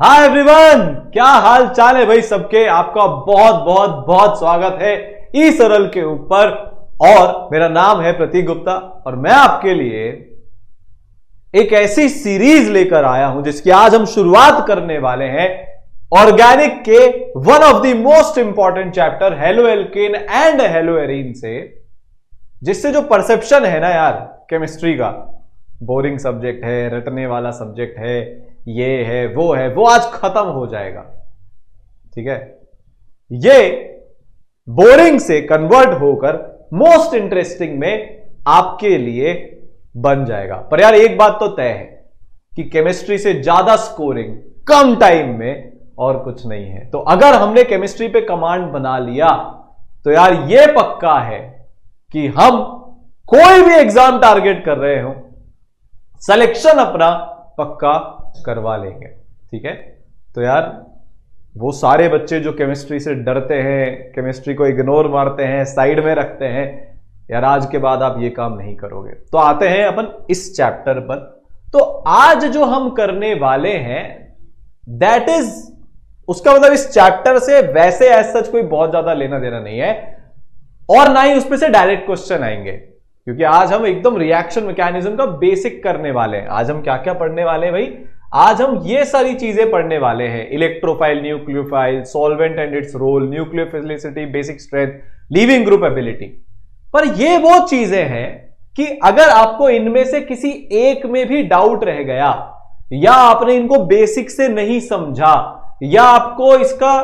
Hi everyone, क्या हाल चाल है भाई सबके। आपका बहुत बहुत बहुत स्वागत है ई सरल के ऊपर। और मेरा नाम है प्रतीक गुप्ता और मैं आपके लिए एक ऐसी सीरीज लेकर आया हूं जिसकी आज हम शुरुआत करने वाले हैं ऑर्गेनिक के one of the most important chapter halo alkane and hello arene से, जिससे जो परसेप्शन है ना यार केमिस्ट्री का, बोरिंग सब्जेक्ट है, रटने वाला सब्जेक्ट है, ये है वो आज खत्म हो जाएगा। ठीक है, ये बोरिंग से कन्वर्ट होकर मोस्ट इंटरेस्टिंग में आपके लिए बन जाएगा। पर यार एक बात तो तय है कि केमिस्ट्री से ज्यादा स्कोरिंग कम टाइम में और कुछ नहीं है। तो अगर हमने केमिस्ट्री पे कमांड बना लिया तो यार ये पक्का है कि हम कोई भी एग्जाम टारगेट कर रहे हो, सिलेक्शन अपना पक्का करवा लेंगे। ठीक है, तो यार वो सारे बच्चे जो केमिस्ट्री से डरते हैं, केमिस्ट्री को इग्नोर मारते हैं, साइड में रखते हैं, यार आज के बाद आप ये काम नहीं करोगे। तो आते हैं अपन इस चैप्टर पर। तो आज जो हम करने वाले हैं दैट इज, उसका मतलब इस चैप्टर से वैसे एज सच कोई बहुत ज्यादा लेना देना नहीं है और ना ही उसमें से डायरेक्ट क्वेश्चन आएंगे, क्योंकि आज हम एकदम रिएक्शन मैकेनिज्म का बेसिक करने वाले हैं। आज हम क्या क्या पढ़ने वाले हैं भाई? आज हम ये सारी चीजें पढ़ने वाले हैं, electrophile, nucleophile, solvent and its role, nucleophilicity, basic strength, leaving group ability. पर ये वो चीजें हैं कि अगर आपको इनमें से किसी एक में भी डाउट रह गया, या आपने इनको बेसिक से नहीं समझा, या आपको इसका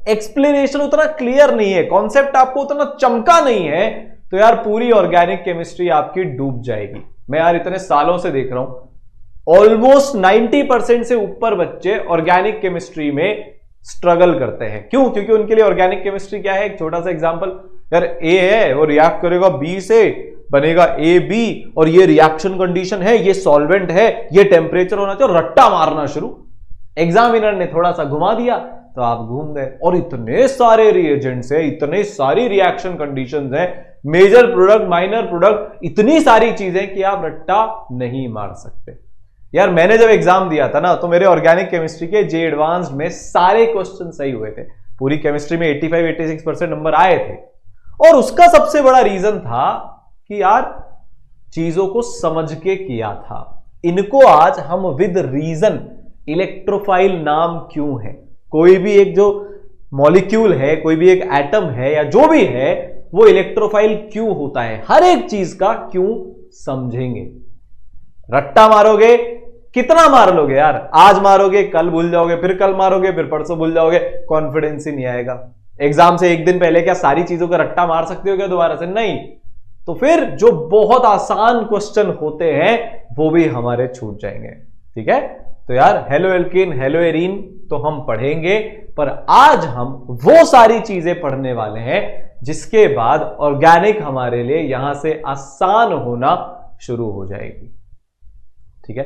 एक्सप्लेनेशन उतना क्लियर नहीं है, कॉन्सेप्ट आपको उतना चमका नहीं है, तो यार पूरी ऑर्गेनिक केमिस्ट्री आपकी डूब जाएगी। मैं यार इतने सालों से देख रहा हूं, ऑलमोस्ट 90% से ऊपर बच्चे ऑर्गेनिक केमिस्ट्री में स्ट्रगल करते हैं। क्यों? क्योंकि उनके लिए ऑर्गेनिक केमिस्ट्री क्या है? एक छोटा सा एग्जांपल, यार ए है, वो रिएक्ट करेगा बी से, बनेगा ए बी, और ये रिएक्शन कंडीशन है, ये सॉल्वेंट है, ये टेम्परेचर होना चाहिए, रट्टा मारना शुरू। एग्जामिनर ने थोड़ा सा घुमा दिया तो आप घूम गए। और इतने सारे रिएजेंट्स है, इतने सारी रिएक्शन कंडीशंस है, मेजर प्रोडक्ट, माइनर प्रोडक्ट, इतनी सारी चीजें कि आप रट्टा नहीं मार सकते। यार मैंने जब एग्जाम दिया था ना, तो मेरे ऑर्गेनिक केमिस्ट्री के जे एडवांस्ड में सारे क्वेश्चन सही हुए थे। पूरी केमिस्ट्री में 85-86% नंबर आए थे। और उसका सबसे बड़ा रीजन था कि यार चीजों को समझ के किया था। इनको आज हम विद रीजन, इलेक्ट्रोफाइल नाम क्यों है, कोई भी एक जो मॉलिक्यूल है, कोई भी एक एटम है या जो भी है, वो इलेक्ट्रोफाइल क्यों होता है, हर एक चीज का क्यों समझेंगे। रट्टा मारोगे, कितना मार लोगे यार? आज मारोगे, कल भूल जाओगे, फिर कल मारोगे, फिर परसों भूल जाओगे, कॉन्फिडेंस ही नहीं आएगा। एग्जाम से एक दिन पहले क्या सारी चीजों का रट्टा मार सकते हो क्या दोबारा से? नहीं। तो फिर जो बहुत आसान क्वेश्चन होते हैं वो भी हमारे छूट जाएंगे। ठीक है, तो यार हेलो एल्केन, हेलो एरीन तो हम पढ़ेंगे, पर आज हम वो सारी चीजें पढ़ने वाले हैं जिसके बाद ऑर्गेनिक हमारे लिए यहां से आसान होना शुरू हो जाएगी। ठीक है,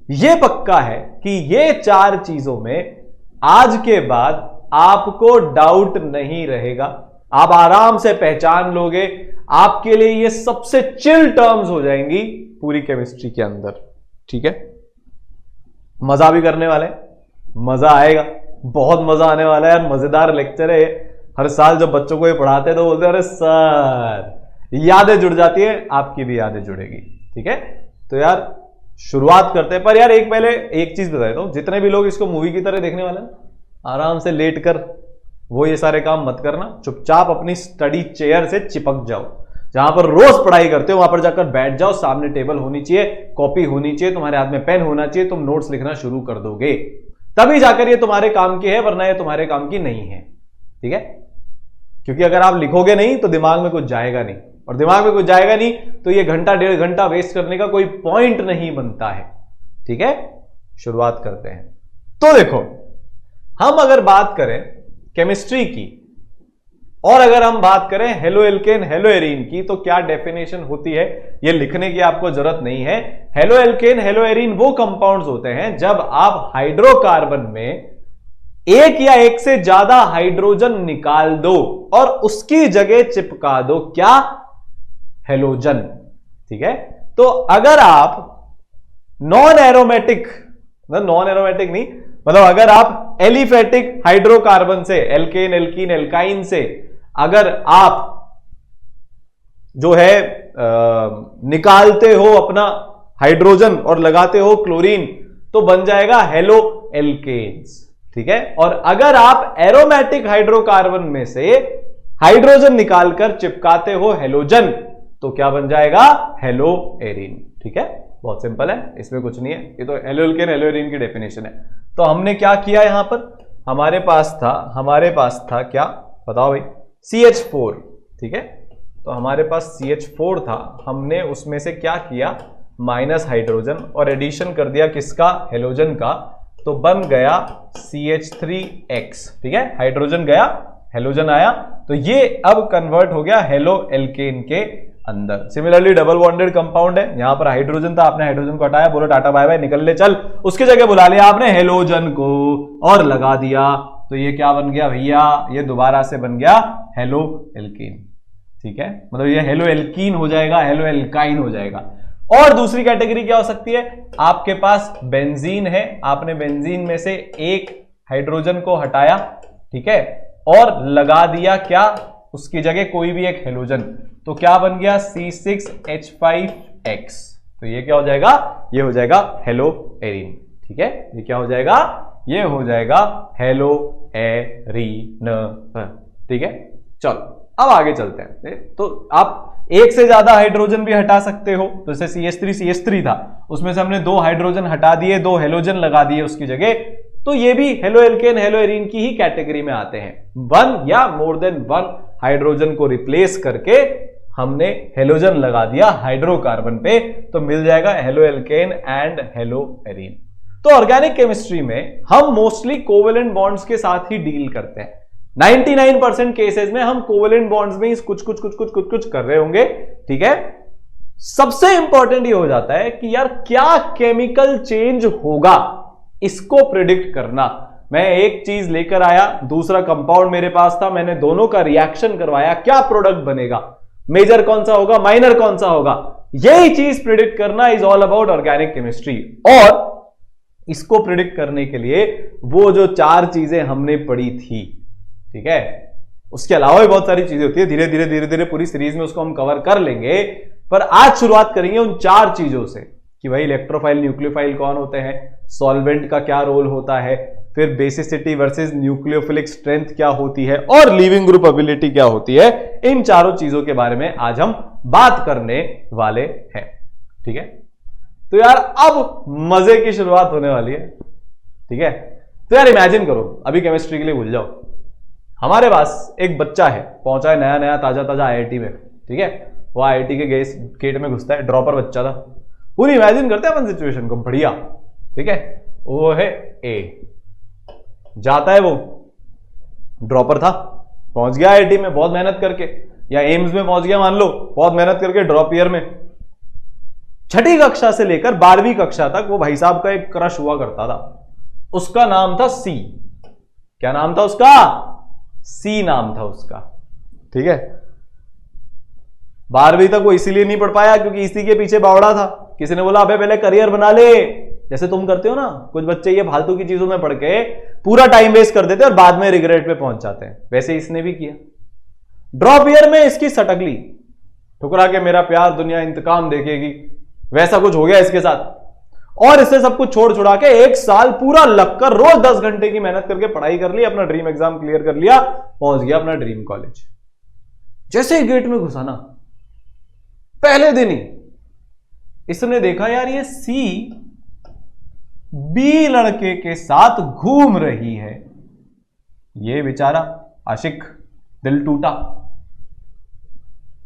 यह पक्का है कि ये चार चीजों में आज के बाद आपको डाउट नहीं रहेगा, आप आराम से पहचान लोगे। आपके लिए ये सबसे चिल टर्म्स हो जाएंगी पूरी केमिस्ट्री के अंदर। ठीक है, मजा भी करने वाले, मजा आएगा, बहुत मजा आने वाला है यार। मजेदार लेक्चर है। हर साल जब बच्चों को ये पढ़ाते हैं तो बोलते हैं अरे सर, यादें जुड़ जाती है, आपकी भी यादें जुड़ेगी। ठीक है, तो यार शुरुआत करते हैं। पर यार पहले एक चीज बता देता हूं, जितने भी लोग इसको मूवी की तरह देखने वाले हैं, आराम से लेट कर वो ये सारे काम मत करना, चुपचाप अपनी स्टडी चेयर से चिपक जाओ। जहां पर रोज पढ़ाई करते हो वहां पर जाकर बैठ जाओ, सामने टेबल होनी चाहिए, कॉपी होनी चाहिए, तुम्हारे हाथ में पेन होना चाहिए, तुम नोट्स लिखना शुरू कर दोगे, तभी जाकर ये तुम्हारे काम की है, वरना ये तुम्हारे काम की नहीं है। ठीक है, क्योंकि अगर आप लिखोगे नहीं तो दिमाग में कुछ जाएगा नहीं, और दिमाग में कुछ जाएगा नहीं तो ये घंटा डेढ़ घंटा वेस्ट करने का कोई पॉइंट नहीं बनता है। ठीक है, शुरुआत करते हैं। तो देखो, हम अगर बात करें केमिस्ट्री की और अगर हम बात करें हेलो एल्केन, हेलो एरीन की, तो क्या डेफिनेशन होती है ये लिखने की आपको जरूरत नहीं है। हेलो एल्केन, हेलो एरीन वो कंपाउंड्स होते हैं जब आप हाइड्रोकार्बन में एक या एक से ज्यादा हाइड्रोजन निकाल दो और उसकी जगह चिपका दो क्या? हेलोजन। ठीक है, तो अगर आप नॉन एरोमेटिक नहीं, मतलब अगर आप एलिफेटिक हाइड्रोकार्बन से, एल्केन, एल्कीन, एल्काइन से अगर आप जो है निकालते हो अपना हाइड्रोजन और लगाते हो क्लोरीन, तो बन जाएगा हेलो एल्केन्स। ठीक है, और अगर आप एरोमेटिक हाइड्रोकार्बन में से हाइड्रोजन निकालकर चिपकाते हो हेलोजन, तो क्या बन जाएगा? Hello arene. ठीक है, बहुत सिंपल है, इसमें कुछ नहीं है, ये तो हेलो एल्केन हेलो एरीन की डेफिनेशन है। तो हमने क्या किया यहां पर, हमारे पास था क्या बताओ भाई? CH4। ठीक है, तो हमारे पास CH4 था, हमने उसमें से क्या किया? माइनस हाइड्रोजन और एडिशन कर दिया किसका? हेलोजन का, तो बन गया CH3X। ठीक है, हाइड्रोजन गया, हेलोजन आया, तो ये अब कन्वर्ट हो गया हेलो एल्केन के अंदर। सिमिलरली डबल बॉन्डेड कंपाउंड है, यहां पर हाइड्रोजन था, आपने हाइड्रोजन को हटाया, बोलो टाटा बाय बाय, निकल ले चल, उसकी जगह बुला लिया आपने हेलोजन को और लगा दिया, तो ये क्या बन गया भैया? ये दोबारा से बन गया हेलो एल्केन। ठीक है, मतलब ये हेलो एल्कीन हो जाएगा, हेलो एल्काइन हो जाएगा। और दूसरी कैटेगरी क्या हो सकती है? आपके पास बेंजीन है, आपने बेंजीन में से एक हाइड्रोजन को हटाया, ठीक है, और लगा दिया क्या? उसकी जगह कोई भी एक हेलोजन, तो क्या बन गया? C6H5X। तो ये क्या हो जाएगा? ये हो जाएगा हेलो एरीन। ठीक है, ये क्या हो जाएगा? ये हो जाएगा हेलो एरीन। ठीक है, चलो अब आगे चलते हैं। तो आप एक से ज्यादा हाइड्रोजन भी हटा सकते हो, तो जैसे CH3 था, उसमें से हमने 2 हाइड्रोजन हटा दिए, 2 हेलोजन लगा दिए उसकी जगह, तो ये भी हेलो एल्केन हेलो एरीन की ही कैटेगरी में आते हैं। 1 या मोर देन 1 हाइड्रोजन को रिप्लेस करके हमने हेलोजन लगा दिया हाइड्रोकार्बन पे, तो मिल जाएगा halo alkane and hello arene. तो ऑर्गेनिक केमिस्ट्री में हम मोस्टली कोवेलेंट बॉन्ड्स के साथ ही डील करते हैं। 99% केसेस में हम कोवेलेंट बॉन्ड्स में ही कुछ कर रहे होंगे। ठीक है, सबसे इंपॉर्टेंट ये हो जाता है कि यार क्या केमिकल चेंज होगा, इसको प्रिडिक्ट करना। मैं एक चीज लेकर आया, दूसरा कंपाउंड मेरे पास था, मैंने दोनों का रिएक्शन करवाया, क्या प्रोडक्ट बनेगा, मेजर कौन सा होगा, माइनर कौन सा होगा, यही चीज प्रिडिक्ट करना is all about organic chemistry. और इसको प्रिडिक्ट करने के लिए वो जो 4 चीजें हमने पढ़ी थी, ठीक है, उसके अलावा भी बहुत सारी चीजें होती है, धीरे धीरे पूरी सीरीज में उसको हम कवर कर लेंगे, पर आज शुरुआत करेंगे उन 4 चीजों से कि भाई इलेक्ट्रोफाइल न्यूक्लियोफाइल कौन होते हैं, सॉल्वेंट का क्या रोल होता है, फिर बेसिसिटी वर्सेस न्यूक्लियोफिलिक स्ट्रेंथ क्या होती है, और लीविंग ग्रुप एबिलिटी क्या होती है। इन चारों चीजों के बारे में आज हम बात करने वाले हैं। ठीक है, तो यार अब मजे की शुरुआत होने वाली है। ठीक है, तो यार इमेजिन करो, अभी केमिस्ट्री के लिए भूल जाओ, हमारे पास एक बच्चा है, पहुंचा है नया नया ताजा IIT में। ठीक है, वो IIT के गेट में घुसता है, ड्रॉपर बच्चा था। पूरी इमेजिन करते हैं अपन सिचुएशन को, बढ़िया। ठीक है, वो है ए, जाता है, वो ड्रॉपर था, पहुंच गया IIT में बहुत मेहनत करके, या एम्स में पहुंच गया मान लो, बहुत मेहनत करके ड्रॉप ईयर में। 6ठी कक्षा से लेकर 12वीं कक्षा तक वो भाई साहब का एक क्रश हुआ करता था, उसका नाम था सी। क्या नाम था उसका? सी नाम था उसका। ठीक है, 12वीं तक वो इसीलिए नहीं पढ़ पाया क्योंकि इसी के पीछे बावड़ा था। किसी ने बोला अबे पहले करियर बना ले, जैसे तुम करते हो ना, कुछ बच्चे ये फालतू की चीजों में पढ़ के पूरा टाइम वेस्ट कर देते और बाद में रिग्रेट पे पहुंच जाते हैं, वैसे इसने भी किया। ड्रॉप ईयर में इसकी सटकली, ठुकरा के मेरा प्यार दुनिया इंतकाम देखेगी, वैसा कुछ हो गया इसके साथ। और इससे सब कुछ छोड़ छुड़ा के 1 साल पूरा लगकर रोज 10 घंटे की मेहनत करके पढ़ाई कर ली, अपना ड्रीम एग्जाम क्लियर कर लिया, पहुंच गया अपना ड्रीम कॉलेज। जैसे ही गेट में घुसा ना, पहले दिन ही इसने देखा यार ये सी बी लड़के के साथ घूम रही है। ये बेचारा आशिक, दिल टूटा।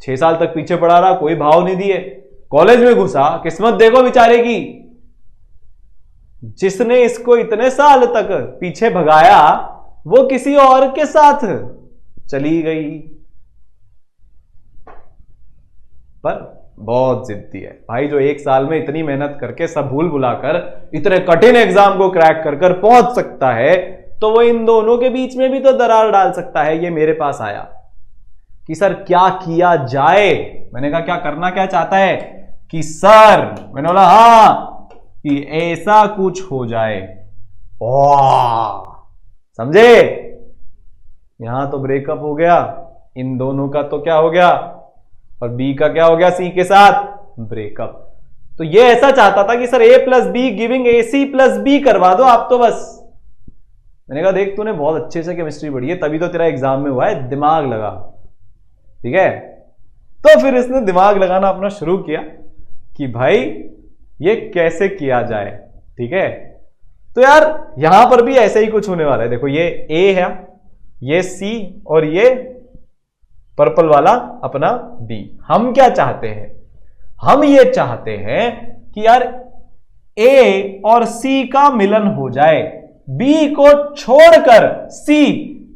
6 साल तक पीछे पड़ा रहा, कोई भाव नहीं दिए, कॉलेज में घुसा, किस्मत देखो बेचारे की, जिसने इसको इतने साल तक पीछे भगाया वो किसी और के साथ चली गई। पर बहुत जिद्दी है भाई, जो 1 साल में इतनी मेहनत करके सब भूल भुलाकर इतने कठिन एग्जाम को क्रैक कर कर पहुंच सकता है, तो वो इन दोनों के बीच में भी तो दरार डाल सकता है। ये मेरे पास आया कि सर क्या किया जाए। मैंने कहा क्या करना क्या चाहता है? कि सर, मैंने बोला हाँ, कि ऐसा कुछ हो जाए वाह, समझे? यहां तो ब्रेकअप हो गया, इन दोनों का तो क्या हो गया, और बी का क्या हो गया सी के साथ, ब्रेकअप। तो ये ऐसा चाहता था कि sir A plus B giving A C plus B करवा दो आप तो बस। मैंने कहा देख तूने बहुत अच्छे से केमिस्ट्री पढ़ी है, तभी तो तेरा एग्जाम में हुआ है, दिमाग लगा। ठीक है, तो फिर इसने दिमाग लगाना अपना शुरू किया कि भाई ये कैसे किया जाए। ठीक है, तो यार यहां पर भी ऐसे ही कुछ होने वाला है। देखो ये ए है, ये सी, और ये पर्पल वाला अपना बी। हम क्या चाहते हैं, हम ये चाहते हैं कि यार ए और सी का मिलन हो जाए, बी को छोड़कर सी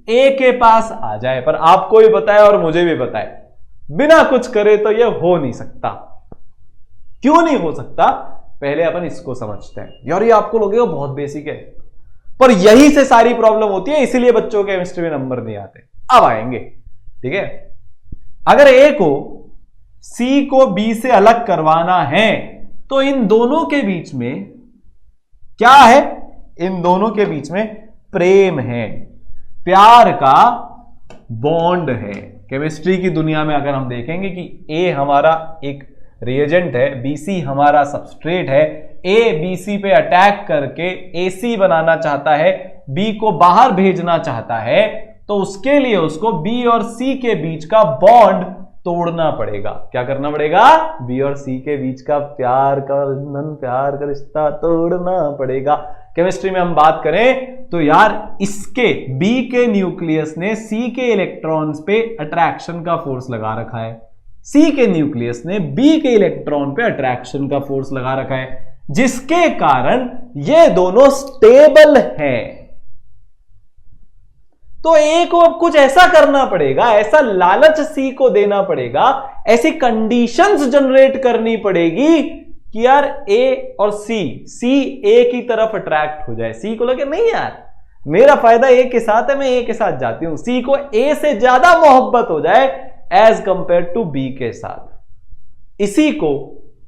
ए के पास आ जाए। पर आपको भी पता है और मुझे भी पता है, बिना कुछ करे तो ये हो नहीं सकता। क्यों नहीं हो सकता, पहले अपन इसको समझते हैं। यार ये आपको लगेगा बहुत बेसिक है, पर यही से सारी प्रॉब्लम होती है, इसीलिए बच्चों के केमिस्ट्री में नंबर नहीं आते। अब आएंगे। ठीक है, अगर ए को सी को बी से अलग करवाना है तो इन दोनों के बीच में क्या है, इन दोनों के बीच में प्रेम है, प्यार का बॉन्ड है। केमिस्ट्री की दुनिया में अगर हम देखेंगे कि ए हमारा एक रिएजेंट है, बीसी हमारा सबस्ट्रेट है, ए बीसी पे अटैक करके एसी बनाना चाहता है, बी को बाहर भेजना चाहता है, तो उसके लिए उसको बी और सी के बीच का बॉन्ड तोड़ना पड़ेगा। क्या करना पड़ेगा, बी और सी के बीच का प्यार का बंधन, प्यार का रिश्ता तोड़ना पड़ेगा। केमिस्ट्री में हम बात करें तो यार इसके बी के न्यूक्लियस ने सी के इलेक्ट्रॉन्स पे अट्रैक्शन का फोर्स लगा रखा है, सी के न्यूक्लियस ने बी के इलेक्ट्रॉन पे अट्रैक्शन का फोर्स लगा रखा है, जिसके कारण ये दोनों स्टेबल हैं। तो ए को अब कुछ ऐसा करना पड़ेगा, ऐसा लालच सी को देना पड़ेगा, ऐसी कंडीशंस जनरेट करनी पड़ेगी कि यार ए और सी ए की तरफ अट्रैक्ट हो जाए। सी को लगे नहीं यार मेरा फायदा ए के साथ है, मैं ए के साथ जाती हूं। सी को ए से ज्यादा मोहब्बत हो जाए एज कंपेयर टू बी के साथ। इसी को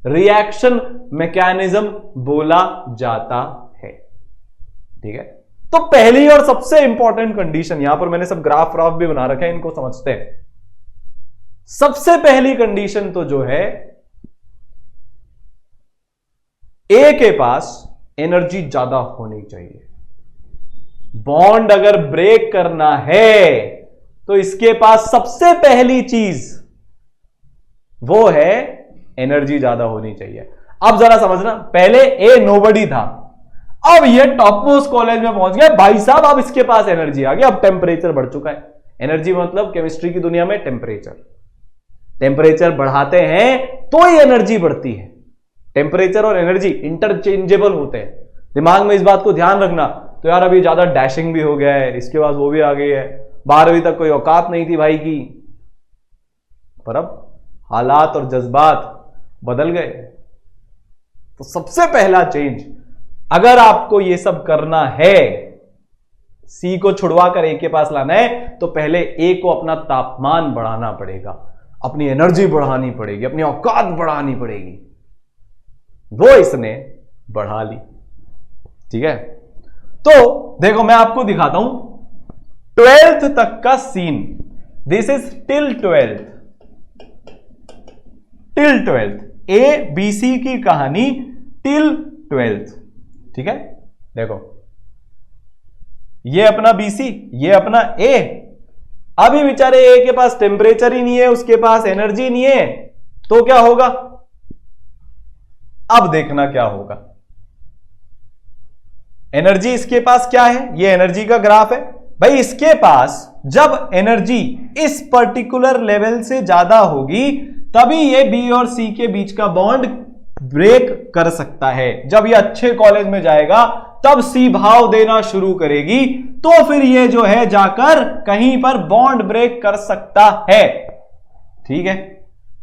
रिएक्शन मैकेनिज्म बोला जाता है। ठीक है, तो पहली और सबसे इंपॉर्टेंट कंडीशन, यहां पर मैंने सब ग्राफ व्राफ भी बना रखा है, इनको समझते हैं। सबसे पहली कंडीशन तो जो है, ए के पास एनर्जी ज्यादा होनी चाहिए। बॉन्ड अगर ब्रेक करना है तो इसके पास सबसे पहली चीज वो है एनर्जी ज्यादा होनी चाहिए। अब जरा समझना, पहले ए नोबडी था, अब ये टॉप मोस्ट कॉलेज में पहुंच गया भाई साहब, अब इसके पास एनर्जी आ गई, अब टेम्परेचर बढ़ चुका है। एनर्जी मतलब केमिस्ट्री की दुनिया में टेम्परेचर बढ़ाते हैं तो ही एनर्जी बढ़ती है। टेम्परेचर और एनर्जी इंटरचेंजेबल होते हैं, दिमाग में इस बात को ध्यान रखना। तो यार अभी ज्यादा डैशिंग भी हो गया है, इसके बाद वो भी आ गई है, 12वीं तक कोई औकात नहीं थी भाई की, पर अब हालात और जज्बात बदल गए। तो सबसे पहला चेंज, अगर आपको ये सब करना है, सी को छुड़वा कर ए के पास लाना है, तो पहले ए को अपना तापमान बढ़ाना पड़ेगा, अपनी एनर्जी बढ़ानी पड़ेगी, अपनी औकात बढ़ानी पड़ेगी। वो इसने बढ़ा ली। ठीक है, तो देखो मैं आपको दिखाता हूं 12th तक का scene. This is till 12th, A B C की कहानी टिल 12th। ठीक है, देखो ये अपना बीसी, ये अपना ए। अभी बेचारे ए के पास टेम्परेचर ही नहीं है, उसके पास एनर्जी नहीं है, तो क्या होगा, अब देखना क्या होगा। एनर्जी इसके पास क्या है, ये एनर्जी का ग्राफ है भाई। इसके पास जब एनर्जी इस पर्टिकुलर लेवल से ज्यादा होगी तभी ये बी और सी के बीच का बॉन्ड ब्रेक कर सकता है। जब ये अच्छे कॉलेज में जाएगा तब सी भाव देना शुरू करेगी, तो फिर ये जो है जाकर कहीं पर बॉन्ड ब्रेक कर सकता है। ठीक है,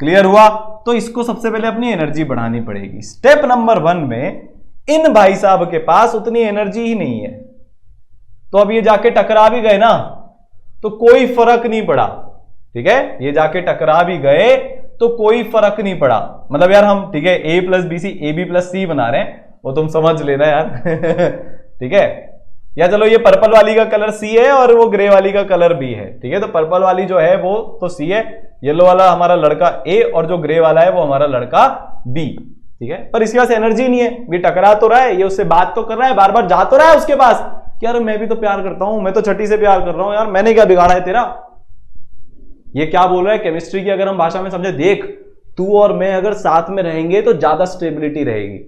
क्लियर हुआ। तो इसको सबसे पहले अपनी एनर्जी बढ़ानी पड़ेगी। स्टेप नंबर 1 में इन भाई साहब के पास उतनी एनर्जी ही नहीं है, तो अब ये जाके टकरा भी गए ना तो कोई फर्क नहीं पड़ा। ठीक है, ये जाके टकरा भी गए तो कोई फर्क नहीं पड़ा। मतलब यार हम, ठीक है, A plus B C, A B plus C बना रहे हैं, वो तुम समझ लेना यार। ठीक है, या चलो ये पर्पल वाली का कलर सी है और वो ग्रे वाली का कलर बी है, ठीक है। तो पर्पल वाली जो है वो तो सी है, येलो वाला हमारा लड़का ए और जो ग्रे वाला है वो हमारा लड़का बी, ठीक है। पर इसके पास एनर्जी नहीं है, भी टकरा तो रहा है, ये उससे बात तो कर रहा है, बार बार जा तो रहा है उसके पास कि यार मैं भी तो प्यार करता हूं, मैं तो छठी से प्यार कर रहा हूं यार, मैंने क्या बिगाड़ा है तेरा। ये क्या बोल रहा है केमिस्ट्री की अगर हम भाषा में समझे, देख तू और मैं अगर साथ में रहेंगे तो ज्यादा स्टेबिलिटी रहेगी,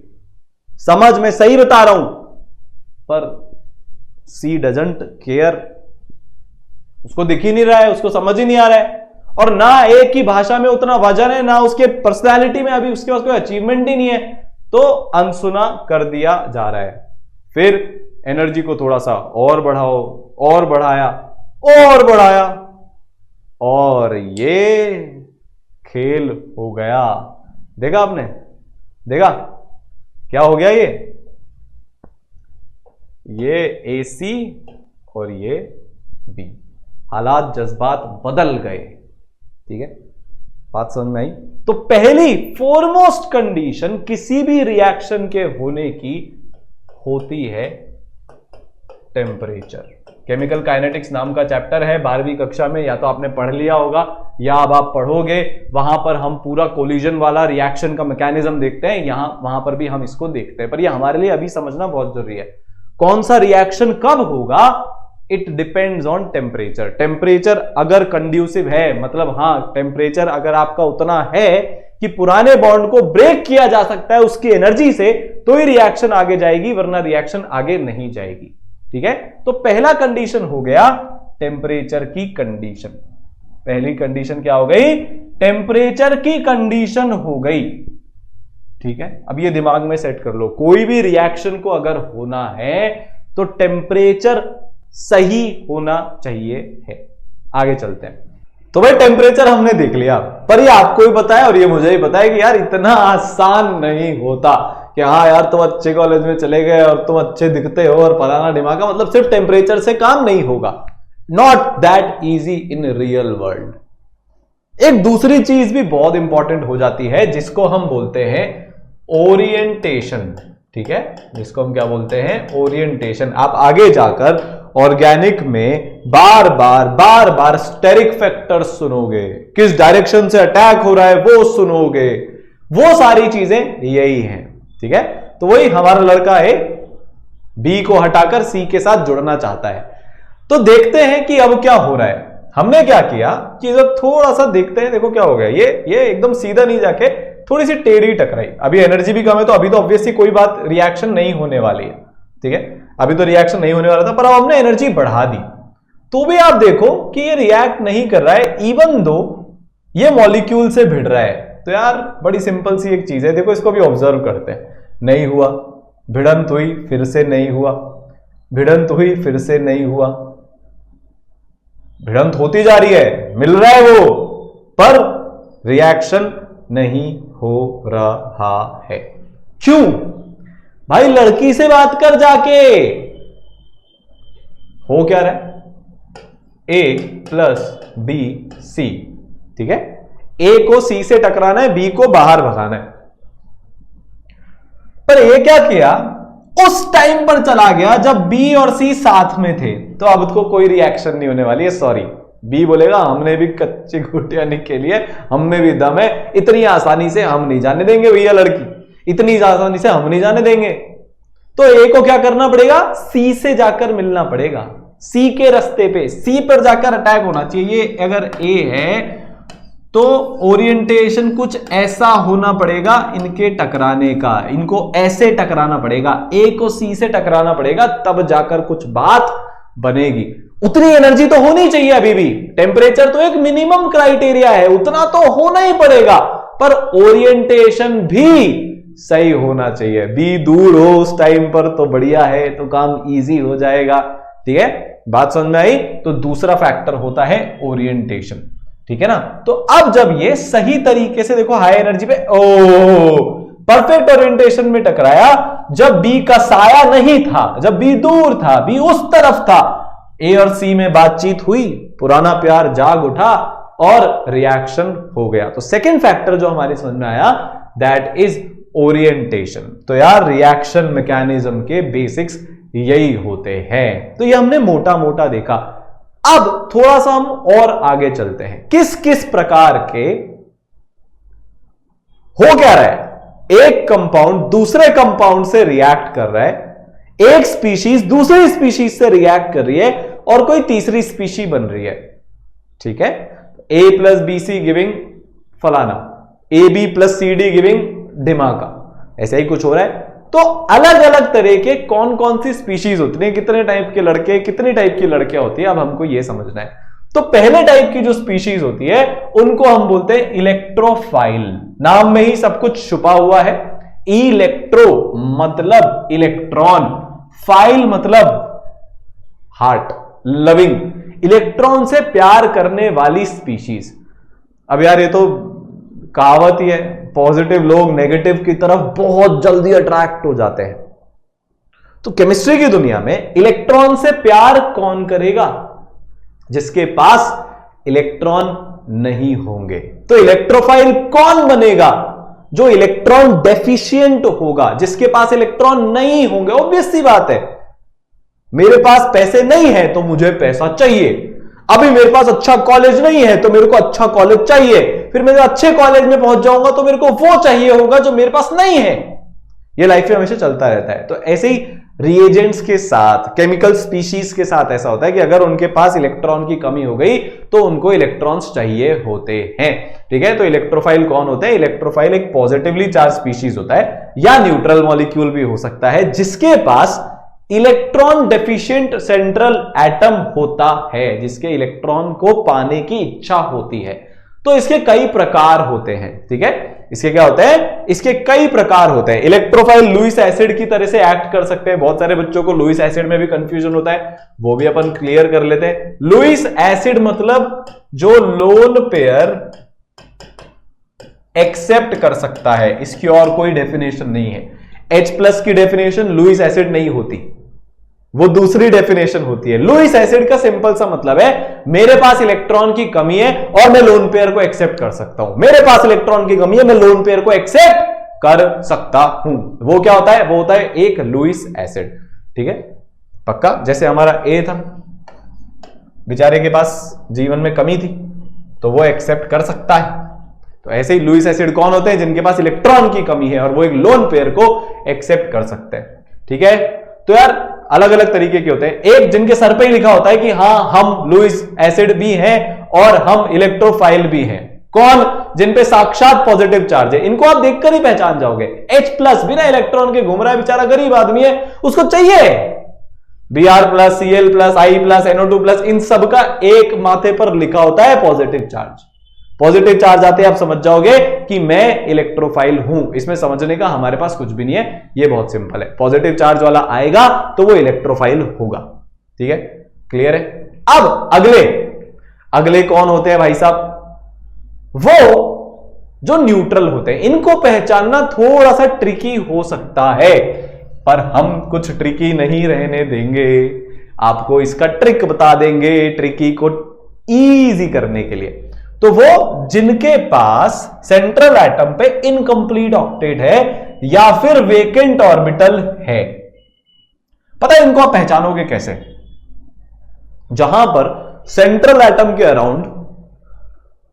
समझ मैं सही बता रहा हूं। पर सी डजंट केयर, उसको दिख ही नहीं रहा है, उसको समझ ही नहीं आ रहा है, और ना एक की भाषा में उतना वजन है, ना उसके पर्सनैलिटी में अभी उसके पास कोई अचीवमेंट ही नहीं है, तो अनसुना कर दिया जा रहा है। फिर एनर्जी को थोड़ा सा और बढ़ाओ, और बढ़ाया और बढ़ाया, और ये खेल हो गया। देखा आपने, देखा क्या हो गया, ये AC और ये B, हालात जज्बात बदल गए, ठीक है। बात समझ में आई। तो पहली फोरमोस्ट कंडीशन किसी भी रिएक्शन के होने की होती है टेम्परेचर। केमिकल काइनेटिक्स नाम का चैप्टर है 12वीं कक्षा में, या तो आपने पढ़ लिया होगा या अब आप पढ़ोगे, वहां पर हम पूरा कोलिजन वाला रिएक्शन का मैकेनिज्म देखते हैं, वहां पर भी हम इसको देखते हैं। पर यह हमारे लिए अभी समझना बहुत जरूरी है, कौन सा रिएक्शन कब होगा, it depends on temperature. Temperature अगर कंड्यूसिव है, मतलब हाँ टेम्परेचर अगर आपका उतना है कि पुराने बॉन्ड को ब्रेक किया जा सकता है उसकी एनर्जी से, तो ही रिएक्शन आगे जाएगी, वरना रिएक्शन आगे नहीं जाएगी, ठीक है। तो पहला कंडीशन हो गया टेम्परेचर की कंडीशन। पहली कंडीशन क्या हो गई, टेम्परेचर की कंडीशन हो गई, ठीक है। अब ये दिमाग में सेट कर लो, कोई भी रिएक्शन को अगर होना है तो टेम्परेचर सही होना चाहिए है। आगे चलते हैं। तो भाई टेम्परेचर हमने देख लिया, पर ये आपको भी पता है और ये मुझे भी पता है कि यार इतना आसान नहीं होता कि हाँ यार तुम अच्छे कॉलेज में चले गए और तुम अच्छे दिखते हो और फलाना दिमाग का, मतलब सिर्फ टेम्परेचर से काम नहीं होगा। Not that easy in real world. एक दूसरी चीज भी बहुत इंपॉर्टेंट हो जाती है जिसको हम बोलते हैं ओरिएंटेशन, ठीक है, जिसको हम क्या बोलते हैं, ओरिएंटेशन। आप आगे जाकर ऑर्गेनिक में बार बार स्टेरिक फैक्टर्स सुनोगे, किस डायरेक्शन से अटैक हो रहा है वो सुनोगे, वो सारी चीजें यही हैं, ठीक है। तो वही हमारा लड़का है बी को हटाकर सी के साथ जुड़ना चाहता है। तो देखते हैं कि अब क्या हो रहा है। हमने क्या किया कि जब थोड़ा सा देखते हैं, देखो क्या हो गया, ये एकदम सीधा नहीं जाके थोड़ी सी टेढ़ी टकराई। अभी एनर्जी भी कम है तो अभी तो ऑब्वियसली कोई बात रिएक्शन नहीं होने वाली है, ठीक है, अभी तो रिएक्शन नहीं होने वाला था, पर अब हमने एनर्जी बढ़ा दी तो भी आप देखो कि ये रिएक्ट नहीं कर रहा है, इवन दो ये मॉलिक्यूल से भिड़ रहा है। तो यार बड़ी सिंपल सी एक चीज है, देखो इसको भी ऑब्जर्व करते हैं। नहीं हुआ, भिड़ंत हुई, फिर से नहीं हुआ, भिड़ंत हुई, फिर से नहीं हुआ, भिड़ंत होती जा रही है, मिल रहा है वो, पर रिएक्शन नहीं हो रहा है। क्यों भाई, लड़की से बात कर जाके। हो क्या रहा है, A + B C, ठीक है। A को C से टकराना है, B को बाहर भगाना है। पर ये क्या किया, उस टाइम पर चला गया जब B और C साथ में थे, तो अब उसको कोई रिएक्शन नहीं होने वाली है। सॉरी, B बोलेगा हमने भी कच्ची गुटिया निकली है, हम में भी दम है, इतनी आसानी से हम नहीं जाने देंगे भैया लड़की, इतनी आसानी से हम नहीं जाने देंगे। तो A को क्या करना पड़ेगा, C से जाकर मिलना पड़ेगा, C के रास्ते पे, C पर जाकर अटैक होना चाहिए। अगर A है तो ओरिएंटेशन कुछ ऐसा होना पड़ेगा इनके टकराने का, इनको ऐसे टकराना पड़ेगा, A को C से टकराना पड़ेगा, तब जाकर कुछ बात बनेगी। उतनी एनर्जी तो होनी चाहिए अभी भी, टेम्परेचर तो एक मिनिमम क्राइटेरिया है, उतना तो होना ही पड़ेगा, पर ओरिएंटेशन भी सही होना चाहिए। बी दूर हो उस टाइम पर तो बढ़िया है, तो काम इजी हो जाएगा, ठीक है। बात समझ में आई। तो दूसरा फैक्टर होता है ओरिएंटेशन, ठीक है ना। तो अब जब ये सही तरीके से देखो हाई एनर्जी पे परफेक्ट ओरिएंटेशन में टकराया, जब बी का साया नहीं था, जब बी दूर था, बी उस तरफ था, ए और सी में बातचीत हुई, पुराना प्यार जाग उठा और रिएक्शन हो गया। तो सेकेंड फैक्टर जो हमारे समझ में आया, दैट इज ओरिएंटेशन। तो यार रिएक्शन मैकेनिज्म के बेसिक्स यही होते हैं। तो ये हमने मोटा मोटा देखा। अब थोड़ा सा हम और आगे चलते हैं। किस किस प्रकार के हो क्या रहा है, एक कंपाउंड दूसरे कंपाउंड से रिएक्ट कर रहा है, एक स्पीशीज दूसरी स्पीशीज से रिएक्ट कर रही है और कोई तीसरी स्पीशी बन रही है। ठीक है, A plus B C giving फलाना, A B plus C D giving ढिमाका, ऐसा ही कुछ हो रहा है। तो अलग अलग तरह के कौन कौन सी स्पीशीज होती है, कितने टाइप के लड़के कितनी टाइप की लड़कियां होती है, अब हमको यह समझना है। तो पहले टाइप की जो स्पीशीज होती है उनको हम बोलते हैं इलेक्ट्रोफाइल। नाम में ही सब कुछ छुपा हुआ है। इलेक्ट्रो मतलब इलेक्ट्रॉन, फाइल मतलब हार्ट, लविंग, इलेक्ट्रॉन से प्यार करने वाली स्पीशीज। अब यार ये तो कहावत ही है, पॉजिटिव लोग नेगेटिव की तरफ बहुत जल्दी अट्रैक्ट हो जाते हैं। तो केमिस्ट्री की दुनिया में इलेक्ट्रॉन से प्यार कौन करेगा? जिसके पास इलेक्ट्रॉन नहीं होंगे। तो इलेक्ट्रोफाइल कौन बनेगा? जो इलेक्ट्रॉन डेफिशिएंट होगा, जिसके पास इलेक्ट्रॉन नहीं होंगे। ऑब्वियस सी बात है, मेरे पास पैसे नहीं है तो मुझे पैसा चाहिए, अभी मेरे पास अच्छा कॉलेज नहीं है तो मेरे को अच्छा कॉलेज चाहिए, फिर मैं अच्छे कॉलेज में पहुंच जाऊंगा तो मेरे को वो चाहिए होगा जो मेरे पास नहीं है। ये लाइफ में हमेशा चलता रहता है। तो ऐसे ही रिएजेंट्स के साथ, केमिकल स्पीशीज के साथ ऐसा होता है कि अगर उनके पास इलेक्ट्रॉन की कमी हो गई तो उनको इलेक्ट्रॉन्स चाहिए होते हैं। ठीक है, तो इलेक्ट्रोफाइल कौन होते हैं? इलेक्ट्रोफाइल एक पॉजिटिवली चार्ज स्पीशीज होता है या न्यूट्रल मॉलिक्यूल भी हो सकता है, जिसके पास इलेक्ट्रॉन डेफिशिएंट सेंट्रल एटम होता है, जिसके इलेक्ट्रॉन को पाने की इच्छा होती है। तो इसके कई प्रकार होते हैं। ठीक है, इसके क्या होते हैं? इसके कई प्रकार होते हैं। इलेक्ट्रोफाइल लुईस एसिड की तरह से एक्ट कर सकते हैं। बहुत सारे बच्चों को लुईस एसिड में भी कंफ्यूजन होता है, वो भी अपन क्लियर कर लेते हैं। लुईस एसिड मतलब जो लोन पेयर एक्सेप्ट कर सकता है, इसकी और कोई डेफिनेशन नहीं है। H+ की डेफिनेशन लुईस एसिड नहीं होती, वो दूसरी डेफिनेशन होती है। लुईस एसिड का सिंपल सा मतलब है मेरे पास इलेक्ट्रॉन की कमी है और मैं लोन पेयर को एक्सेप्ट कर सकता हूं। मेरे पास इलेक्ट्रॉन की कमी है, मैं लोन पेयर को एक्सेप्ट कर सकता हूं। वो क्या होता है? वो होता है एक लुईस एसिड। ठीक है, पक्का? जैसे हमारा ए था, बेचारे के पास जीवन में कमी थी तो वो एक्सेप्ट कर सकता है। तो ऐसे ही लुईस एसिड कौन होते हैं? जिनके पास इलेक्ट्रॉन की कमी है और वो एक लोन पेयर को एक्सेप्ट कर सकते हैं। ठीक है, तो यार अलग अलग तरीके के होते हैं। एक जिनके सर पे ही लिखा होता है कि हां हम लुईस एसिड भी हैं और हम इलेक्ट्रोफाइल भी हैं। कौन? जिन पे साक्षात पॉजिटिव चार्ज है। इनको आप देखकर ही पहचान जाओगे। H+ बिना इलेक्ट्रॉन के घूम रहा है, बेचारा गरीब आदमी है, उसको चाहिए। Br+, Cl+, I+, NO2+, इन सब का एक माथे पर लिखा होता है पॉजिटिव चार्ज। पॉजिटिव चार्ज आते हैं आप समझ जाओगे कि मैं इलेक्ट्रोफाइल हूं। इसमें समझने का हमारे पास कुछ भी नहीं है, ये बहुत सिंपल है। पॉजिटिव चार्ज वाला आएगा तो वो इलेक्ट्रोफाइल होगा। ठीक है, क्लियर है? अब अगले कौन होते हैं भाई साहब? वो जो न्यूट्रल होते हैं। इनको पहचानना थोड़ा सा ट्रिकी हो सकता है, पर हम कुछ ट्रिकी नहीं रहने देंगे। आपको इसका ट्रिक बता देंगे, ट्रिकी को इजी करने के लिए। तो वो जिनके पास सेंट्रल एटम पे इनकंप्लीट ऑक्टेट है या फिर वेकेंट ऑर्बिटल है। पता है इनको आप पहचानोगे कैसे? जहां पर सेंट्रल एटम के अराउंड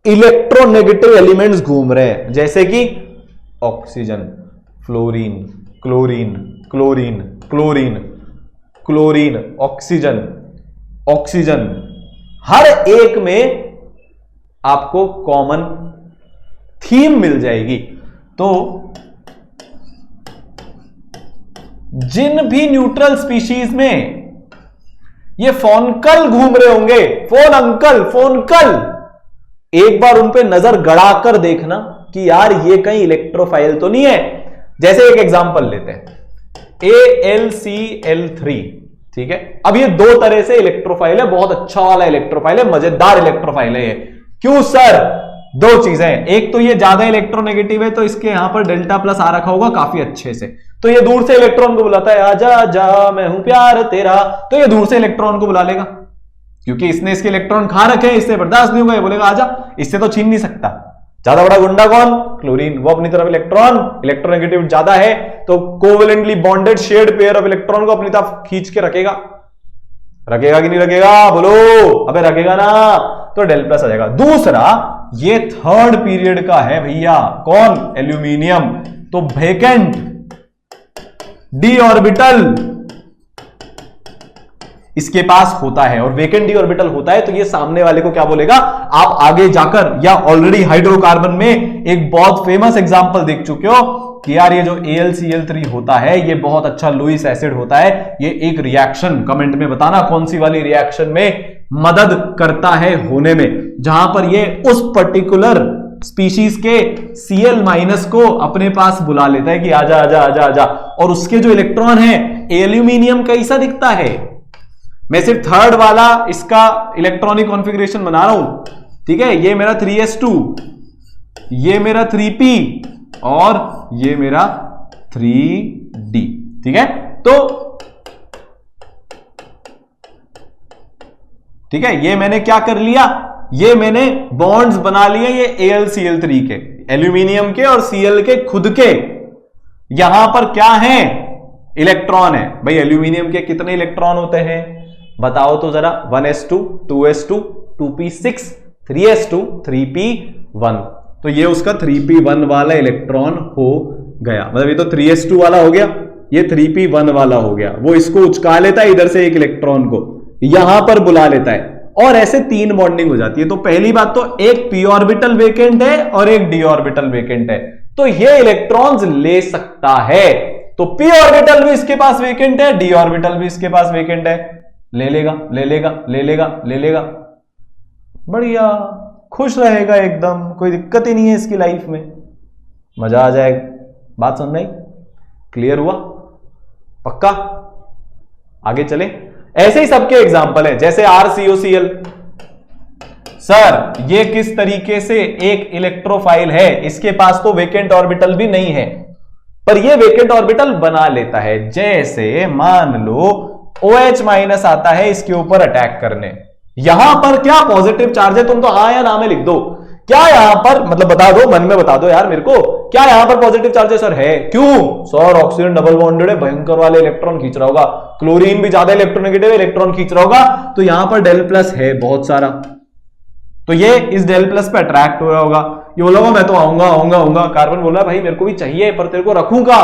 इलेक्ट्रोनेगेटिव एलिमेंट्स घूम रहे हैं, जैसे कि oxygen, fluorine, chlorine, chlorine, chlorine, chlorine, oxygen, oxygen, हर एक में आपको कॉमन थीम मिल जाएगी। तो जिन भी न्यूट्रल स्पीशीज में ये फोनकल घूम रहे होंगे, फोन अंकल, फोनकल, एक बार उन पे नजर गड़ाकर देखना कि यार ये कहीं इलेक्ट्रोफाइल तो नहीं है। जैसे एक एग्जांपल लेते हैं, AlCl3। ठीक है, अब ये दो तरह से इलेक्ट्रोफाइल है, बहुत अच्छा वाला इलेक्ट्रोफाइल है, मजेदार इलेक्ट्रोफाइल है ये। क्यों सर? दो चीजें, एक तो ये ज्यादा इलेक्ट्रोनेगेटिव है तो इसके यहां पर Δ+ आ रखा होगा काफी अच्छे से, तो ये दूर से इलेक्ट्रॉन को बुलाता है, आजा आजा मैं हूं प्यार तेरा, तो ये दूर से इलेक्ट्रॉन को बुला लेगा क्योंकि इसने इसके इलेक्ट्रॉन खा रखे हैं, इससे बर्दाश्त नहीं होगा, ये बोलेगा आजा, इससे तो छीन नहीं सकता, ज्यादा बड़ा गुंडा कौन? क्लोरीन। वो अपनी तरफ इलेक्ट्रोनेगेटिव ज्यादा है तो covalently bonded shared pair of electron को अपनी तरफ खींच के रखेगा कि नहीं रखेगा? बोलो, अबे रखेगा ना, तो डेल प्लस आ जाएगा। दूसरा, ये थर्ड पीरियड का है भैया, कौन? एल्यूमिनियम। तो वेकेंट डी ऑर्बिटल इसके पास होता है, और वेकेंट डी ऑर्बिटल होता है तो ये सामने वाले को क्या बोलेगा? आप आगे जाकर या ऑलरेडी हाइड्रोकार्बन में एक बहुत फेमस एग्जांपल देख चुके हो कि यार ये जो AlCl3 होता है ये बहुत अच्छा लुईस एसिड होता है। ये एक रिएक्शन, कमेंट में बताना कौन सी वाली रिएक्शन में मदद करता है होने में, जहां पर ये उस पर्टिकुलर स्पीशीज के Cl- को अपने पास बुला लेता है कि आजा आजा आजा आजा, और उसके जो इलेक्ट्रॉन है एल्यूमिनियम कैसा दिखता है? मैं सिर्फ थर्ड वाला इसका इलेक्ट्रॉनिक कॉन्फ़िगरेशन बना रहा हूं, ठीक है? ये मेरा 3s2, ये मेरा 3p और ये मेरा 3d, ठीक है? तो ठीक है, ये मैंने क्या कर लिया? ये मैंने बॉन्ड्स बना लिए ये AlCl3 के, एल्यूमिनियम के और Cl के खुद के। यहां पर क्या है? इलेक्ट्रॉन है भाई। एल्यूमिनियम के कितने इलेक्ट्रॉन होते हैं बताओ तो जरा? 1s2, 2s2, 2p6, 3s2, 3p1। तो ये उसका 3p1 वाला इलेक्ट्रॉन हो गया, मतलब ये तो 3s2 वाला हो गया, ये 3p1 वाला हो गया। वो इसको उचका लेता है इधर से एक इलेक्ट्रॉन को, यहां पर बुला लेता है, और ऐसे 3 बॉन्डिंग हो जाती है। तो पहली बात तो एक p ऑर्बिटल वेकेंट है और एक d ऑर्बिटल वेकेंट है, तो ये इलेक्ट्रॉन्स ले सकता है। तो p ऑर्बिटल भी इसके पास वेकेंट है, d ऑर्बिटल भी इसके पास वेकेंट है, ले लेगा ले लेगा ले लेगा ले लेगा, बढ़िया, खुश रहेगा एकदम, कोई दिक्कत ही नहीं है इसकी लाइफ में, मजा आ जाएगा। बात समझ में आई? क्लियर हुआ? पक्का? आगे चले। ऐसे ही सबके एग्जाम्पल है, जैसे RCOCl। सर ये किस तरीके से एक इलेक्ट्रोफाइल है, इसके पास तो वेकेंट ऑर्बिटल भी नहीं है, पर ये वेकेंट ऑर्बिटल बना लेता है। जैसे मान लो OH- आता है इसके ऊपर अटैक करने, यहां पर क्या पॉजिटिव चार्ज है? तुम तो हाँ या ना में लिख दो। क्या यहां पर, मतलब बता दो, मन में बता दो यार मेरे को, क्या यहां पर पॉजिटिव चार्ज है? सर है। क्यों? सर ऑक्सीजन डबल बॉन्डेड है, भयंकर वाले इलेक्ट्रॉन खींच रहा होगा, क्लोरीन भी ज्यादा इलेक्ट्रोनेगेटिव इलेक्ट्रॉन खींच रहा होगा, तो यहां पर डेल प्लस है बहुत सारा, तो ये इस डेल प्लस पे अट्रैक्ट हो रहा होगा। ये बोला मैं तो आऊंगा आऊंगा आऊंगा, कार्बन बोला भाई मेरे को भी चाहिए पर तेरे को रखूंगा,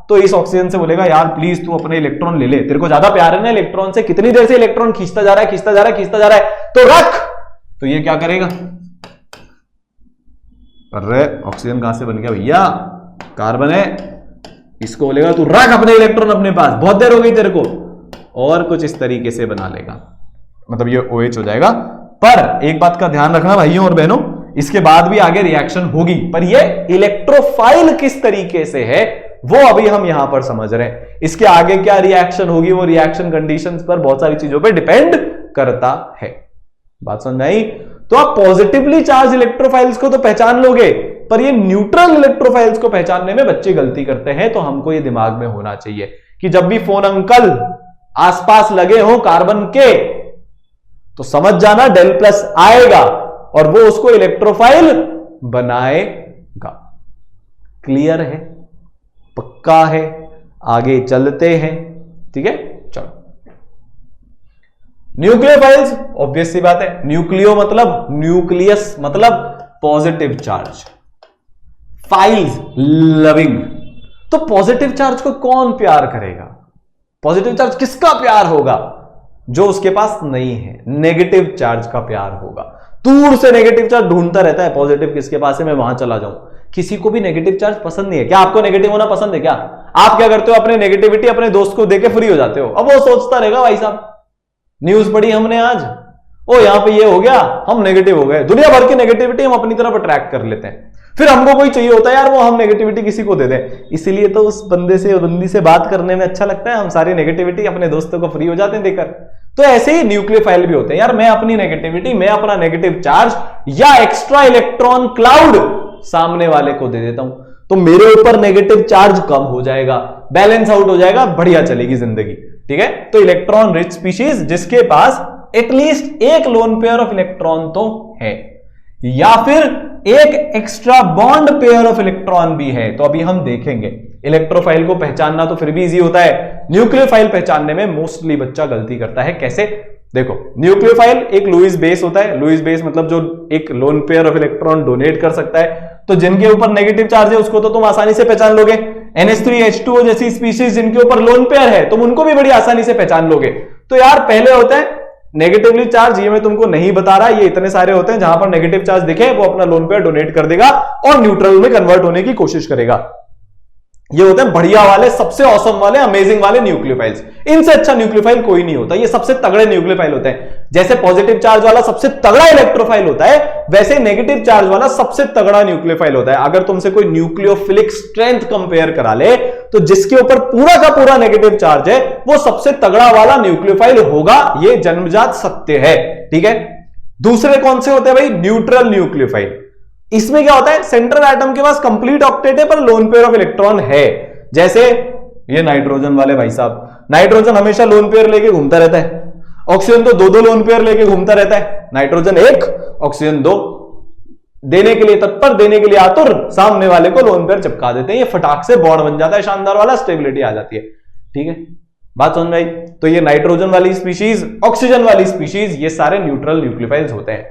तो इस ऑक्सीजन से बोलेगा यार प्लीज तू अपने इलेक्ट्रॉन ले ले, तेरे को ज्यादा प्यार है ना इलेक्ट्रॉन से, कितनी देर से इलेक्ट्रॉन खींचता जा रहा है खींचता जा रहा है खींचता जा रहा है, तो रख। तो ये क्या करेगा? अरे ऑक्सीजन कहां से बन गया भैया? कार्बन है, इसको बोलेगा तू रख अपने इलेक्ट्रॉन अपने पास, बहुत देर हो गई तेरे को, और कुछ इस तरीके से बना लेगा, मतलब ये OH हो जाएगा। पर एक बात का ध्यान रखना भाइयों और बहनों, इसके बाद भी आगे रिएक्शन होगी, पर ये इलेक्ट्रोफाइल किस तरीके से है वो अभी हम यहां पर समझ रहे हैं। इसके आगे क्या रिएक्शन होगी वो रिएक्शन कंडीशंस पर, बहुत सारी चीजों पे डिपेंड करता है। बात समझ आई? तो आप पॉजिटिवली चार्ज इलेक्ट्रोफाइल्स को तो पहचान लोगे, पर ये न्यूट्रल इलेक्ट्रोफाइल्स को पहचानने में बच्चे गलती करते हैं। तो हमको ये दिमाग में होना चाहिए कि जब भी फोन अंकल आसपास लगे हो कार्बन के, तो समझ जाना डेल प्लस आएगा और वो उसको इलेक्ट्रोफाइल बनाएगा। क्लियर है? पक्का है? आगे चलते हैं, ठीक है? चलो, न्यूक्लियोफाइल्स ऑब्वियस सी बात है, न्यूक्लियो मतलब न्यूक्लियस मतलब पॉजिटिव चार्ज, फाइल्स लविंग। तो पॉजिटिव चार्ज को कौन प्यार करेगा? पॉजिटिव चार्ज किसका प्यार होगा? जो उसके पास नहीं है। नेगेटिव चार्ज का प्यार होगा। दूर से नेगेटिव चार्ज ढूंढता रहता है, पॉजिटिव किसके पास है, मैं वहां चला जाऊं। किसी को भी नेगेटिव चार्ज पसंद नहीं है। क्या आपको नेगेटिव होना पसंद है? क्या आप क्या करते हो? अपने नेगेटिविटी अपने दोस्त को देके फ्री हो जाते हो। अब वो सोचता रहेगा भाई साहब न्यूज पढ़ी हमने आज, ओ यहां पे ये हो गया, हम नेगेटिव हो गए। दुनिया भर की नेगेटिविटी हम अपनी तरफ अट्रैक्ट कर लेते हैं, फिर हमको कोई चाहिए होता है यार वो हम नेगेटिविटी किसी को दे दें। इसीलिए तो उस बंदे से बंदी से बात करने में अच्छा लगता है, हम सारी नेगेटिविटी अपने दोस्तों को फ्री हो जाते हैं देकर। तो ऐसे ही न्यूक्लियोफाइल भी होते हैं यार, मैं अपनी नेगेटिविटी, मैं अपना नेगेटिव चार्ज या एक्स्ट्रा इलेक्ट्रॉन क्लाउड सामने वाले को दे देता हूं, तो मेरे ऊपर नेगेटिव चार्ज कम हो जाएगा, बैलेंस आउट हो जाएगा, बढ़िया चलेगी जिंदगी। ठीक है, तो इलेक्ट्रॉन रिच स्पीशीज जिसके पास एटलीस्ट एक लोन पेयर ऑफ इलेक्ट्रॉन तो है, या फिर एक extra bond pair of electron भी है। तो अभी हम देखेंगे। इलेक्ट्रोफाइल को पहचानना तो फिर भी इजी होता है, न्यूक्लियोफाइल पहचानने में मोस्टली बच्चा गलती करता है। कैसे? देखो, न्यूक्लियोफाइल एक लुईस बेस होता है। लुईस बेस मतलब जो एक lone pair of electron donate कर सकता है। तो जिनके ऊपर नेगेटिव चार्ज है उसको तो तुम आसानी से पहचान लोगे। NH3H2O जैसी स्पीशीज जिनके ऊपर लोन पेयर है तुम उनको भी बड़ी आसानी से पहचान लोगे। तो यार पहले होता है नेगेटिवली चार्ज, ये मैं तुमको नहीं बता रहा, ये इतने सारे होते हैं जहां पर नेगेटिव चार्ज दिखे वो अपना लोन पेयर डोनेट कर देगा और न्यूट्रल में कन्वर्ट होने की कोशिश करेगा। ये होते हैं बढ़िया वाले, सबसे औसम वाले, अमेजिंग वाले न्यूक्लियोफाइल्स। इनसे अच्छा न्यूक्लियोफाइल कोई नहीं होता, ये सबसे तगड़े न्यूक्लियोफाइल होते हैं। जैसे पॉजिटिव चार्ज वाला सबसे तगड़ा इलेक्ट्रोफाइल होता है, वैसे नेगेटिव चार्ज वाला सबसे तगड़ा न्यूक्लियोफाइल होता है। अगर तुमसे कोई न्यूक्लियोफिलिक स्ट्रेंथ कंपेयर करा ले तो जिसके ऊपर पूरा का पूरा नेगेटिव चार्ज है वो सबसे तगड़ा वाला न्यूक्लियोफाइल होगा, ये जन्मजात सत्य है। ठीक है। दूसरे कौन से होते हैं भाई? Neutral nucleophile. इसमें क्या होता है? सेंट्रल एटम के पास कंप्लीट ऑक्टेट है पर लोन पेयर ऑफ इलेक्ट्रॉन है। जैसे ये नाइट्रोजन वाले भाई साहब, नाइट्रोजन हमेशा लोन पेयर लेके घूमता रहता है। ऑक्सीजन तो दो लोन पेयर लेके घूमता रहता है। नाइट्रोजन 1, ऑक्सीजन 2, देने के लिए तत्पर, देने के लिए आतुर, सामने वाले को लोन पेयर चिपका देते हैं। ये फटाक से बॉन्ड बन जाता है, शानदार वाला, स्टेबिलिटी आ जाती है। ठीक है, बात समझ में आई? तो ये नाइट्रोजन वाली स्पीशीज, ऑक्सीजन वाली स्पीशीज, ये सारे न्यूट्रल न्यूक्लियोफाइल्स होते हैं।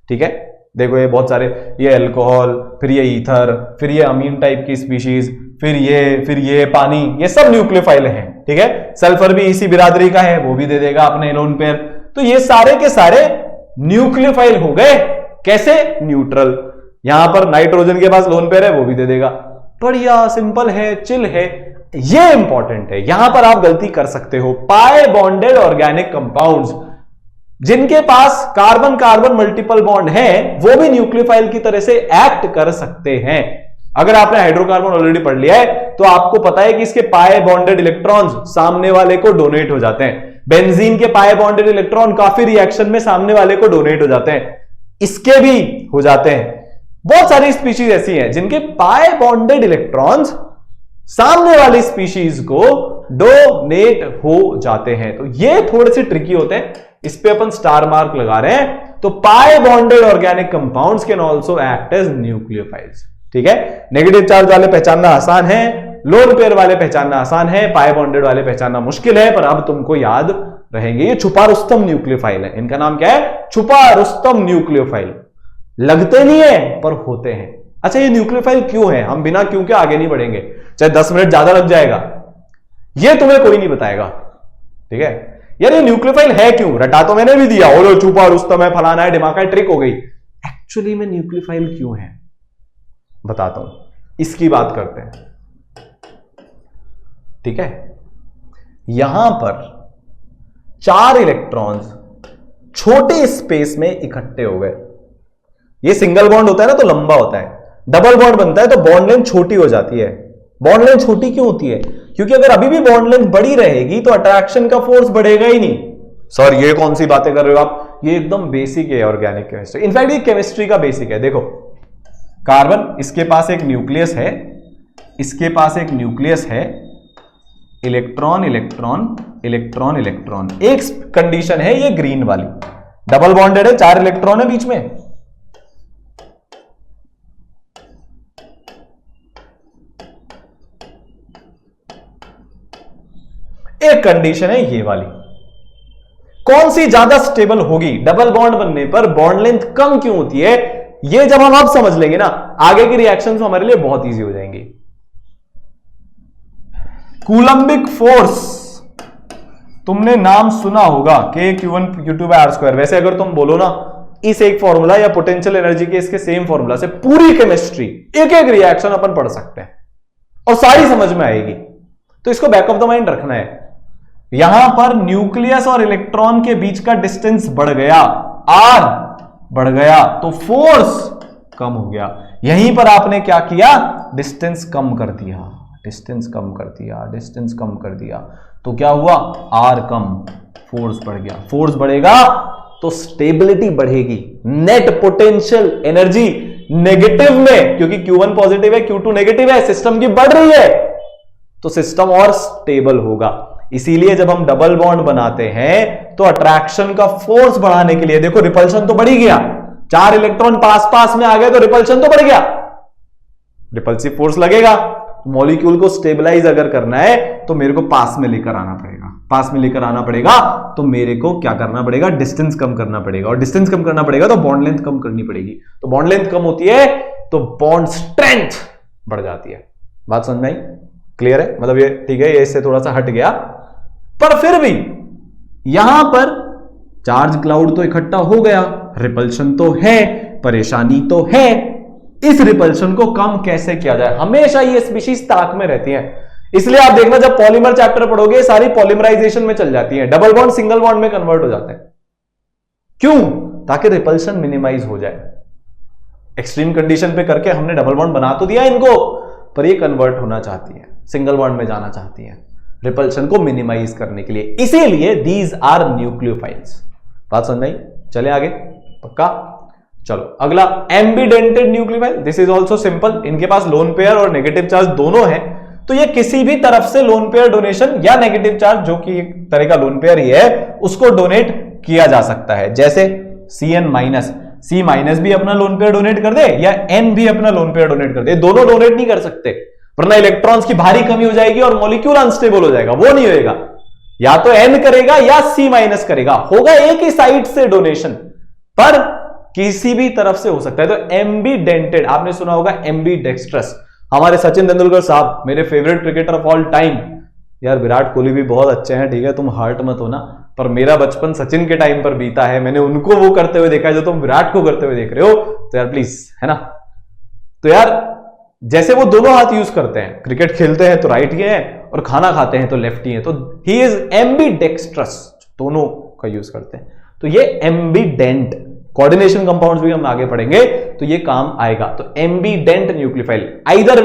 ठीक है। देखो ये बहुत सारे, ये अल्कोहल, फिर ये ईथर, फिर ये अमीन टाइप की स्पीशीज, फिर ये पानी, ये सब न्यूक्लियोफाइल हैं। ठीक है। सल्फर भी इसी बिरादरी का है, वो भी दे देगा अपने लोन पेयर। तो ये सारे के सारे न्यूक्लियोफाइल हो गए। कैसे? न्यूट्रल। यहां पर नाइट्रोजन के पास लोन पेयर है, वो भी दे देगा। बढ़िया, सिंपल है, चिल है। ये इंपॉर्टेंट है, यहां पर आप गलती कर सकते हो। पाई बॉन्डेड ऑर्गेनिक कंपाउंड्स जिनके पास कार्बन कार्बन मल्टीपल बॉन्ड है वो भी न्यूक्लियोफाइल की तरह से एक्ट कर सकते हैं। अगर आपने हाइड्रोकार्बन ऑलरेडी पढ़ लिया है तो आपको पता है कि इसके पाई बॉन्डेड इलेक्ट्रॉन्स सामने वाले को डोनेट हो जाते हैं। बेंजीन के पाई बॉन्डेड इलेक्ट्रॉन काफी रिएक्शन में सामने वाले को डोनेट हो जाते हैं, इसके भी हो जाते हैं। बहुत सारी स्पीशीज ऐसी हैं जिनके पाई बॉन्डेड इलेक्ट्रॉन्स सामने वाली स्पीशीज को डोनेट हो जाते हैं। तो ये थोड़े से ट्रिकी होते हैं, इस पे अपन स्टार मार्क लगा रहे हैं। तो pi bonded organic compounds can also act as nucleophiles. ठीक है। नेगेटिव चार्ज वाले पहचानना आसान है, लोन पेयर वाले पहचानना आसान है, पाई बॉन्डेड वाले पहचानना मुश्किल है, पर अब तुमको याद रहेंगे। ये छुपा रुस्तम न्यूक्लियोफाइल है। इनका नाम क्या है? छुपा रुस्तम न्यूक्लियोफाइल। लगते नहीं है पर होते हैं। अच्छा, ये न्यूक्लियोफाइल क्यों है? हम बिना क्यों के आगे नहीं बढ़ेंगे, चाहे 10 मिनट ज्यादा लग जाएगा, ये तुम्हें कोई नहीं बताएगा। ठीक है। यार ये न्यूक्लियोफाइल है क्यों? रटा तो मैंने भी दिया, और छुपा रुस्तम है, फलाना है, ढिमाका है, ट्रिक हो गई। एक्चुअली में न्यूक्लियोफाइल क्यों है बताता हूं, इसकी बात करते हैं। ठीक है। यहां पर 4 इलेक्ट्रॉन्स छोटे स्पेस में इकट्ठे हो गए। ये सिंगल बॉन्ड होता है ना तो लंबा होता है, डबल बॉन्ड बनता है तो बॉन्ड लेंथ छोटी हो जाती है। बॉन्ड लेंथ छोटी क्यों होती है? क्योंकि अगर अभी भी बॉन्ड लेंथ बड़ी रहेगी तो अट्रैक्शन का फोर्स बढ़ेगा ही नहीं। सर ये कौन सी बातें कर रहे हो आप? ये एकदम बेसिक है ऑर्गेनिक केमिस्ट्री। इनफैक्ट ये केमिस्ट्री का बेसिक है। देखो, कार्बन, इसके पास एक न्यूक्लियस है, इसके पास एक न्यूक्लियस है, इलेक्ट्रॉन इलेक्ट्रॉन इलेक्ट्रॉन इलेक्ट्रॉन। एक कंडीशन है ये ग्रीन वाली, डबल बॉन्डेड है, 4 इलेक्ट्रॉन है बीच में। एक कंडीशन है ये वाली। कौन सी ज्यादा स्टेबल होगी? डबल बॉन्ड बनने पर बॉन्ड लेंथ कम क्यों होती है? ये जब हम अब समझ लेंगे ना, आगे की रिएक्शंस हमारे लिए बहुत इजी हो जाएंगी। कूलम्बिक फोर्स तुमने नाम सुना होगा, K(Q1 Q2/R²। वैसे अगर तुम बोलो ना इस एक फॉर्मूला या पोटेंशियल एनर्जी के इसके सेम फॉर्मूला से पूरी केमिस्ट्री, एक एक रिएक्शन अपन पढ़ सकते हैं और सारी समझ में आएगी। तो इसको बैक ऑफ द माइंड रखना है। यहां पर न्यूक्लियस और इलेक्ट्रॉन के बीच का डिस्टेंस बढ़ गया, R बढ़ गया तो फोर्स कम हो गया। यहीं पर आपने क्या किया? डिस्टेंस कम कर दिया, डिस्टेंस कम कर दिया, डिस्टेंस कम कर दिया। तो क्या हुआ? R कम, फोर्स बढ़ गया। फोर्स बढ़ेगा तो स्टेबिलिटी बढ़ेगी। नेट पोटेंशियल एनर्जी नेगेटिव में, क्योंकि Q1 पॉजिटिव है, Q2 नेगेटिव है, सिस्टम की बढ़ रही है तो सिस्टम और स्टेबल होगा। इसीलिए जब हम डबल बॉन्ड बनाते हैं तो अट्रैक्शन का फोर्स बढ़ाने के लिए, देखो रिपल्शन तो बढ़ ही गया, 4 इलेक्ट्रॉन पास पास में आ गए तो रिपल्शन तो बढ़ गया, रिपल्सिव फोर्स लगेगा। मॉलिक्यूल को स्टेबलाइज अगर करना है तो मेरे को पास में लेकर आना पड़ेगा, पास में लेकर आना पड़ेगा तो मेरे को क्या करना पड़ेगा, डिस्टेंस कम करना पड़ेगा, और डिस्टेंस कम करना पड़ेगा तो बॉन्ड लेंथ कम करनी पड़ेगी। तो बॉन्ड लेंथ कम होती है तो बॉन्ड स्ट्रेंथ बढ़ जाती है। बात समझ में आई? क्लियर है? मतलब ये ठीक है, ये इससे थोड़ा सा हट गया, पर फिर भी यहां पर चार्ज क्लाउड तो इकट्ठा हो गया, रिपल्शन तो है, परेशानी तो है। इस रिपल्शन को कम कैसे किया जाए? हमेशा ये स्पीशीज ताक में रहती हैं, इसलिए आप देखना जब पॉलीमर चैप्टर पढ़ोगे सारी पॉलीमराइजेशन में चल जाती है, डबल बॉन्ड सिंगल बॉन्ड में कन्वर्ट हो जाते हैं। क्यों? ताकि रिपल्शन मिनिमाइज हो जाए। एक्सट्रीम कंडीशन पे करके हमने डबल बॉन्ड बना तो दिया इनको, पर ये कन्वर्ट होना चाहती है, सिंगल बॉन्ड में जाना चाहती है रिपल्शन को मिनिमाइज करने के लिए, इसीलिए दीज आर न्यूक्लियोफाइल्स। बात समझ में आई? चले आगे, पक्का? चलो अगला, ambidentate nucleophile. This is also simple, इनके पास लोन पेयर और नेगेटिव चार्ज दोनों है, तो ये किसी भी तरफ से लोन पेयर डोनेशन या नेगेटिव चार्ज, जो कि एक तरह का लोन पेयर ही है, उसको डोनेट किया जा सकता है। जैसे C माइनस भी अपना लोन पेयर डोनेट कर दे या N भी अपना लोन पेयर डोनेट कर दे, दोनों डोनेट नहीं कर सकते, वरना इलेक्ट्रॉन्स की भारी कमी हो जाएगी और मॉलिक्यूल अनस्टेबल हो जाएगा। वो नहीं होएगा, या तो N करेगा या C माइनस करेगा, होगा एक ही साइड से डोनेशन, पर किसी भी तरफ से हो सकता है। तो एम्बिडेंटेड, आपने सुना होगा एम्बिडेक्स्ट्रस। हमारे सचिन तेंदुलकर साहब, मेरे favourite cricketer of all time, यार विराट कोहली भी बहुत अच्छे हैं, ठीक है, तुम हर्ट मत होना, पर मेरा बचपन सचिन के टाइम पर बीता है, मैंने उनको वो करते हुए देखा है जो तुम विराट को करते हुए देख रहे हो, तो यार प्लीज, है ना। तो यार जैसे वो दोनों हाथ यूज करते हैं, क्रिकेट खेलते हैं तो राइट ही है और खाना खाते हैं तो लेफ्ट ही है, तो ही इज एम्बिडेक्स्ट्रस, दोनों का यूज करते हैं। तो ये एम्बिडेंट, कोऑर्डिनेशन कंपाउंड्स भी हम आगे पढ़ेंगे तो ये काम आएगा। तो एम्बिडेंट न्यूक्लियोफाइल आइदर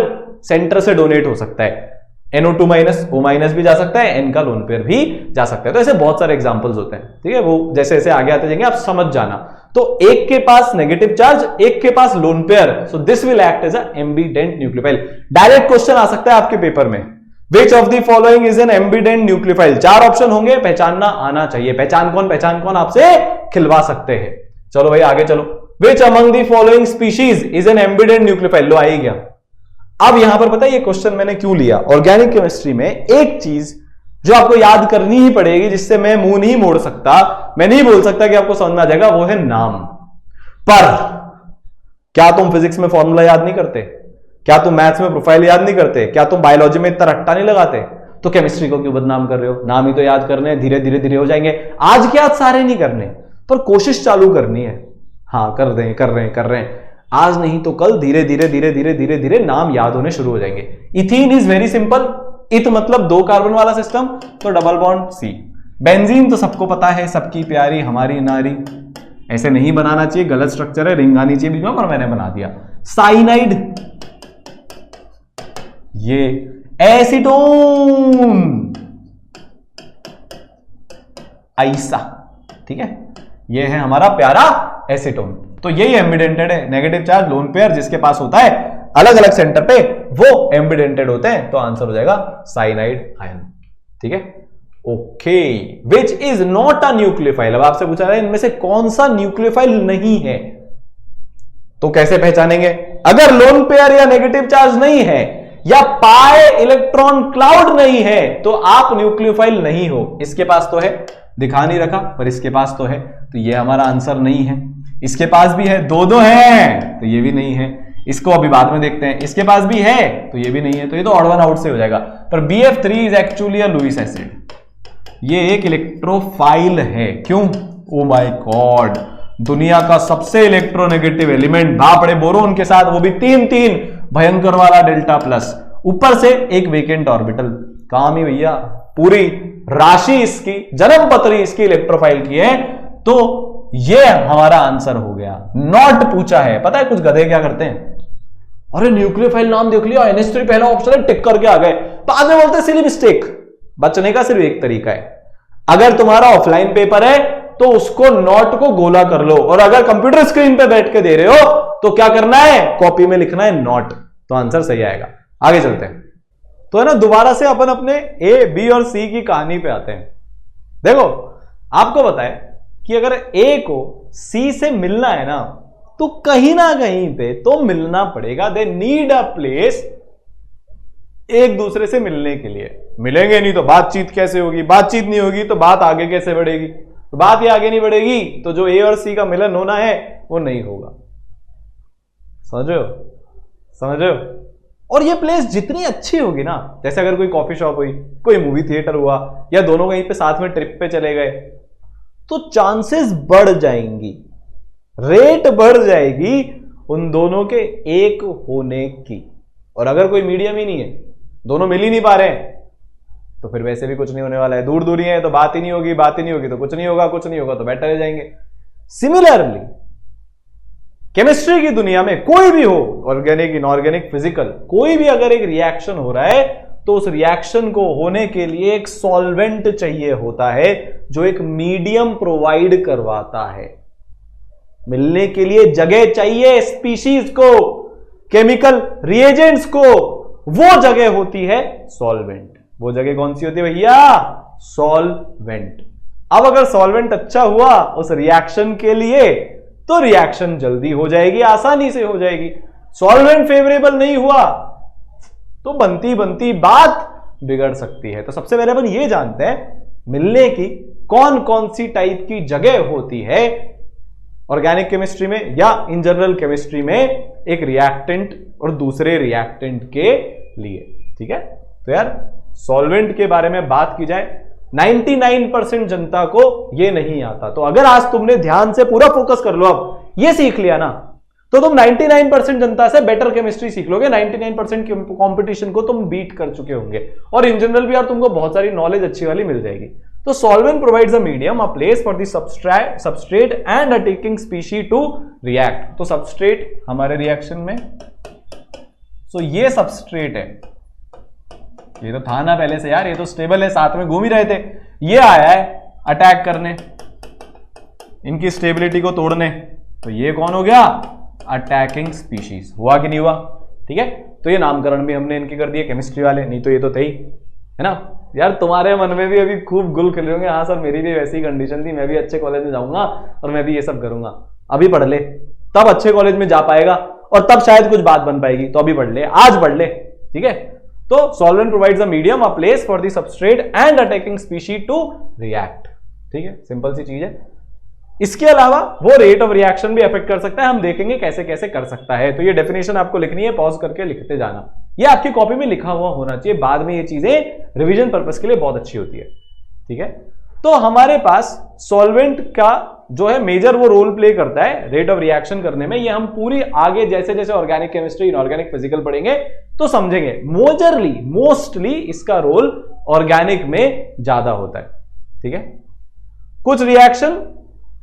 सेंटर से डोनेट हो सकता है, NO2 माइनस, O माइनस भी जा सकता है, N का लोन पेयर भी जा सकता है। तो ऐसे बहुत सारे एग्जांपल्स होते हैं, ठीक है, वो जैसे जैसे आगे आते जाएंगे आप समझ जाना। तो एक के पास नेगेटिव चार्ज, एक के पास lone pair, so this will act as a ambident nucleophile. Direct question आ सकता है आपके पेपर में, which of the following is an ambident nucleophile. 4 option होंगे, पहचानना आना चाहिए। पहचान कौन आपसे खिलवा सकते हैं। चलो भाई आगे चलो, which among the following species is an ambident nucleophile. लो आ ही गया। अब यहां पर पता है ये क्वेश्चन मैंने क्यों लिया, ऑर्गेनिक केमिस्ट्री में एक चीज जो आपको याद करनी ही पड़ेगी, जिससे मैं मुंह नहीं मोड़ सकता, मैं नहीं बोल सकता कि आपको समझ में आ जाएगा, वो है नाम। पर क्या तुम फिजिक्स में फॉर्मूला याद नहीं करते? क्या तुम मैथ्स में प्रोफाइल याद नहीं करते? क्या तुम बायोलॉजी में इतना रट्टा नहीं लगाते? तो केमिस्ट्री को क्यों बदनाम कर रहे हो? नाम ही तो याद करने हैं, धीरे धीरे धीरे हो जाएंगे। आज के आज सारे नहीं करने, पर कोशिश चालू करनी है। हाँ कर रहे हैं, आज नहीं तो कल धीरे धीरे धीरे धीरे धीरे धीरे नाम याद होने शुरू हो जाएंगे। इथीन इज वेरी सिंपल, इत मतलब 2 कार्बन वाला सिस्टम, तो डबल बॉन्ड C। बेंजीन तो सबको पता है, सबकी प्यारी हमारी नारी, ऐसे नहीं बनाना चाहिए, गलत स्ट्रक्चर है, रिंग आनी चाहिए बीच में, पर मैंने बना दिया। साइनाइड, ये एसीटोन, आइसा, ठीक है, ये है हमारा प्यारा एसीटोन। तो यही एम्बिडेंटेड है, नेगेटिव चार्ज लोन पेयर जिसके पास होता है अलग अलग सेंटर पे, वो एम्बिडेंटेड होते हैं। तो आंसर हो जाएगा साइनाइड आयन, ठीक है, okay. Which is not a nucleophile, अब आपसे पूछा है इनमें से कौन सा न्यूक्लियोफाइल नहीं है, तो कैसे पहचानेंगे? अगर लोन पेयर या नेगेटिव चार्ज नहीं है या पाए इलेक्ट्रॉन क्लाउड नहीं है तो आप न्यूक्लियोफाइल नहीं हो। इसके पास तो है, दिखा नहीं रखा, पर इसके पास तो है, तो ये हमारा आंसर नहीं है। इसके पास भी है, दो है, तो ये भी नहीं है। इसको अभी बाद में देखते हैं, इसके पास भी है तो ये भी नहीं है, तो ये तो ऑड वन आउट से हो जाएगा। पर BF3 is actually a Lewis acid, ये एक इलेक्ट्रोफाइल है। क्यों? ओ माय गॉड, दुनिया का सबसे इलेक्ट्रोनेगेटिव एलिमेंट, भापड़े बोरोन के साथ, वो भी 3 भयंकर वाला डेल्टा प्लस, ऊपर से एक वेकेंट ऑर्बिटल। काम ही भैया, पूरी राशि इसकी, जन्म पत्री इसकी इलेक्ट्रोफाइल की है। तो ये हमारा आंसर हो गया। नॉट पूछा है, पता है कुछ गधे क्या करते हैं, अरे न्यूक्लियोफाइल नाम देख लिया, NH3 पहला ऑप्शन है, टिक करके आ गए, बाद में बोलते सिली मिस्टेक। बचने का सिर्फ एक तरीका है, अगर तुम्हारा ऑफलाइन पेपर है तो उसको नॉट को गोला कर लो, और अगर कंप्यूटर स्क्रीन पे बैठ के दे रहे हो तो क्या करना है, कॉपी में लिखना है नॉट, तो आंसर सही आएगा। आगे चलते हैं। तो है ना, दोबारा से अपन अपने A, B और C की कहानी पे आते हैं। देखो आपको बताए कि अगर A को C से मिलना है ना, तो कहीं ना कहीं पे तो मिलना पड़ेगा। दे नीड अ प्लेस एक दूसरे से मिलने के लिए। मिलेंगे नहीं तो बातचीत कैसे होगी, बातचीत नहीं होगी तो बात आगे कैसे बढ़ेगी, तो बात ही आगे नहीं बढ़ेगी तो जो ए और सी का मिलन होना है वो नहीं होगा। समझो समझो। और ये प्लेस जितनी अच्छी होगी ना, जैसे अगर कोई कॉफी शॉप हुई, कोई मूवी थिएटर हुआ, या दोनों कहीं पे साथ में ट्रिप पे चले गए, तो चांसेस बढ़ जाएंगी, रेट बढ़ जाएगी उन दोनों के एक होने की। और अगर कोई मीडियम ही नहीं है, दोनों मिल ही नहीं पा रहे हैं, तो फिर वैसे भी कुछ नहीं होने वाला है। दूर दूरी है तो बात ही नहीं होगी, बात ही नहीं होगी तो कुछ नहीं होगा, कुछ नहीं होगा तो बैठे रह जाएंगे। सिमिलरली केमिस्ट्री की दुनिया में कोई भी हो, ऑर्गेनिक, इनऑर्गेनिक, फिजिकल, कोई भी अगर एक रिएक्शन हो रहा है तो उस रिएक्शन को होने के लिए एक सॉल्वेंट चाहिए होता है जो एक मीडियम प्रोवाइड करवाता है। मिलने के लिए जगह चाहिए स्पीशीज को, केमिकल रिएजेंट्स को, वो जगह होती है सॉल्वेंट। वो जगह कौन सी होती है भैया? सॉल्वेंट। अब अगर सॉल्वेंट अच्छा हुआ उस रिएक्शन के लिए तो रिएक्शन जल्दी हो जाएगी, आसानी से हो जाएगी। सॉल्वेंट फेवरेबल नहीं हुआ तो बनती बनती बात बिगड़ सकती है। तो सबसे पहले अपन ये जानते हैं मिलने की कौन कौन सी टाइप की जगह होती है ऑर्गेनिक केमिस्ट्री में या इन जनरल केमिस्ट्री में एक रिएक्टेंट और दूसरे रिएक्टेंट के लिए। ठीक है, तो यार सॉल्वेंट के बारे में बात की जाए, 99% जनता को ये नहीं आता। तो अगर आज तुमने ध्यान से पूरा फोकस कर लो, अब ये सीख लिया ना, तो तुम 99% जनता से बेटर केमिस्ट्री सीख लोगे। 99% कंपटीशन को तुम बीट कर चुके होंगे और इन जनरल भी यार तुमको बहुत सारी नॉलेज अच्छी वाली मिल जाएगी। तो solvent provides a medium, a place for the substrate and attacking species to react. तो सबस्ट्रेट हमारे रिएक्शन में, सो ये सबस्ट्रेट है, ये तो था ना पहले से यार, ये तो स्टेबल है, साथ में घूम ही रहे थे। ये आया है अटैक करने, इनकी स्टेबिलिटी को तोड़ने, तो ये कौन हो गया? Attacking species. हुआ कि नहीं हुआ? ठीक है, तो ये नामकरण भी हमने इनके कर दिए केमिस्ट्री वाले, नहीं तो ये तो थे ही, है ना यार। तुम्हारे मन में भी अभी खूब गुल खिल होंगे, हाँ सर मेरी भी वैसी कंडीशन थी, मैं भी अच्छे कॉलेज में जाऊंगा और मैं भी ये सब करूंगा। अभी पढ़ ले, तब अच्छे कॉलेज में जा पाएगा और तब शायद कुछ बात बन पाएगी। तो अभी पढ़ ले, आज पढ़ ले, ठीक है। तो solvent provides a medium, a place for the substrate and attacking species to react. ठीक है, सिंपल सी चीज है। इसके अलावा वो रेट ऑफ रिएक्शन भी अफेक्ट कर सकता है, हम देखेंगे कैसे कैसे कर सकता है। तो ये डेफिनेशन आपको लिखनी है, पॉज करके लिखते जाना, ये आपकी कॉपी में लिखा हुआ होना चाहिए, बाद में ये चीजें रिवीजन पर्पस के लिए बहुत अच्छी होती है। ठीक है, तो हमारे पास सॉल्वेंट का जो है मेजर वो रोल प्ले करता है रेट ऑफ रिएक्शन करने में। ये हम पूरी आगे जैसे जैसे ऑर्गेनिक केमिस्ट्री, इनऑर्गेनिक, फिजिकल पढ़ेंगे तो समझेंगे। मोस्टली इसका रोल ऑर्गेनिक में ज्यादा होता है। ठीक है, कुछ रिएक्शन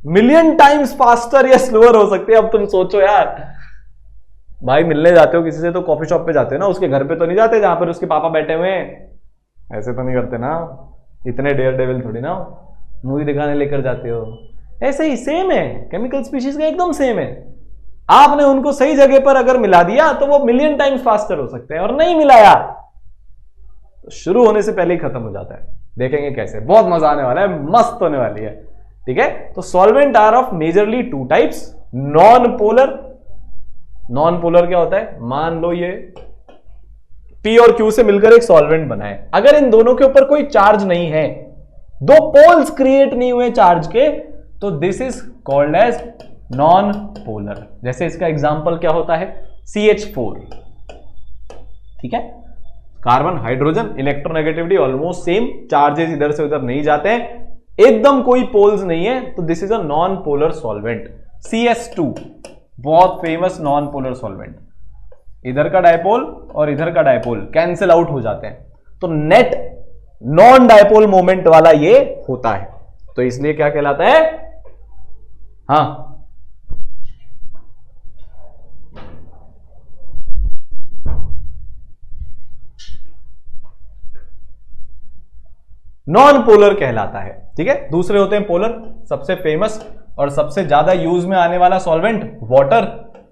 मिलियन टाइम्स फास्टर या स्लोअर हो सकते हैं। अब तुम सोचो यार, भाई मिलने जाते हो किसी से तो कॉफी शॉप पे जाते हो ना, उसके घर पे तो नहीं जाते जहां पर उसके पापा बैठे हुए हैं, ऐसे तो नहीं करते ना, इतने डेयर डेविल थोड़ी ना मूवी दिखाने लेकर जाते हो। ऐसे ही सेम है, केमिकल स्पीशीज का एकदम सेम है। आपने उनको सही जगह पर अगर मिला दिया तो वो मिलियन टाइम्स फास्टर हो सकते हैं, और नहीं मिलाया तो शुरू होने से पहले ही खत्म हो जाता है। देखेंगे कैसे, बहुत मजा आने वाला है, मस्त होने वाली है। ठीक है, तो solvent are of majorly two types, non polar. Non polar क्या होता है? मान लो ये P और Q से मिलकर एक सॉल्वेंट बना है, अगर इन दोनों के ऊपर कोई चार्ज नहीं है, दो पोल्स क्रिएट नहीं हुए चार्ज के, तो this is called as non polar. जैसे इसका एग्जांपल क्या होता है? CH4। ठीक है, carbon, hydrogen, electronegativity almost same, charges इधर से उधर नहीं जाते हैं, एकदम कोई पोल्स नहीं है, तो this is a non polar solvent. CS2 बहुत फेमस नॉन पोलर सॉल्वेंट, इधर का डायपोल और इधर का डायपोल कैंसिल आउट हो जाते हैं, तो नेट नॉन डायपोल मोमेंट वाला ये होता है, तो इसलिए क्या कहलाता है? हाँ, नॉन पोलर कहलाता है। ठीक है, दूसरे होते हैं पोलर। सबसे फेमस और सबसे ज्यादा यूज में आने वाला सॉल्वेंट वाटर,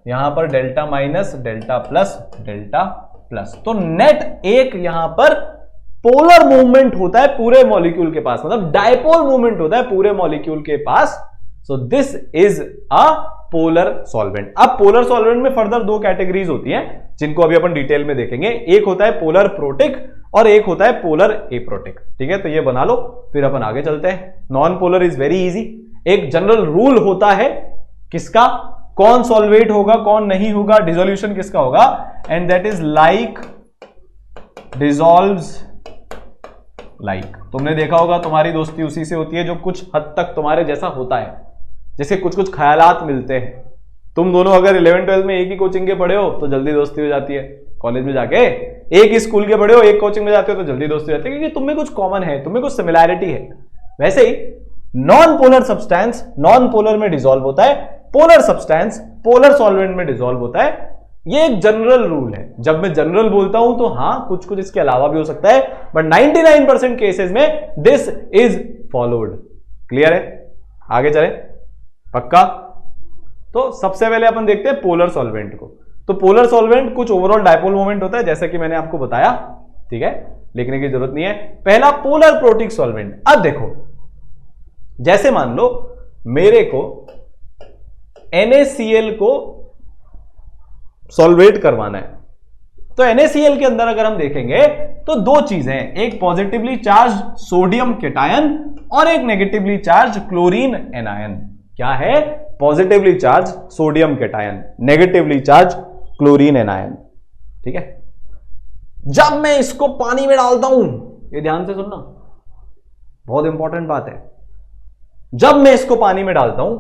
यहां पर delta minus, delta plus, delta plus, तो नेट एक यहां पर पोलर मूवमेंट होता है पूरे मॉलिक्यूल के पास, मतलब डायपोल मूवमेंट होता है पूरे मॉलिक्यूल के पास। So this is a polar solvent. अब पोलर सॉल्वेंट में फर्दर दो कैटेगरीज होती हैं जिनको अभी अपन डिटेल में देखेंगे। एक होता है पोलर प्रोटिक और एक होता है पोलर एप्रोटिक। ठीक है, तो ये बना लो, फिर अपन आगे चलते हैं। Non polar is very easy. एक जनरल रूल होता है किसका, कौन सॉल्वेट होगा कौन नहीं होगा, डिसोल्यूशन किसका होगा, and that is like dissolves like. तुमने देखा होगा तुम्हारी दोस्ती उसी से होती है जो कुछ हद तक तुम्हारे जैसा होता है, जैसे कुछ कुछ ख्यालात मिलते हैं। तुम दोनों अगर 11th-12th में एक ही कोचिंग के पढ़े हो तो जल्दी दोस्ती हो जाती है, कॉलेज में जाके एक ही स्कूल के पढ़े हो एक कोचिंग में जाते हो तो जल्दी दोस्ती हो जाती है, क्योंकि तुम में कुछ कॉमन है, तुम में कुछ सिमिलैरिटी है। वैसे ही non polar substance non polar में डिसॉल्व होता है, पोलर सब्सटेंस पोलर सॉल्वेंट में डिसॉल्व होता है। ये एक जनरल रूल है। जब मैं जनरल बोलता हूं तो हां कुछ कुछ इसके अलावा भी हो सकता है, बट 99% केसेस में दिस इज फॉलोड। क्लियर है, आगे चले पक्का। तो सबसे पहले अपन देखते हैं पोलर सॉल्वेंट को। तो पोलर सॉल्वेंट कुछ ओवरऑल डायपोल मोमेंट होता है, जैसा कि मैंने आपको बताया। ठीक है, लिखने की जरूरत नहीं है। पहला पोलर प्रोटिक सॉल्वेंट। अब देखो, जैसे मान लो मेरे को NaCl को सॉल्वेट करवाना है, तो NaCl के अंदर अगर हम देखेंगे तो दो चीजें हैं, एक पॉजिटिवली चार्ज सोडियम केटायन और एक नेगेटिवली चार्ज क्लोरीन एनायन। क्या है, positively charge sodium cation, negatively charge chlorine anion. ठीक है, जब मैं इसको पानी में डालता हूं, ये ध्यान से सुनना, बहुत इंपॉर्टेंट बात है। जब मैं इसको पानी में डालता हूं,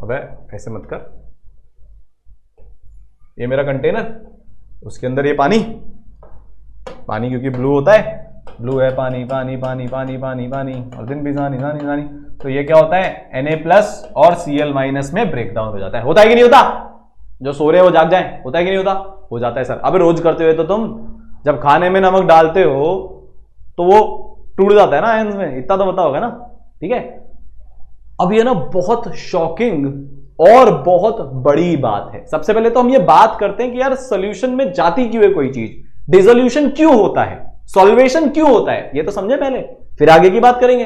अबे ऐसे मत कर, ये मेरा कंटेनर, उसके अंदर ये पानी क्योंकि ब्लू होता है, ब्लू है, पानी पानी पानी पानी पानी पानी और दिन भी पानी पानी पानी, तो ये क्या होता है, Na+ और Cl- में ब्रेक डाउन हो जाता है। होता है कि नहीं होता? जो सो रहे हो जाग जाए, होता है कि नहीं होता? हो जाता है सर। अब रोज करते हुए तो तुम जब खाने में नमक डालते हो तो वो टूट जाता है ना आयंस में, इतना तो पता होगा ना। ठीक है, अब ये ना बहुत शॉकिंग और बहुत बड़ी बात है। सबसे पहले तो हम ये बात करते हैं कि यार सॉल्यूशन में जाती क्यों है कोई चीज, डिसोल्यूशन क्यों होता है, सॉल्वेशन क्यों होता है, ये तो समझे पहले, फिर आगे की बात करेंगे।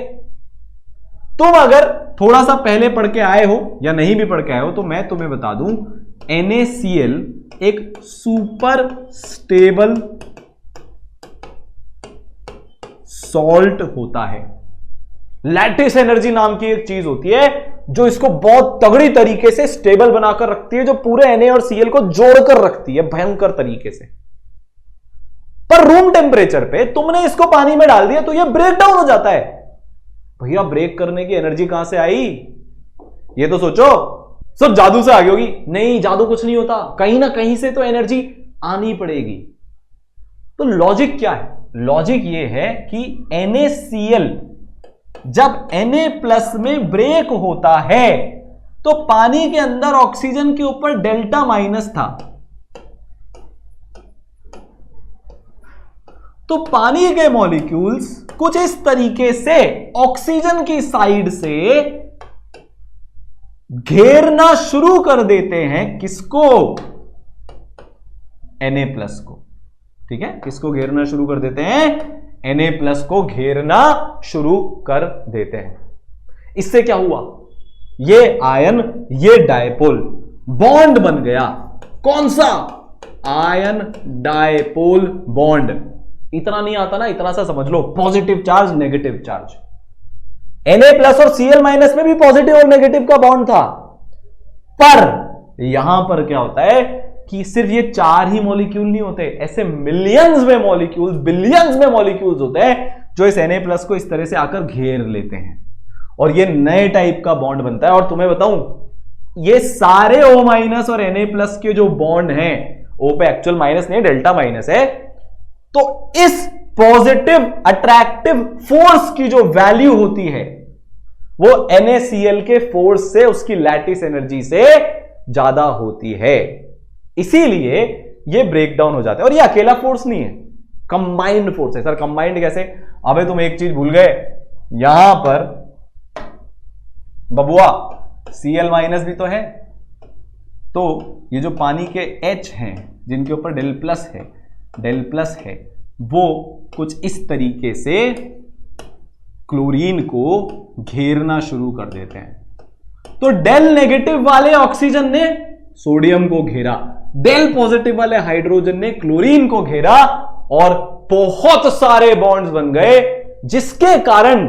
तुम अगर थोड़ा सा पहले पढ़ के आए हो या नहीं भी पढ़ के आए हो तो मैं तुम्हें बता दूं, NaCl एक सुपर स्टेबल सॉल्ट होता है। लैटिस एनर्जी नाम की एक चीज होती है जो इसको बहुत तगड़ी तरीके से स्टेबल बनाकर रखती है, जो पूरे Na और Cl को जोड़कर रखती है भयंकर तरीके से। पर रूम टेम्परेचर पे तुमने इसको पानी में डाल दिया तो यह ब्रेक डाउन हो जाता है। भैया ब्रेक करने की एनर्जी कहां से आई, ये तो सोचो। सब जादू से आगे होगी? नहीं, जादू कुछ नहीं होता, कहीं ना कहीं से तो एनर्जी आनी पड़ेगी। तो लॉजिक क्या है? लॉजिक ये है कि NaCl जब Na+ में ब्रेक होता है तो पानी के अंदर ऑक्सीजन के ऊपर Δ- था, तो पानी के मॉलिक्यूल्स कुछ इस तरीके से ऑक्सीजन की साइड से घेरना शुरू कर देते हैं। किसको? Na+ को। ठीक है, किसको घेरना शुरू कर देते हैं? Na+ को घेरना शुरू कर देते हैं। इससे क्या हुआ, ये आयन, ये डायपोल बॉन्ड बन गया। कौन सा? Ion dipole bond. इतना नहीं आता ना, इतना सा समझ लो, positive charge negative charge. Na+ और Cl- में भी पॉजिटिव और नेगेटिव का बॉन्ड था, पर यहां पर क्या होता है कि सिर्फ ये 4 ही मॉलिक्यूल नहीं होते, ऐसे मिलियंस में मॉलिक्यूल्स, बिलियंस में मॉलिक्यूल्स होते हैं जो इस Na+ को इस तरह से आकर घेर लेते हैं और ये नए टाइप का बॉन्ड बनता है। और तुम्हें बताऊं, ये सारे O- और Na+ के जो बॉन्ड हैं, O पे एक्चुअल माइनस नहीं, Δ- है, तो इस पॉजिटिव अट्रैक्टिव फोर्स की जो वैल्यू होती है वो NaCl के फोर्स से, उसकी लैटिस एनर्जी से ज्यादा होती है। इसीलिए ये ब्रेक डाउन हो जाता है। और ये अकेला फोर्स नहीं है, कंबाइंड फोर्स है। सर कंबाइंड कैसे? अबे तुम एक चीज भूल गए, यहां पर बबुआ Cl- भी तो है, तो ये जो पानी के H हैं जिनके ऊपर Δ+ है, वो कुछ इस तरीके से क्लोरीन को घेरना शुरू कर देते हैं। तो डेल नेगेटिव वाले ऑक्सीजन ने सोडियम को घेरा, डेल पॉजिटिव वाले हाइड्रोजन ने क्लोरीन को घेरा और बहुत सारे बॉन्ड्स बन गए, जिसके कारण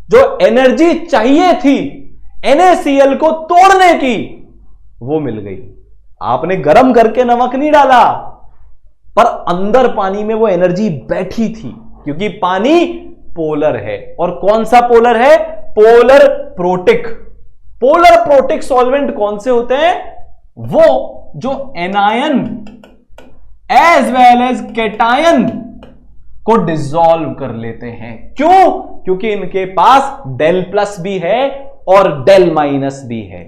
जो एनर्जी चाहिए थी NaCl को तोड़ने की वो मिल गई। आपने गर्म करके नमक नहीं डाला, पर अंदर पानी में वो एनर्जी बैठी थी, क्योंकि पानी पोलर है। और कौन सा पोलर है? Polar protic. Polar protic solvent कौन से होते हैं? वो जो anion as well as cation को डिसॉल्व कर लेते हैं। क्यों? क्योंकि इनके पास डेल प्लस भी है और डेल माइनस भी है।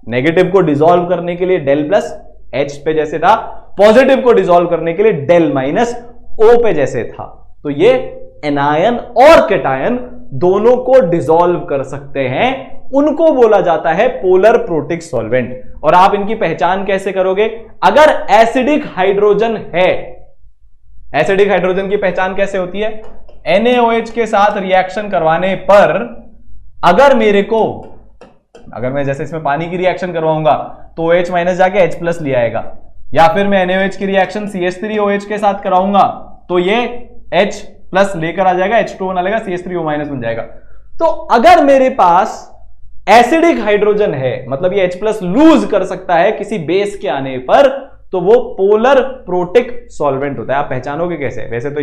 नेगेटिव को डिसॉल्व करने के लिए डेल प्लस H पे जैसे था, पॉजिटिव को डिसॉल्व करने के लिए डेल माइनस O पे जैसे था। तो ये एनायन और कैटायन दोनों को डिसॉल्व कर सकते हैं, उनको बोला जाता है पोलर प्रोटिक सॉल्वेंट। और आप इनकी पहचान कैसे करोगे? अगर एसिडिक हाइड्रोजन है, एसिडिक हाइड्रोजन की पहचान कैसे होती है? NaOH के साथ रिएक्शन करवाने पर अगर मैं जैसे इसमें पानी की रिएक्शन करवाऊंगा तो OH माइनस जाके H प्लस ले आएगा, या फिर मैं NaOH की रिएक्शन CH3OH के साथ कराऊंगा तो ये H प्लस लेकर आ जाएगा, H2O बना लेगा, CH3O माइनस बन जाएगा। तो अगर मेरे पास एसिडिक हाइड्रोजन है, मतलब ये H प्लस लूज कर सकता है किसी बेस के आने पर, तो वो पोलर प्रोटिक सॉल्वेंट होता है। आप पहचानोगे कैसे? वैसे तो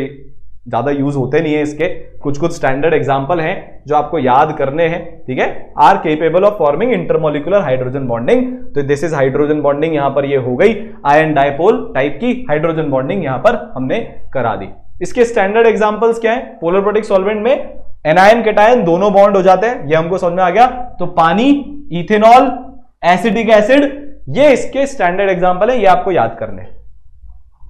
ज्यादा यूज होते नहीं है इसके, कुछ कुछ स्टैंडर्ड एग्जांपल हैं जो आपको याद करने हैं, ठीक है। Are capable of forming intermolecular hydrogen bonding, तो दिस इज हाइड्रोजन बॉन्डिंग, यहां पर ये हो गई आयन डायपोल टाइप की हाइड्रोजन बॉन्डिंग, यहां पर हमने करा दी। इसके स्टैंडर्ड एग्जांपल्स क्या है? पोलर प्रोटिक सॉल्वेंट में एनायन कैटायन दोनों बॉन्ड हो जाते हैं, ये हमको समझ में आ गया। तो पानी, इथेनॉल, एसिडिक एसिड, ये इसके स्टैंडर्ड एग्जांपल है, ये आपको याद करने।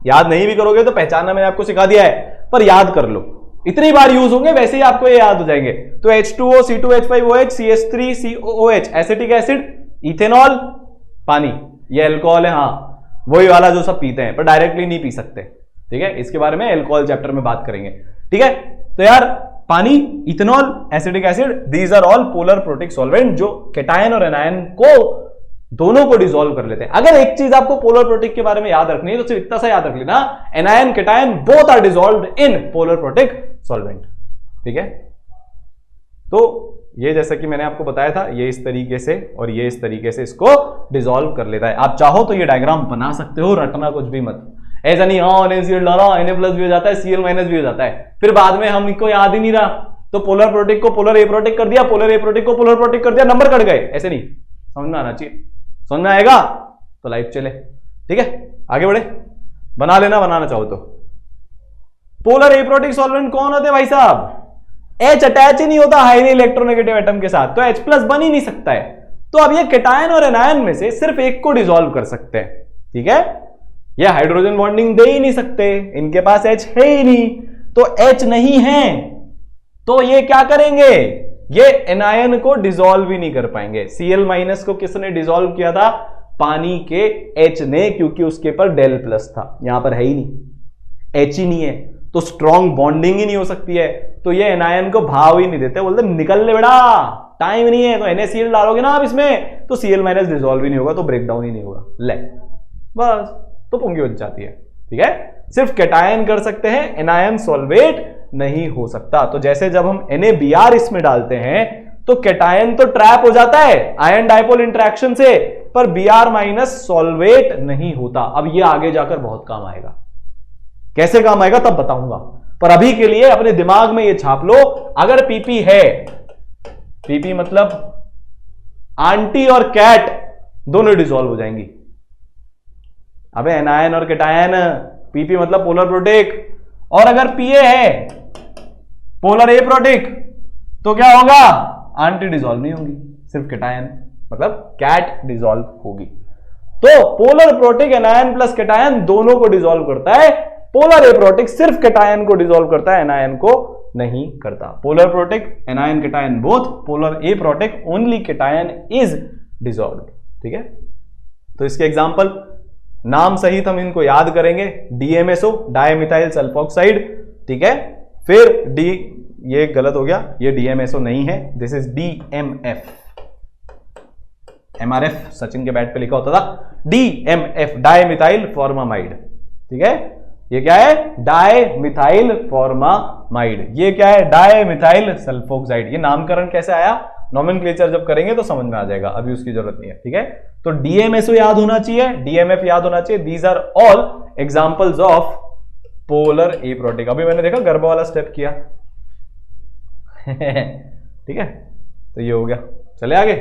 याद नहीं भी करोगे तो पहचानना मैंने आपको सिखा दिया है, पर याद कर लो, इतनी बार यूज होंगे वैसे ही आपको ये याद हो जाएंगे। तो H2O, C2H5OH, CH3COOH acetic acid, ethanol, पानी, ये अल्कोहल है, हाँ वही वाला जो सब पीते हैं, पर डायरेक्टली नहीं पी सकते, ठीक है। इसके बारे में अल्कोहल चैप्टर में बात करेंगे, ठीक है। तो यार पानी, ethanol, acetic acid, these are all polar protic solvent जो कैटायन और एनायन को दोनों को डिसॉल्व कर लेते हैं। अगर एक चीज आपको पोलर प्रोटिक के बारे में याद रखनी है तो सिर्फ इतना सा याद रख लेना, anion cation both are dissolved in polar protic solvent, ठीक है। तो ये जैसा कि मैंने आपको बताया था, ये इस तरीके से और ये इस तरीके से इसको डिसॉल्व कर लेता है। आप चाहो तो ये डायग्राम बना सकते हो, रटना कुछ भी मत, ऐसा नहीं हाँ NaCl डाला Na प्लस भी हो जाता है, Cl माइनस भी हो जाता है, फिर बाद में हमको याद ही नहीं रहा तो पोलर प्रोटिक को पोलर ए प्रोटिक कर दिया, पोलर ए प्रोटिक को पोलर प्रोटिक कर दिया, नंबर कट गए। ऐसे नहीं, समझ में आना चाहिए। समझ में आएगा तो लाइफ चले, ठीक है। आगे बढ़े, बना लेना बनाना चाहो तो। पोलर एप्रोटिक सॉल्वेंट कौन होते हैं भाई साहब? H अटैच ही नहीं होता हाईली इलेक्ट्रोनेगेटिव एटम के साथ, तो H प्लस बन ही नहीं सकता है। तो अब ये कैटायन और एनायन में से सिर्फ एक को डिसॉल्व कर सकते हैं, ठीक है। ये हाइड्रोजन बॉन्डिंग दे ही नहीं सकते, इनके पास H है ही नहीं, तो H नहीं है तो ये क्या करेंगे? ये एनायन को डिसॉल्व ही नहीं कर पाएंगे। Cl माइनस को किसने डिसॉल्व किया था? पानी के H ने, क्योंकि उसके पर डेल प्लस था, यहां पर है ही नहीं, H ही नहीं है, तो स्ट्रॉन्ग बॉन्डिंग ही नहीं हो सकती है। तो ये एनायन को भाव ही नहीं देते, बोलते निकल ले बेटा, टाइम नहीं है। तो NaCl डालोगे ना आप इसमें तो Cl माइनस डिसॉल्व ही नहीं होगा, तो ब्रेकडाउन ही नहीं होगा, ले बस, तो पुंगी बच जाती है, ठीक है। सिर्फ कैटायन कर सकते हैं, एनायन सॉल्वेट नहीं हो सकता। तो जैसे जब हम NaBr इसमें डालते हैं तो कैटायन तो ट्रैप हो जाता है आयन डायपोल इंटरेक्शन से, पर Br माइनस सॉल्वेट नहीं होता। अब ये आगे जाकर बहुत काम आएगा, कैसे काम आएगा तब बताऊंगा, पर अभी के लिए अपने दिमाग में ये छाप लो। अगर PP है, PP मतलब आंटी और कैट दोनों डिसॉल्व हो जाएंगी। अबे एनायन और कैटायन, PP मतलब पोलर प्रोटिक, और अगर Pa है पोलर ए प्रोटिक तो क्या होगा? आंटी डिसॉल्व नहीं होगी, सिर्फ कैटायन मतलब कैट डिसॉल्व होगी। तो polar protic anion plus cation दोनों को डिसॉल्व करता है, पोलर ए प्रोटिक सिर्फ कैटायन को डिसॉल्व करता है, एनायन को नहीं करता। Polar protic anion cation both, polar A protic only cation is dissolved, ठीक है। तो इसके एग्जांपल नाम सहित हम इनको याद करेंगे, DMSO डायमिथाइल सल्फोक्साइड, ठीक है। फिर ये गलत हो गया, ये DMSO नहीं है, this is DMF, MRF Sachin के बैट पे लिखा होता था, DMF डाइमिथाइल फॉर्मामाइड। ठीक है, ये क्या है? Dimethyl formamide. ये क्या है? Dimethyl sulphoxide. ये नामकरण कैसे आया? नोमेनक्लेचर जब करेंगे तो समझ में आ जाएगा, अभी उसकी जरूरत नहीं है। ठीक है, तो DMSO याद होना चाहिए, DMF याद होना चाहिए। These are all examples of polar aprotic. अभी मैंने देखा गर्भ वाला स्टेप किया। ठीक है, तो ये हो गया। चले आगे,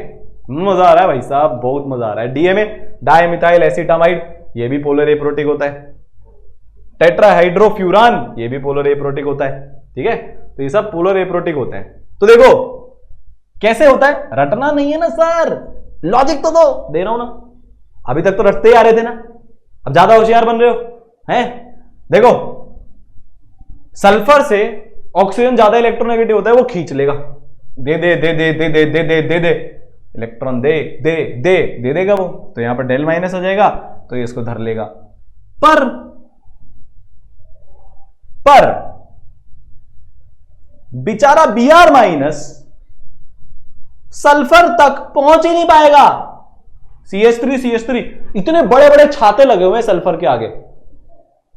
मजा आ रहा है भाई साहब, बहुत मजा आ रहा है। DMA डाइमिथाइल एसिटामाइड, ये भी पोलर एप्रोटिक होता है। टेट्राहाइड्रोफ्यूरान, ये भी पोलर एप्रोटिक होता है। ठीक है, तो ये सब पोलर एप्रोटिक होते हैं। तो देखो कैसे होता है, रटना नहीं है ना सर, लॉजिक तो दो, दे रहा हूं ना। अभी तक तो रटते ही आ रहे थे ना, अब ज्यादा होशियार बन रहे हो हैं। देखो सल्फर से ऑक्सीजन ज्यादा इलेक्ट्रोनेगेटिव होता है, वो खींच लेगा, दे दे दे दे दे दे दे दे दे दे इलेक्ट्रॉन दे दे दे दे देगा वो, तो यहां पर डेल माइनस हो जाएगा, तो ये इसको धर लेगा। पर बेचारा Br माइनस सल्फर तक पहुंच ही नहीं पाएगा। CH3 इतने बड़े बड़े छाते लगे हुए हैं सल्फर के आगे,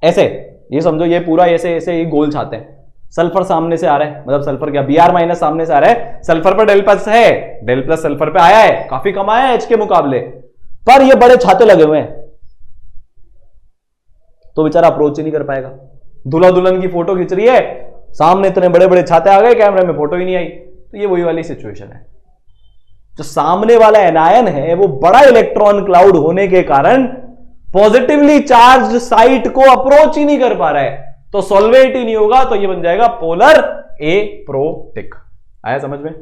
ऐसे ये समझो, ये पूरा ऐसे ऐसे ये गोल छाते हैं। सल्फर सामने से आ रहा है, मतलब सल्फर क्या, Br माइनस सामने से आ रहा है, सल्फर पर डेल प्लस है, डेल प्लस सल्फर पे आया है, काफी कम आया है H के मुकाबले, पर ये बड़े छाते लगे हुए हैं, तो बेचारा अप्रोच ही नहीं कर पाएगा। दूल्हा दुल्हन की फोटो खींच रही है, सामने इतने बड़े बड़े छाते आ गए, कैमरे में फोटो ही नहीं आई। तो ये वही वाली सिचुएशन है, जो सामने वाला एनायन है वो बड़ा इलेक्ट्रॉन क्लाउड होने के कारण पॉजिटिवली चार्ज साइट को अप्रोच ही नहीं कर पा रहा है, तो सॉल्वेट ही नहीं होगा, तो ये बन जाएगा पोलर एप्रोटिक। आया समझ में?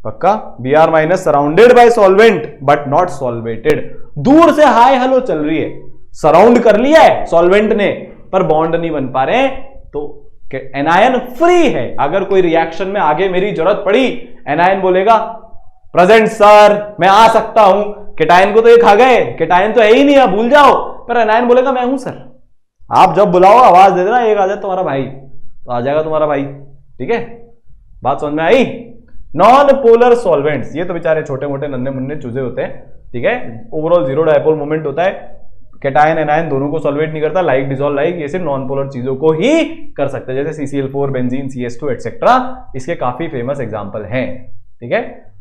पक्का? Br minus surrounded by solvent but not solvated. दूर से हाय हेलो चल रही है, सराउंड कर लिया है सॉल्वेंट ने, पर बॉन्ड नहीं बन पा रहे, तो एनायन फ्री है। अगर कोई रिएक्शन में आगे मेरी जरूरत पड़ी, एनायन बोलेगा प्रेजेंट सर, मैं आ सकता हूं। केटायन को तो ये खा गए, केटायन तो है ही नहीं, अब भूल जाओ, पर एनायन बोलेगा मैं हूं सर, आप जब बुलाओ आवाज दे देना, एक आ जाए तुम्हारा भाई, तो आ जाएगा तुम्हारा भाई। ठीक है, बात समझ में आई? नॉन पोलर सॉल्वेंट्स, ये तो बेचारे छोटे मोटे नन्हे मुन्ने चूजे होते हैं। ठीक है, ओवरऑल जीरो डायपोल मोमेंट होता है, कैटायन एनायन दोनों को सॉल्वेट नहीं करता, लाइक डिसॉल्व लाइक, ये सिर्फ नॉन पोलर चीजों को ही कर सकते हैं, जैसे CCl4 बेंजीन CS2 एक्सेट्रा, इसके काफी फेमस एग्जांपल हैं। ठीक है,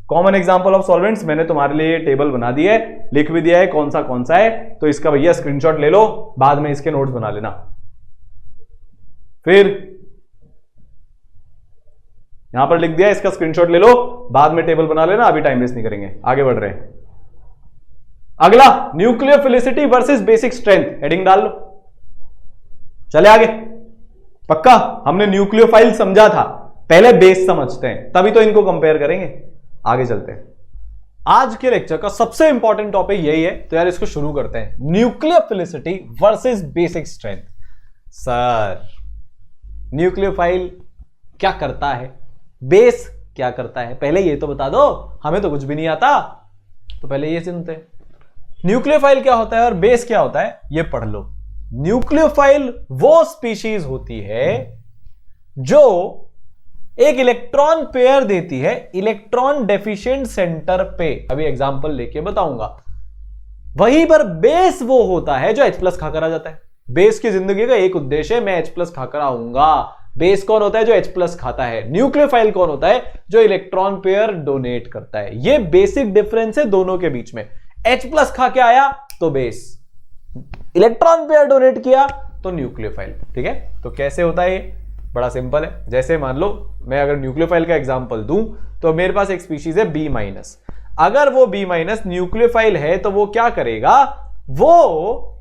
कॉमन एग्जांपल ऑफ सॉल्वेंट्स मैंने तुम्हारे लिए टेबल बना दी है, लिख भी दिया है कौन सा है, तो इसका भैया स्क्रीनशॉट ले लो, बाद में इसके नोट्स बना लेना। फिर यहां पर लिख दिया, इसका स्क्रीनशॉट ले लो, बाद में टेबल बना लेना, अभी टाइम वेस्ट नहीं करेंगे, आगे बढ़ रहे हैं। अगला nucleophilicity versus basic strength, heading डाल लो, चले आगे। पक्का हमने न्यूक्लियोफाइल समझा था, पहले बेस समझते हैं, तभी तो इनको कंपेयर करेंगे। आगे चलते हैं, आज के लेक्चर का सबसे इंपॉर्टेंट टॉपिक यही है, तो यार इसको शुरू करते हैं, nucleophilicity versus basic strength. Sir nucleophile क्या करता है, बेस क्या करता है, पहले ये तो बता दो, हमें तो कुछ भी नहीं आता, तो पहले ये सुनते हैं। न्यूक्लियोफाइल क्या होता है और बेस क्या होता है, ये पढ़ लो। न्यूक्लियोफाइल वो स्पीशीज होती है जो एक इलेक्ट्रॉन पेयर देती है इलेक्ट्रॉन डेफिशिएंट सेंटर पे, अभी एग्जांपल लेके बताऊंगा। वहीं पर बेस वो होता है जो H+ खाकर आ जाता है। बेस की जिंदगी का एक उद्देश्य है, मैं H+ खाकर आऊंगा। बेस कौन होता है? जो H+ खाता है। न्यूक्लियोफाइल कौन होता है? जो इलेक्ट्रॉन पेयर डोनेट करता है। ये बेसिक डिफरेंस है दोनों के बीच में। H+ खा के आया तो बेस, इलेक्ट्रॉन पेयर डोनेट किया तो न्यूक्लियोफाइल। ठीक है, तो कैसे होता है ये? बड़ा सिंपल है। जैसे मान लो मैं अगर न्यूक्लियोफाइल का एग्जांपल दूं, तो मेरे पास एक स्पीशीज है B-। अगर वो B- न्यूक्लियोफाइल है तो वो क्या करेगा, वो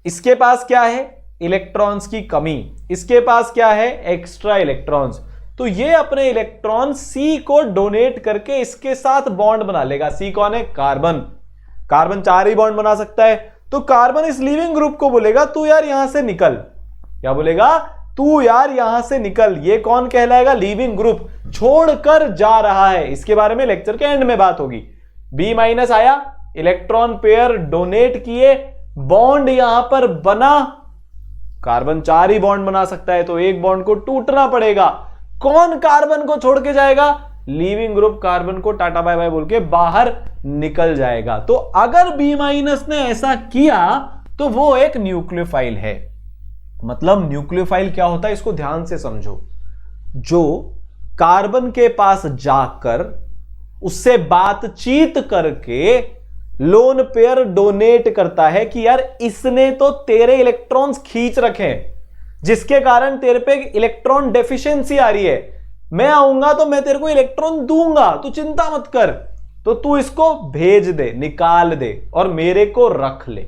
इसके पास क्या है, इलेक्ट्रॉन्स की कमी, इसके पास क्या है, एक्स्ट्रा इलेक्ट्रॉन्स, तो ये अपने इलेक्ट्रॉन C को डोनेट करके इसके साथ बॉन्ड बना लेगा। C कौन है? कार्बन। कार्बन 4 ही बॉन्ड बना सकता है, तो कार्बन इस लीविंग ग्रुप को बोलेगा तू यार यहां से निकल। क्या बोलेगा? तू यार यहां से निकल। ये कौन कहलाएगा? लीविंग ग्रुप, छोड़कर जा रहा है। इसके बारे में लेक्चर के एंड में बात होगी। B- आया, इलेक्ट्रॉन पेयर डोनेट किए, बॉन्ड यहां पर बना, कार्बन 4 ही बॉन्ड बना सकता है, तो एक बॉन्ड को टूटना पड़ेगा। कौन कार्बन को छोड़ के जाएगा? लीविंग ग्रुप कार्बन को टाटा बाय बाय बोल के बाहर निकल जाएगा। तो अगर बी माइनस ने ऐसा किया तो वो एक न्यूक्लियोफाइल है। मतलब न्यूक्लियोफाइल क्या होता है, इसको ध्यान से समझो। जो कार्बन के पास जाकर उससे बातचीत करके लोन पेयर डोनेट करता है कि यार इसने तो तेरे इलेक्ट्रॉन्स खींच रखे हैं, जिसके कारण तेरे पे इलेक्ट्रॉन डेफिशिएंसी आ रही है। मैं आऊंगा तो मैं तेरे को इलेक्ट्रॉन दूंगा, तू चिंता मत कर, तो तू इसको भेज दे, निकाल दे और मेरे को रख ले।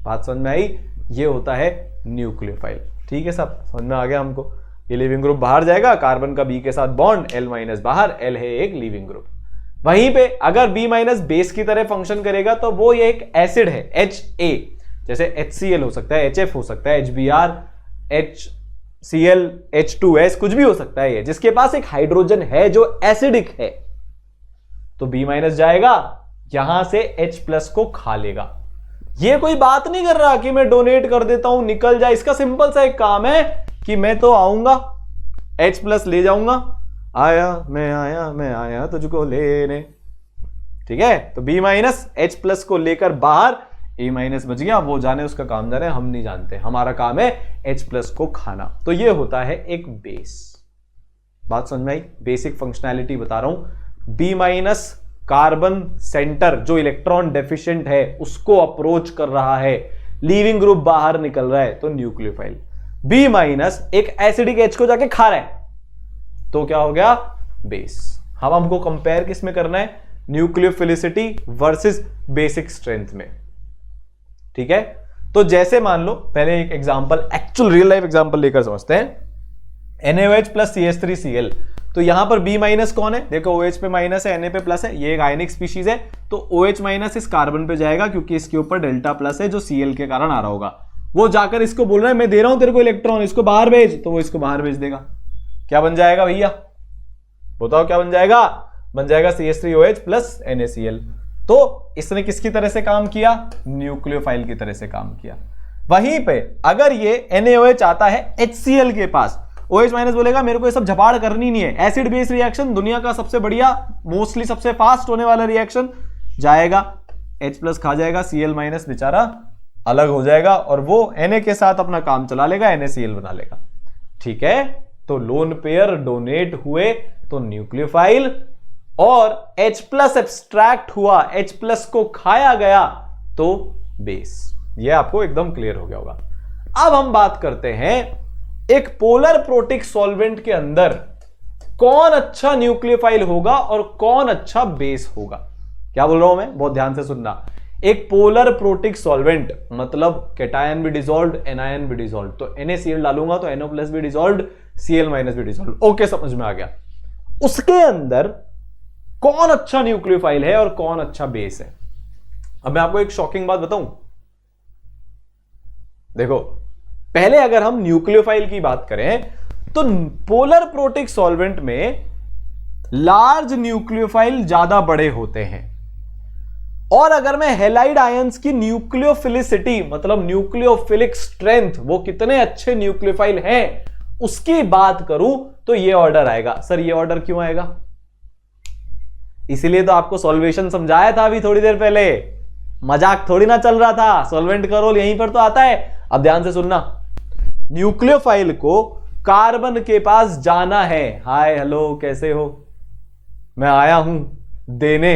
बात समझ में आई? ये होता है न्यूक्लियोफाइल। ठीक है, सब समझ में आ गया हमको। ये लिविंग ग्रुप बाहर जाएगा, कार्बन का बी के साथ बॉन्ड, L माइनस बाहर, L है एक लिविंग ग्रुप। वहीं पे अगर बी माइनस बेस की तरह फंक्शन करेगा तो वो ये एक एसिड है, HA, जैसे HCl हो सकता है, HF हो सकता है, HBr, HCl, H2S, कुछ भी हो सकता है ये, जिसके पास एक हाइड्रोजन है जो एसिडिक है। तो बी माइनस जाएगा, यहां से H प्लस को खा लेगा। ये कोई बात नहीं कर रहा कि मैं डोनेट कर देता हूं निकल जाए, इसका सिंपल सा एक काम है कि मैं तो आऊंगा, H प्लस ले जाऊंगा, आया मैं आया तुझको लेने। ठीक है, तो बी माइनस H प्लस को लेकर बाहर, ए माइनस बच गया, वो जाने उसका काम जाने, हम नहीं जानते, हमारा काम है H प्लस को खाना। तो ये होता है एक बेस। बात समझ में आई? बेसिक फंक्शनैलिटी बता रहा हूं। बी माइनस कार्बन सेंटर जो इलेक्ट्रॉन डेफिशिएंट है उसको अप्रोच कर रहा है, लीविंग ग्रुप बाहर निकल रहा है, तो न्यूक्लियोफाइल। बी माइनस एक एसिडिक H को जाके खा रहा है, तो क्या हो गया? बेस। हम हमको कंपेयर किस में करना है? न्यूक्लियोफिलिसिटी वर्सेस बेसिक स्ट्रेंथ में। ठीक है, तो जैसे मान लो, पहले एक example, actual real life example लेकर समझते हैं। NaOH प्लस CH3Cl, तो यहां पर B माइनस कौन है? देखो OH पे माइनस है, Na पे प्लस है, ये एक आयनिक स्पीशीज है, तो OH माइनस इस कार्बन पे जाएगा क्योंकि इसके ऊपर डेल्टा प्लस है जो Cl के कारण आ रहा होगा। वो जाकर इसको बोल रहा है मैं दे रहा हूं तेरे को इलेक्ट्रॉन, इसको बाहर भेज, तो वो इसको बाहर भेज देगा। क्या बन जाएगा भैया? बताओ क्या बन जाएगा? बन जाएगा CH3OH प्लस NaCl। तो इसने किसकी तरह से काम किया? न्यूक्लियोफाइल की तरह से काम किया। वहीं पे अगर ये NaOH आता है HCl के पास, OH माइनस बोलेगा मेरे को ये सब झपाड़ करनी नहीं है, एसिड बेस रिएक्शन दुनिया का सबसे बढ़िया, मोस्टली सबसे फास्ट होने वाला रिएक्शन, जाएगा H प्लस खा जाएगा, Cl माइनस बेचारा अलग हो जाएगा और वो Na के साथ अपना काम चला लेगा, NaCl बना लेगा। ठीक है, तो लोन पेयर डोनेट हुए तो न्यूक्लियोफाइल, और H प्लस एब्स्ट्रैक्ट हुआ, H प्लस को खाया गया तो बेस। ये आपको एकदम क्लियर हो गया होगा। अब हम बात करते हैं एक पोलर प्रोटिक सॉल्वेंट के अंदर कौन अच्छा न्यूक्लियोफाइल होगा और कौन अच्छा बेस होगा। क्या बोल रहा हूं मैं? बहुत ध्यान से सुनना। एक पोलर प्रोटिक सॉल्वेंट मतलब कैटायन भी डिसॉल्व्ड, एनायन भी डिसॉल्व्ड, तो NaCl डालूंगा तो NO प्लस भी डिसॉल्व्ड, Cl माइनस भी डिसॉल्व्ड। ओके, समझ में आ गया। उसके अंदर कौन अच्छा न्यूक्लियोफाइल है और कौन अच्छा बेस है। अब मैं आपको एक शॉकिंग बात बताऊं। देखो, पहले अगर हम न्यूक्लियोफाइल की बात करें तो पोलर प्रोटिक सॉल्वेंट में लार्ज न्यूक्लियोफाइल ज्यादा बड़े होते हैं, और अगर मैं हैलाइड आयंस की न्यूक्लियोफिलिसिटी मतलब न्यूक्लियोफिलिक स्ट्रेंथ, वो कितने अच्छे न्यूक्लियोफाइल हैं, उसकी बात करूं तो ये ऑर्डर आएगा। सर ये ऑर्डर क्यों आएगा? इसीलिए तो आपको सॉल्वेशन समझाया था अभी थोड़ी देर पहले, मजाक थोड़ी ना चल रहा था, सॉल्वेंट का रोल यहीं पर तो आता है। अब ध्यान से सुनना, न्यूक्लियोफाइल को कार्बन के पास जाना है, हाय हेलो कैसे हो, मैं आया हूं देने,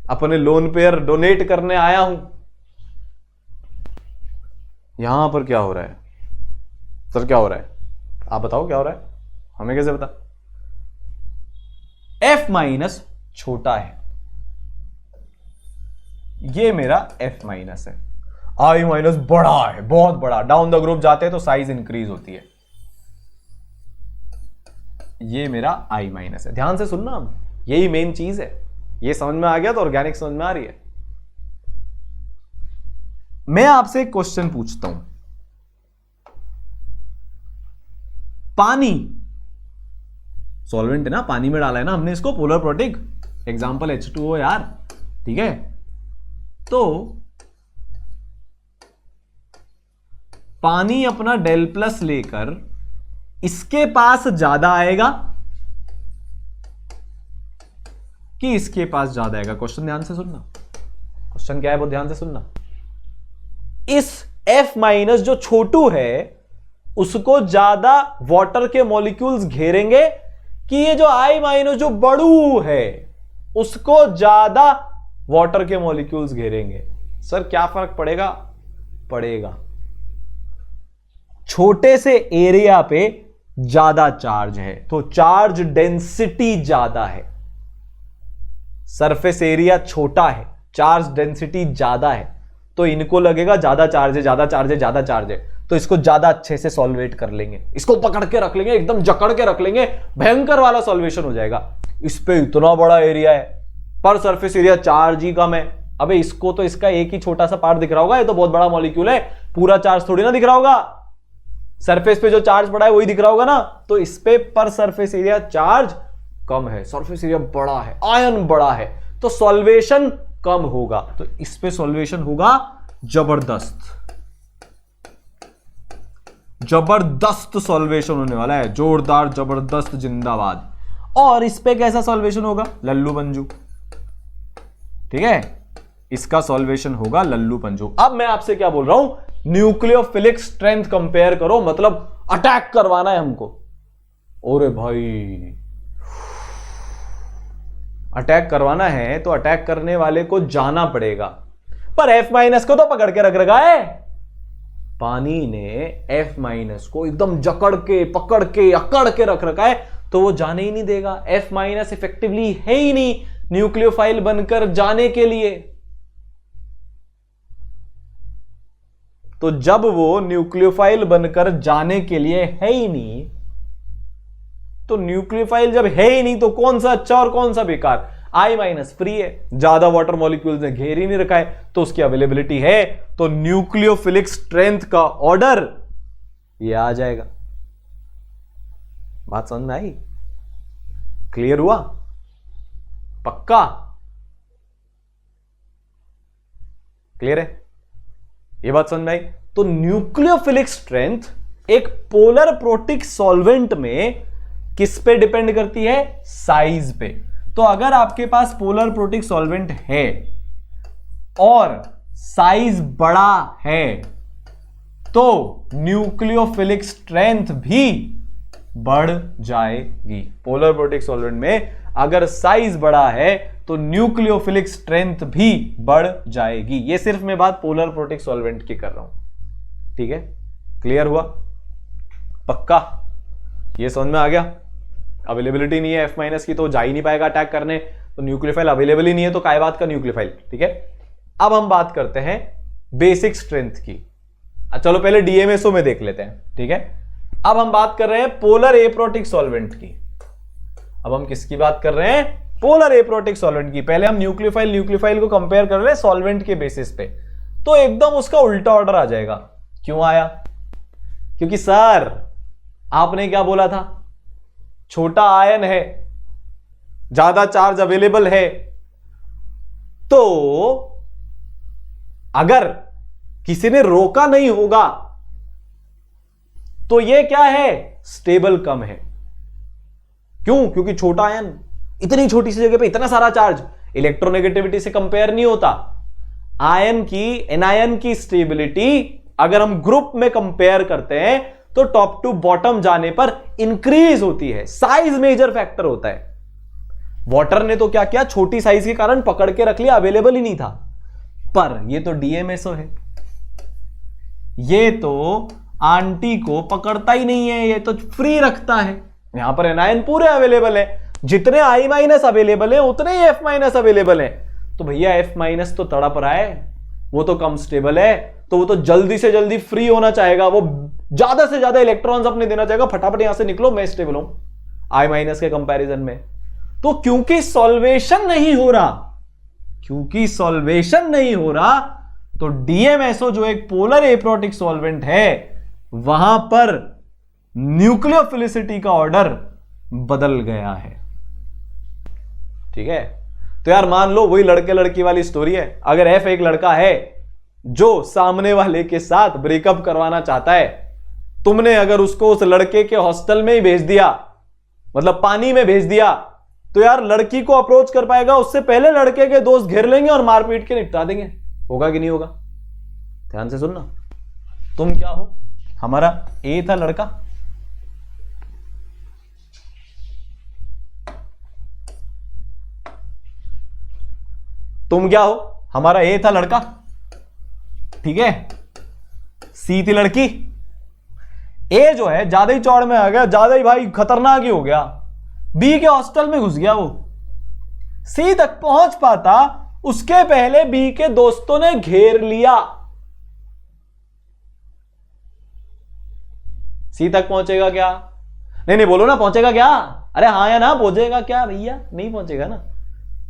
अपने लोन पेयर डोनेट करने आया हूं। यहां पर क्या हो रहा है? सर क्या हो रहा है? आप बताओ क्या हो रहा है, हमें कैसे पता? F माइनस छोटा है, ये मेरा F माइनस है, I माइनस बड़ा है, बहुत बड़ा, डाउन द ग्रुप जाते हैं तो साइज इंक्रीज होती है, ये मेरा I माइनस है। ध्यान से सुनना, यही मेन चीज है। ये समझ में आ गया तो ऑर्गेनिक समझ में आ रही है। मैं आपसे एक क्वेश्चन पूछता हूं, पानी सॉल्वेंट है ना, पानी में डाला है ना हमने इसको, पोलर प्रोटिक, एग्जांपल H2O यार, ठीक है, तो पानी अपना डेल प्लस लेकर इसके पास ज्यादा आएगा कि इसके पास ज्यादा आएगा। क्वेश्चन ध्यान से सुनना, क्वेश्चन क्या है वो ध्यान से सुनना। इस F माइनस जो छोटू है उसको ज्यादा वाटर के मॉलिक्यूल्स घेरेंगे कि ये जो I माइनस जो बड़ू है उसको ज्यादा वाटर के मॉलिक्यूल्स घेरेंगे। सर क्या फर्क पड़ेगा? पड़ेगा। छोटे से एरिया पे ज्यादा चार्ज है तो चार्ज डेंसिटी ज्यादा है। सरफेस एरिया छोटा है, चार्ज डेंसिटी ज्यादा है, तो इनको लगेगा ज्यादा चार्ज है, ज्यादा चार्ज है, ज्यादा चार्ज है, तो इसको ज्यादा अच्छे से सॉल्वेट कर लेंगे, इसको पकड़ के रख लेंगे, एकदम जकड़ के रख लेंगे, भयंकर वाला सॉल्वेशन हो जाएगा। इस पे इतना बड़ा एरिया है पर सरफेस एरिया चार्ज ही कम है। अबे इसको तो इसका एक ही छोटा सा पार्ट दिख रहा होगा, ये तो बहुत बड़ा मॉलिक्यूल है, पूरा चार्ज थोड़ी ना दिख रहा होगा। सरफेस पे जो चार्ज पड़ा है वही दिख रहा होगा ना, तो इस पे पर सरफेस एरिया चार्ज कम है, सरफेस एरिया बड़ा है, आयन बड़ा है, तो सॉल्वेशन कम होगा, तो इस पे सॉल्वेशन होगा जबरदस्त, जबरदस्त सॉल्वेशन होने वाला है, जोरदार जबरदस्त जिंदाबाद। और इस पे कैसा सॉल्वेशन होगा? लल्लू पंजू। ठीक है, इसका सॉल्वेशन होगा लल्लू पंजू। अब मैं आपसे क्या बोल रहा हूं, न्यूक्लियोफिलिक स्ट्रेंथ कंपेयर करो, मतलब अटैक करवाना है हमको। ओरे भाई अटैक करवाना है तो अटैक करने वाले को जाना पड़ेगा, पर F माइनस को तो पकड़ के रख रखा है। पानी ने F माइनस को एकदम जकड़ के पकड़ के अकड़ के रख रखा है, तो वो जाने ही नहीं देगा। F माइनस इफेक्टिवली है ही नहीं न्यूक्लियोफाइल बनकर जाने के लिए। तो जब वो न्यूक्लियोफाइल बनकर जाने के लिए है ही नहीं, तो न्यूक्लियोफाइल जब है ही नहीं तो कौन सा अच्छा और कौन सा बेकार? I माइनस फ्री है, ज्यादा वाटर मॉलिक्यूल्स ने घेर ही नहीं रखा है, तो उसकी अवेलेबिलिटी है, तो न्यूक्लियोफिलिक स्ट्रेंथ का ऑर्डर ये आ जाएगा। बात समझ में आई? क्लियर हुआ? पक्का क्लियर है? ये बात समझ में आई? तो न्यूक्लियोफिलिक स्ट्रेंथ एक पोलर प्रोटिक सॉल्वेंट में किस पे डिपेंड करती है? साइज पे। तो अगर आपके पास पोलर प्रोटिक सॉल्वेंट है और साइज बड़ा है तो न्यूक्लियोफिलिक स्ट्रेंथ भी बढ़ जाएगी। पोलर प्रोटिक सॉल्वेंट में अगर साइज बड़ा है तो न्यूक्लियोफिलिक स्ट्रेंथ भी बढ़ जाएगी। ये सिर्फ मैं बात पोलर प्रोटिक सॉल्वेंट की कर रहा हूं। ठीक है, क्लियर हुआ? पक्का? ये समझ में आ गया? अवेलेबिलिटी नहीं है F माइनस की तो जा ही नहीं पाएगा अटैक करने, तो न्यूक्लियोफाइल अवेलेबल ही नहीं है तो काय बात का न्यूक्लियोफाइल। ठीक है, अब हम बात करते हैं बेसिक स्ट्रेंथ की। चलो पहले DMSO में देख लेते हैं। ठीक है, अब हम बात कर रहे हैं पोलर एप्रोटिक सॉल्वेंट की। अब हम किसकी बात कर रहे हैं? पोलर एप्रोटिक सॉल्वेंट की। पहले हम न्यूक्लियोफाइल को कंपेयर कर रहे हैं सॉल्वेंट के बेसिस पे, तो एकदम उसका उल्टा ऑर्डर आ जाएगा। क्यों आया? क्योंकि सर आपने क्या बोला था, छोटा आयन है, ज्यादा चार्ज अवेलेबल है, तो अगर किसी ने रोका नहीं होगा तो ये क्या है? स्टेबल कम है। क्यों? क्योंकि छोटा आयन, इतनी छोटी सी जगह पे इतना सारा चार्ज, इलेक्ट्रोनेगेटिविटी से कंपेयर नहीं होता। आयन की, एनायन की स्टेबिलिटी अगर हम ग्रुप में कंपेयर करते हैं तो टॉप टू बॉटम जाने पर इंक्रीज होती है। साइज मेजर फैक्टर होता है। वाटर ने तो क्या किया, छोटी साइज के कारण पकड़ के रख लिया, अवेलेबल ही नहीं था। पर ये तो DMSO है, ये तो आंटी को पकड़ता ही नहीं है, ये तो फ्री रखता है। यहां पर एनायन पूरे अवेलेबल है, जितने I माइनस अवेलेबल है उतने ही F माइनस अवेलेबल है। तो भैया F माइनस तो तड़प रहा है, वो तो कम स्टेबल है, तो वो तो जल्दी से जल्दी फ्री होना चाहेगा, वो ज्यादा से ज्यादा इलेक्ट्रॉन्स अपने देना चाहेगा, फटाफट यहां से निकलो, मैं स्टेबल हूं I माइनस के कंपैरिजन में। तो क्योंकि सॉल्वेशन नहीं हो रहा, तो DMSO जो एक पोलर एप्रोटिक सॉल्वेंट है वहां पर न्यूक्लियोफिलिसिटी का ऑर्डर बदल गया है। ठीक है, तो यार मान लो वही लड़के लड़की वाली स्टोरी है। अगर F एक लड़का है जो सामने वाले के साथ ब्रेकअप करवाना चाहता है, तुमने अगर उसको उस लड़के के हॉस्टल में ही भेज दिया, मतलब पानी में भेज दिया, तो यार लड़की को अप्रोच कर पाएगा उससे पहले लड़के के दोस्त घेर लेंगे और मारपीट के निपटा देंगे। होगा कि नहीं होगा? ध्यान से सुनना। तुम क्या हो? हमारा ए था लड़का, तुम क्या हो? हमारा ए था लड़का, ठीक है। सी थी लड़की। ए जो है ज्यादा ही चौड़ में आ गया, ज्यादा ही भाई खतरनाक ही हो गया, बी के हॉस्टल में घुस गया। वो सी तक पहुंच पाता उसके पहले बी के दोस्तों ने घेर लिया। सी तक पहुंचेगा क्या? नहीं बोलो ना, पहुंचेगा क्या? अरे हाँ या ना, पहुंचेगा क्या भैया? नहीं पहुंचेगा ना।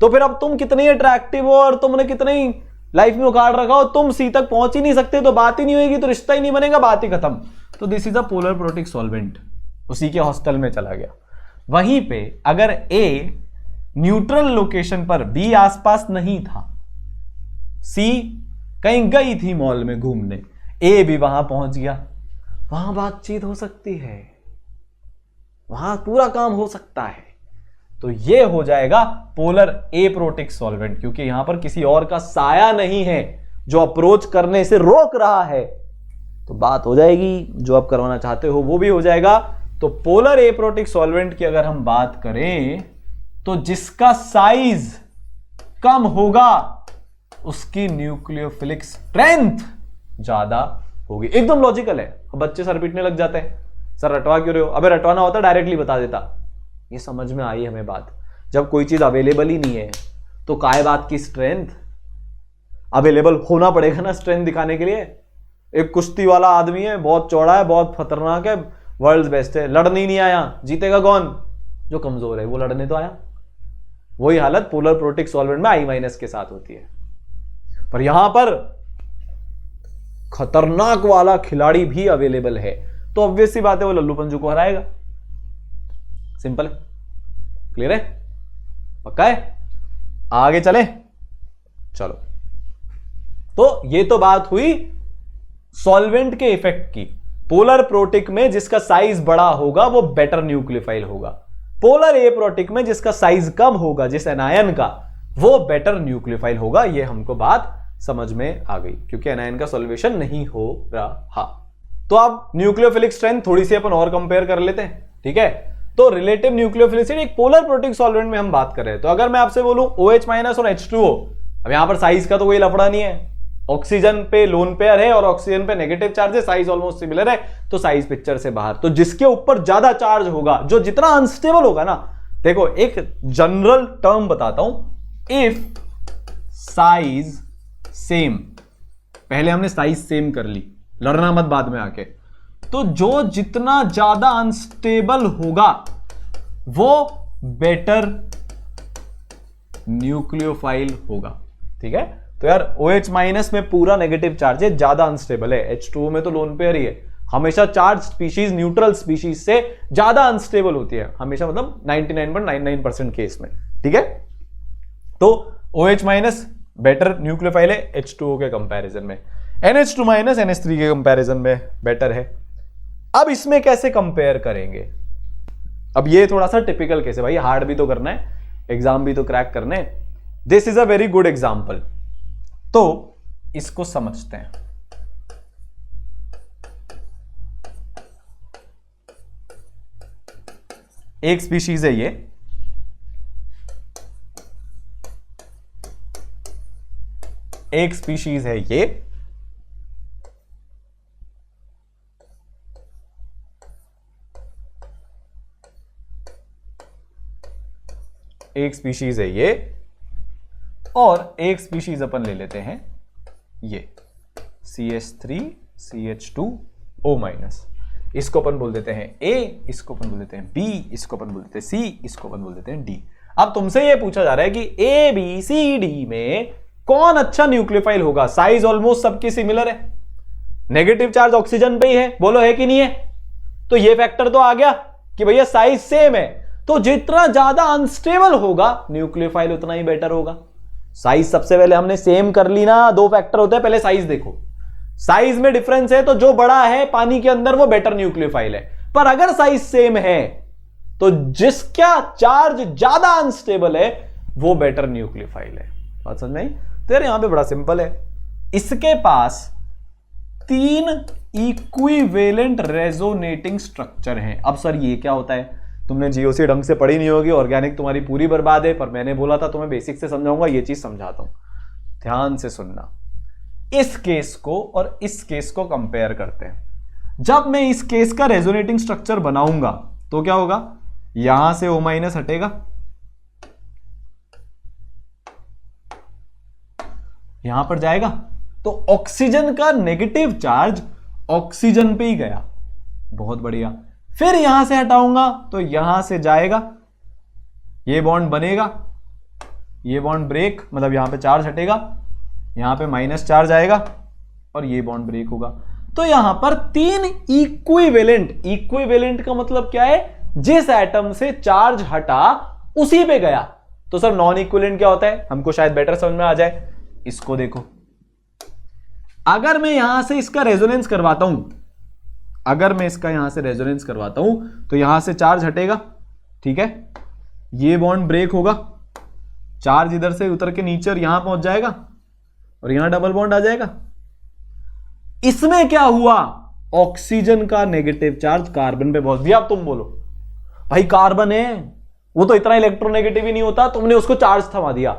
तो फिर अब तुम कितनी अट्रैक्टिव हो और तुमने कितनी लाइफ में उखाड़ रखा हो, तुम सी तक पहुंच ही नहीं सकते, तो बात ही नहीं होगी, तो रिश्ता ही नहीं बनेगा, बात ही खत्म। तो this is a polar protic solvent. उसी के हॉस्टल में चला गया। वहीं पे अगर ए न्यूट्रल लोकेशन पर, बी आसपास नहीं था, सी कहीं गई थी मॉल में घूमने, ए भी वहां पहुंच गया, वहां बातचीत हो सकती है, वहां पूरा काम हो सकता है। तो ये हो जाएगा पोलर एप्रोटिक सॉल्वेंट, क्योंकि यहां पर किसी और का साया नहीं है जो अप्रोच करने से रोक रहा है। तो बात हो जाएगी, जो आप करवाना चाहते हो वो भी हो जाएगा। तो पोलर एप्रोटिक सॉल्वेंट की अगर हम बात करें तो जिसका साइज कम होगा उसकी न्यूक्लियोफिलिक स्ट्रेंथ ज्यादा होगी। एकदम लॉजिकल है। बच्चे सर पीटने लग जाते हैं, सर रटवा क्यों रहे हो? अबे रटवाना होता डायरेक्टली बता देता। ये समझ में आई हमें बात। जब कोई चीज अवेलेबल ही नहीं है तो काय बात की स्ट्रेंथ? अवेलेबल होना पड़ेगा ना स्ट्रेंथ दिखाने के लिए। एक कुश्ती वाला आदमी है, बहुत चौड़ा है, बहुत खतरनाक है, वर्ल्ड बेस्ट है, लड़ने ही नहीं आया, जीतेगा कौन? जो कमजोर है। वो लड़ने तो आया। वही हालत पोलर प्रोटिक सॉल्वेंट में I- के साथ होती है। पर यहां पर खतरनाक वाला खिलाड़ी भी अवेलेबल है, तो ऑब्वियस सी बात है वो लल्लू पंजू को हराएगा। सिंपल है, क्लियर है, पक्का है। आगे चले, चलो। तो ये तो बात हुई सॉल्वेंट के इफेक्ट की। पोलर प्रोटिक में जिसका साइज बड़ा होगा वो बेटर न्यूक्लियोफाइल होगा। पोलर एप्रोटिक में जिसका साइज कम होगा, जिस एनायन का, वो बेटर न्यूक्लियोफाइल होगा। ये हमको बात समझ में आ गई, क्योंकि एनायन का सॉल्वेशन नहीं हो रहा। तो अब न्यूक्लियोफिलिक स्ट्रेंथ थोड़ी सी अपन और कंपेयर कर लेते हैं, ठीक है। तो रिलेटिव न्यूक्लियोफिलिसिटी एक पोलर प्रोटिक सॉल्वेंट में हम बात कर रहे हैं। तो अगर मैं आपसे बोलूं OH- और H2O, अब यहां पर साइज का तो कोई लफड़ा नहीं है। ऑक्सीजन पे लोन पेयर है और ऑक्सीजन पे नेगेटिव चार्ज है, साइज ऑलमोस्ट सिमिलर है, तो साइज पिक्चर से बाहर। तो जिसके ऊपर ज्यादा चार्ज होगा, जो जितना अनस्टेबल होगा ना, देखो एक जनरल टर्म बताता हूं, इफ साइज सेम, पहले हमने साइज सेम कर ली, लड़ना मत बाद में आके। तो जो जितना ज्यादा अनस्टेबल होगा वो बेटर न्यूक्लियोफाइल होगा, ठीक है। तो यार OH- में पूरा नेगेटिव चार्ज है, ज्यादा अनस्टेबल है। H2O में तो लोन पेयर ही है। हमेशा चार्ज स्पीशीज न्यूट्रल स्पीशीज से ज्यादा अनस्टेबल होती है, हमेशा, मतलब 99.99% केस में, ठीक है। तो OH- बेटर न्यूक्लियोफाइल है H2O के कंपैरिजन में, NH2- NH3 के कंपैरिजन में बेटर है। अब इसमें कैसे कंपेयर करेंगे? अब ये थोड़ा सा टिपिकल केस है भाई, हार्ड भी तो करना है, एग्जाम भी तो क्रैक करने। This is a very good example. तो इसको समझते हैं। एक स्पीशीज है ये, एक स्पीशीज है ये, एक स्पीशीज है ये, और एक स्पीशीज अपन ले लेते हैं ये CH3CH2O-। इसको अपन बोल देते हैं A, इसको अपन बोल देते हैं B, इसको अपन बोल देते हैं C, इसको अपन बोल देते हैं D। अब तुमसे ये पूछा जा रहा है कि A, B, C, D में कौन अच्छा न्यूक्लियोफाइल होगा? साइज ऑलमोस्ट सबकी सिमिलर है, नेगेटिव चार्ज ऑक्सीजन पे ही है, बोलो है कि नहीं है? तो ये फैक्टर तो आ गया कि भैया साइज सेम है, तो जितना ज्यादा अनस्टेबल होगा न्यूक्लियोफाइल उतना ही बेटर होगा। साइज सबसे पहले हमने सेम कर ली ना, दो फैक्टर होते हैं, पहले साइज देखो, साइज में डिफरेंस है तो जो बड़ा है पानी के अंदर वो बेटर न्यूक्लियोफाइल है। पर अगर साइज सेम है तो जिसका चार्ज ज्यादा अनस्टेबल है वो बेटर न्यूक्लियोफाइल है। बात समझ में आई? तो यार यहां पे बड़ा सिंपल है, इसके पास 3 इक्विवेलेंट रेजोनेटिंग स्ट्रक्चर हैं। अब सर ये क्या होता है? तुमने जीओसी ढंग से पढ़ी नहीं होगी, ऑर्गेनिक तुम्हारी पूरी बर्बाद है, पर मैंने बोला था तुम्हें बेसिक से समझाऊंगा, ये चीज समझाता हूं, ध्यान से सुनना। इस केस को और इस केस को कंपेयर करते हैं। जब मैं इस केस का रेजोनेटिंग स्ट्रक्चर बनाऊंगा तो क्या होगा? यहां से O- हटेगा, यहां पर जाएगा, तो ऑक्सीजन का नेगेटिव चार्ज ऑक्सीजन पे ही गया। बहुत बढ़िया। फिर यहां से हटाऊंगा तो यहां से जाएगा, ये बॉन्ड बनेगा, ये बॉन्ड ब्रेक, मतलब यहां पे चार्ज हटेगा, यहां पे माइनस चार्ज आएगा और ये बॉन्ड ब्रेक होगा। तो यहां पर 3 इक्विवेलेंट, इक्विवेलेंट का मतलब क्या है? जिस एटम से चार्ज हटा उसी पे गया। तो सर नॉन इक्विवेलेंट क्या होता है? हमको शायद बेटर समझ में आ जाए। इसको देखो, अगर मैं यहां से इसका रेजोनेंस करवाता हूं, अगर मैं इसका यहां से रेजोनेंस करवाता हूं तो यहां से चार्ज हटेगा, ठीक है, ये बॉन्ड ब्रेक होगा, चार्ज इधर से उतर के नीचे और यहां पहुंच जाएगा और यहां डबल बॉन्ड आ जाएगा। इसमें क्या हुआ? ऑक्सीजन का नेगेटिव चार्ज कार्बन पे पहुंच दिया। अब तुम बोलो भाई कार्बन है, वो तो इतना इलेक्ट्रोनेगेटिव ही नहीं होता, तुमने उसको चार्ज थमा दिया।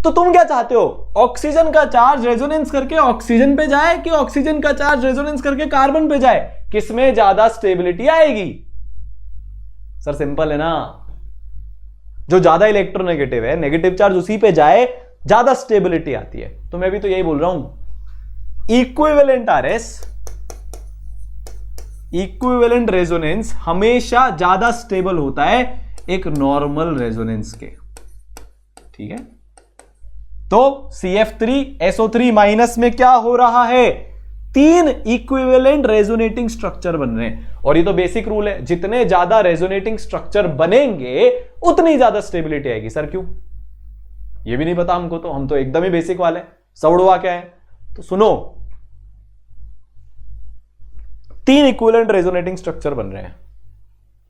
तो तुम क्या चाहते हो? ऑक्सीजन का चार्ज रेजोनेंस करके ऑक्सीजन पे जाए कि ऑक्सीजन का चार्ज रेजोनेंस करके कार्बन पे जाए? किसमें ज्यादा स्टेबिलिटी आएगी? सर सिंपल है ना, जो ज्यादा इलेक्ट्रोनेगेटिव है, नेगेटिव चार्ज उसी पे जाए, ज्यादा स्टेबिलिटी आती है। तो मैं भी तो यही बोल रहा हूं, इक्विवेलेंट आरएस, इक्विवेलेंट रेजोनेंस हमेशा ज्यादा स्टेबल होता है एक नॉर्मल रेजोनेंस के, ठीक है। तो CF3SO3 माइनस में क्या हो रहा है? 3 इक्विवेलेंट रेजोनेटिंग स्ट्रक्चर बन रहे हैं। और ये तो बेसिक रूल है, जितने ज्यादा रेजोनेटिंग स्ट्रक्चर बनेंगे उतनी ज्यादा स्टेबिलिटी आएगी। सर क्यों? ये भी नहीं पता हमको, तो हम तो एकदम ही बेसिक वाले, सवड़वा क्या है? तो सुनो, 3 इक्विवेलेंट रेजोनेटिंग स्ट्रक्चर बन रहे हैं,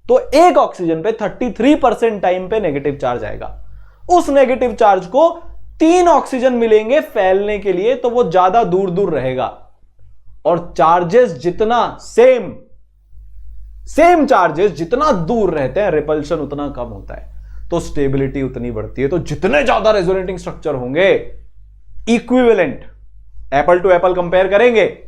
तो एक ऑक्सीजन पे 33% टाइम पे नेगेटिव चार्ज आएगा। उस नेगेटिव चार्ज को 3 ऑक्सीजन मिलेंगे फैलने के लिए, तो वो ज्यादा दूर दूर रहेगा। और चार्जेस जितना सेम चार्जेस जितना दूर रहते हैं, रिपल्शन उतना कम होता है, तो स्टेबिलिटी उतनी बढ़ती है। तो जितने ज्यादा रेजोनेटिंग स्ट्रक्चर होंगे equivalent, apple to apple compare करेंगे,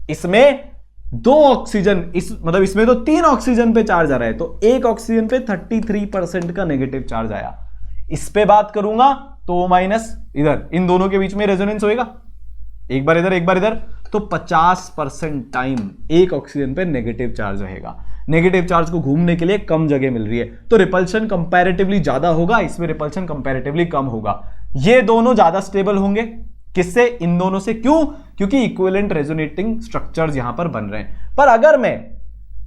इसमें 2 ऑक्सीजन, मतलब इसमें तो 3 ऑक्सीजन पे चार्ज आ रहा है, तो एक ऑक्सीजन पे 33% का नेगेटिव चार्ज आया। इस पे बात करूंगा तो O- इधर, इन दोनों के बीच में रेजोनेंस होएगा, एक बार इधर एक बार इधर, तो 50% टाइम एक ऑक्सीजन पे नेगेटिव चार्ज रहेगा। नेगेटिव चार्ज को घूमने के लिए कम जगह मिल रही है, तो रिपल्शन कंपैरेटिवली ज्यादा होगा, इसमें रिपल्शन कंपैरेटिवली कम होगा। ये दोनों ज्यादा स्टेबल होंगे, किससे? इन दोनों से। क्यों? क्योंकि इक्विवेलेंट रेजोनेटिंग स्ट्रक्चर्स यहां पर बन रहे हैं। पर अगर मैं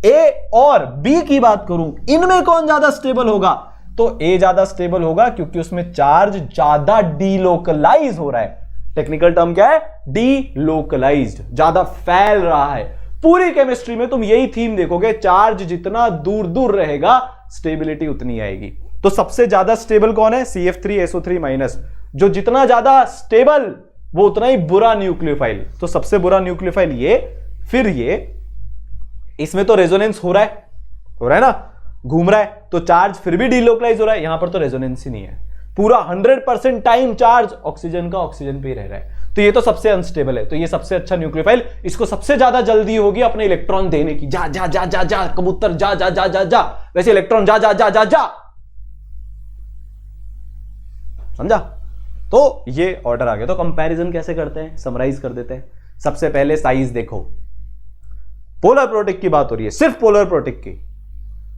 ए और बी की बात करूं, इनमें कौन ज्यादा स्टेबल होगा? तो ए ज्यादा स्टेबल होगा, क्योंकि उसमें चार्ज ज्यादा डीलोकलाइज हो रहा है। टेक्निकल टर्म क्या है? डीलोकलाइज्ड, ज्यादा फैल रहा है। पूरी केमिस्ट्री में तुम यही थीम देखोगे, चार्ज जितना दूर दूर रहेगा स्टेबिलिटी उतनी आएगी। तो सबसे ज्यादा स्टेबल कौन है? CF3SO3-, जो जितना ज्यादा स्टेबल वो उतना ही बुरा न्यूक्लियोफाइल। तो सबसे बुरा न्यूक्लियोफाइल ये, फिर ये, इसमें तो रेजोनेंस हो रहा है ना, घूम रहा है, तो चार्ज फिर भी डीलोकलाइज हो रहा है। यहां पर तो रेजोनेंस ही नहीं है, पूरा 100% टाइम चार्ज ऑक्सीजन का ऑक्सीजन पे ही रह रहा है। तो ये तो सबसे अनस्टेबल है, तो ये सबसे अच्छा न्यूक्लियोफाइल, इसको सबसे ज्यादा जल्दी होगी अपने इलेक्ट्रॉन देने की। जा जा जा जा जा कबूतर, जा जा जा जा जा, वैसे इलेक्ट्रॉन जा जा जा जा जा, समझा? तो ये ऑर्डर आ गया। तो कंपैरिजन कैसे करते हैं, समराइज कर देते हैं। सबसे पहले साइज देखो, पोलर प्रोटिक की बात हो रही है, सिर्फ पोलर प्रोटिक की।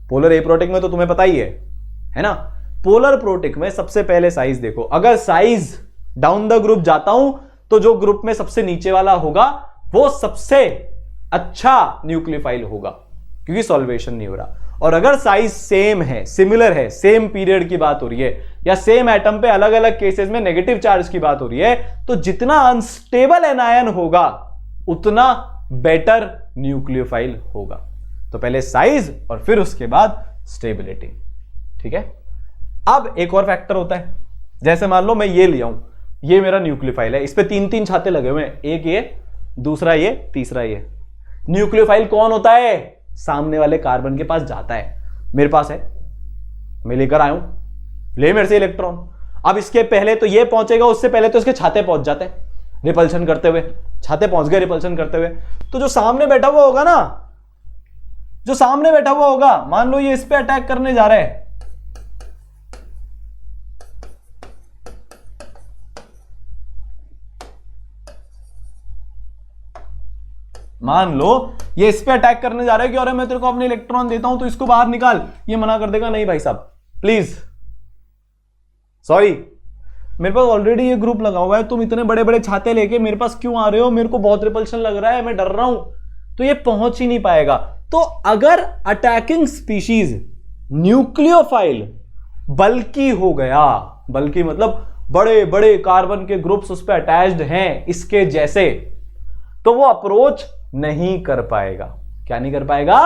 पोलर एप्रोटिक में तो तुम्हें पता ही है ना। पोलर प्रोटिक में सबसे पहले साइज देखो। अगर साइज डाउन द ग्रुप जाता हूं तो जो ग्रुप में सबसे नीचे वाला होगा वो सबसे अच्छा न्यूक्लियोफाइल होगा, क्योंकि सॉल्वेशन नहीं हो रहा। और अगर साइज सेम है, सिमिलर है, सेम पीरियड की बात हो रही है, या सेम एटम पे अलग अलग केसेस में नेगेटिव चार्ज की बात हो रही है, तो जितना अनस्टेबल एनायन होगा उतना बेटर न्यूक्लियोफाइल होगा। तो पहले साइज और फिर उसके बाद स्टेबिलिटी। ठीक है, अब एक और फैक्टर होता है, जैसे मान लो मैं ये लिया हूं, ये मेरा न्यूक्लियोफाइल है, इस पे तीन तीन छाते लगे हुए हैं, एक ये, दूसरा ये, तीसरा ये। न्यूक्लियोफाइल कौन होता है? सामने वाले कार्बन के पास जाता है। मेरे पास है, मैं लेकर आया हूं, ले मेरे से इलेक्ट्रॉन। अब इसके पहले तो ये पहुंचेगा, उससे पहले तो इसके छाते पहुंच जाते हैं रिपल्शन करते हुए, छाते पहुंच गए रिपल्शन करते हुए। तो जो सामने बैठा हुआ होगा ना, जो सामने बैठा हुआ होगा, मान लो ये इस पे अटैक करने जा रहा है, मान लो ये इस पे अटैक करने जा रहा है कि अरे मैं तेरे को अपने इलेक्ट्रॉन देता हूं तो इसको बाहर निकाल, ये मना कर देगा, नहीं भाई साहब प्लीज, सॉरी, मेरे पास ऑलरेडी ये ग्रुप लगा हुआ है, तुम इतने बड़े बड़े छाते लेके मेरे पास क्यों आ रहे हो, मेरे को बहुत रिपल्शन लग रहा है, मैं डर रहा हूं, तो ये पहुंच ही नहीं पाएगा। तो अगर अटैकिंग स्पीशीज न्यूक्लियोफाइल बल्कि हो गया, बल्कि मतलब बड़े बड़े कार्बन के ग्रुप्स उस पर अटैच्ड हैं इसके जैसे, तो वो अप्रोच नहीं कर पाएगा। क्या नहीं कर पाएगा?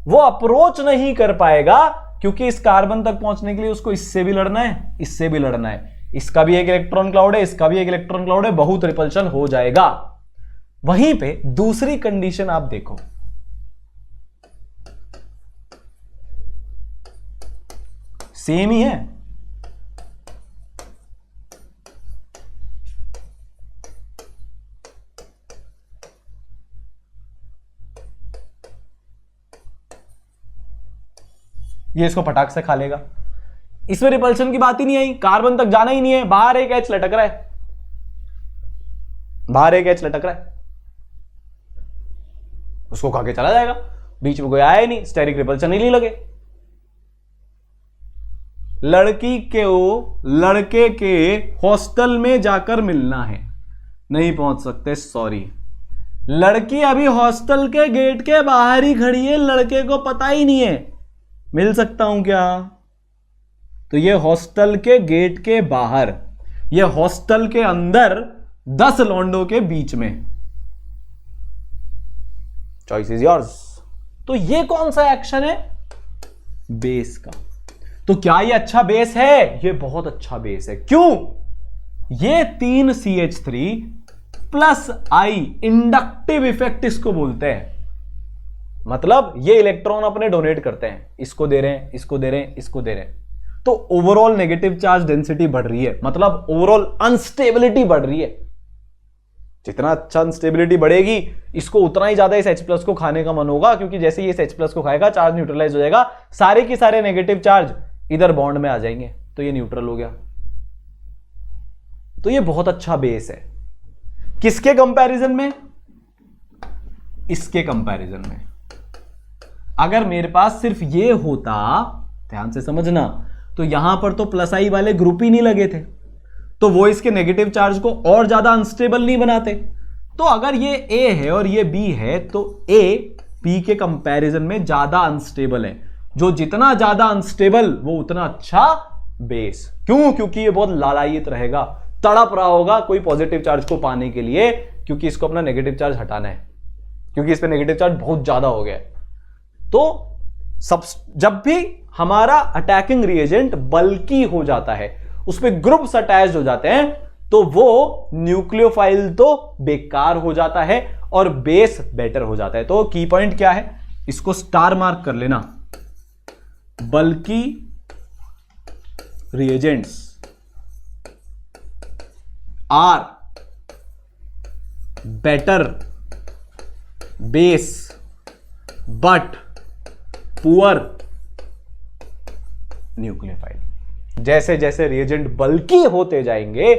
वो अप्रोच नहीं कर पाएगा, क्योंकि इस कार्बन तक पहुंचने के लिए उसको इससे भी लड़ना है, इससे भी लड़ना है, इसका भी एक इलेक्ट्रॉन क्लाउड है, इसका भी एक इलेक्ट्रॉन क्लाउड है, बहुत रिपल्शन हो जाएगा। वहीं पे दूसरी कंडीशन आप देखो, सेम ही है, ये इसको फटाक से खा लेगा, इसमें रिपल्शन की बात ही नहीं आई, कार्बन तक जाना ही नहीं है, बाहर एक एच लटक रहा है, बाहर एक एच लटक रहा है, उसको खा के चला जाएगा, बीच में कोई आया ही नहीं, स्टेरिक रिपल्शन ही नहीं लगे। लड़की लड़के के हॉस्टल में जाकर मिलना है, नहीं पहुंच सकते, सॉरी, लड़की अभी हॉस्टल के गेट के बाहर ही खड़ी है, लड़के को पता ही नहीं है, मिल सकता हूं क्या? तो ये हॉस्टल के गेट के बाहर, ये हॉस्टल के अंदर 10 लौंडों के बीच में, चॉइस इज योर्स। तो ये कौन सा एक्शन है? बेस का। तो क्या ये अच्छा बेस है? ये बहुत अच्छा बेस है। क्यों? ये 3 CH3 plus I inductive effect इसको बोलते हैं, मतलब ये इलेक्ट्रॉन अपने डोनेट करते हैं, इसको दे रहे हैं, इसको दे रहे हैं, इसको दे रहे हैं, तो ओवरऑल नेगेटिव चार्ज डेंसिटी बढ़ रही है, मतलब ओवरऑल अनस्टेबिलिटी बढ़ रही है। जितना अच्छा अनस्टेबिलिटी बढ़ेगी, इसको उतना ही ज्यादा इस H+ को खाने का मन होगा, क्योंकि जैसे ही इस H+ को खाएगा चार्ज न्यूट्रलाइज हो जाएगा, सारे के सारे नेगेटिव चार्ज इधर बॉन्ड में आ जाएंगे, तो ये न्यूट्रल हो गया। तो ये बहुत अच्छा बेस है। किसके कंपैरिजन में? इसके कंपैरिजन में। अगर मेरे पास सिर्फ ये होता, ध्यान से समझना, तो यहां पर तो प्लस आई वाले ग्रुप ही नहीं लगे थे, तो वो इसके नेगेटिव चार्ज को और ज्यादा अनस्टेबल नहीं बनाते। तो अगर ये ए है और ये बी है, तो ए बी के कंपैरिजन में ज्यादा अनस्टेबल है। जो जितना ज्यादा अनस्टेबल, वो उतना अच्छा बेस। क्यों? क्योंकि ये बहुत लालायित रहेगा, तड़प रहा होगा कोई पॉजिटिव चार्ज को पाने के लिए, क्योंकि इसको अपना नेगेटिव चार्ज हटाना है, क्योंकि इस पे नेगेटिव चार्ज बहुत ज्यादा हो गया है। तो जब भी हमारा अटैकिंग रिएजेंट बल्की हो जाता है, उस पे ग्रुप्स अटैच्ड हो जाते हैं, तो वो न्यूक्लियोफाइल तो बेकार हो जाता है और बेस बेटर हो जाता है। तो की पॉइंट क्या है, इसको स्टार मार्क कर लेना। Bulky reagents are better base but poor nucleophile. जैसे जैसे रिएजेंट बल्की होते जाएंगे,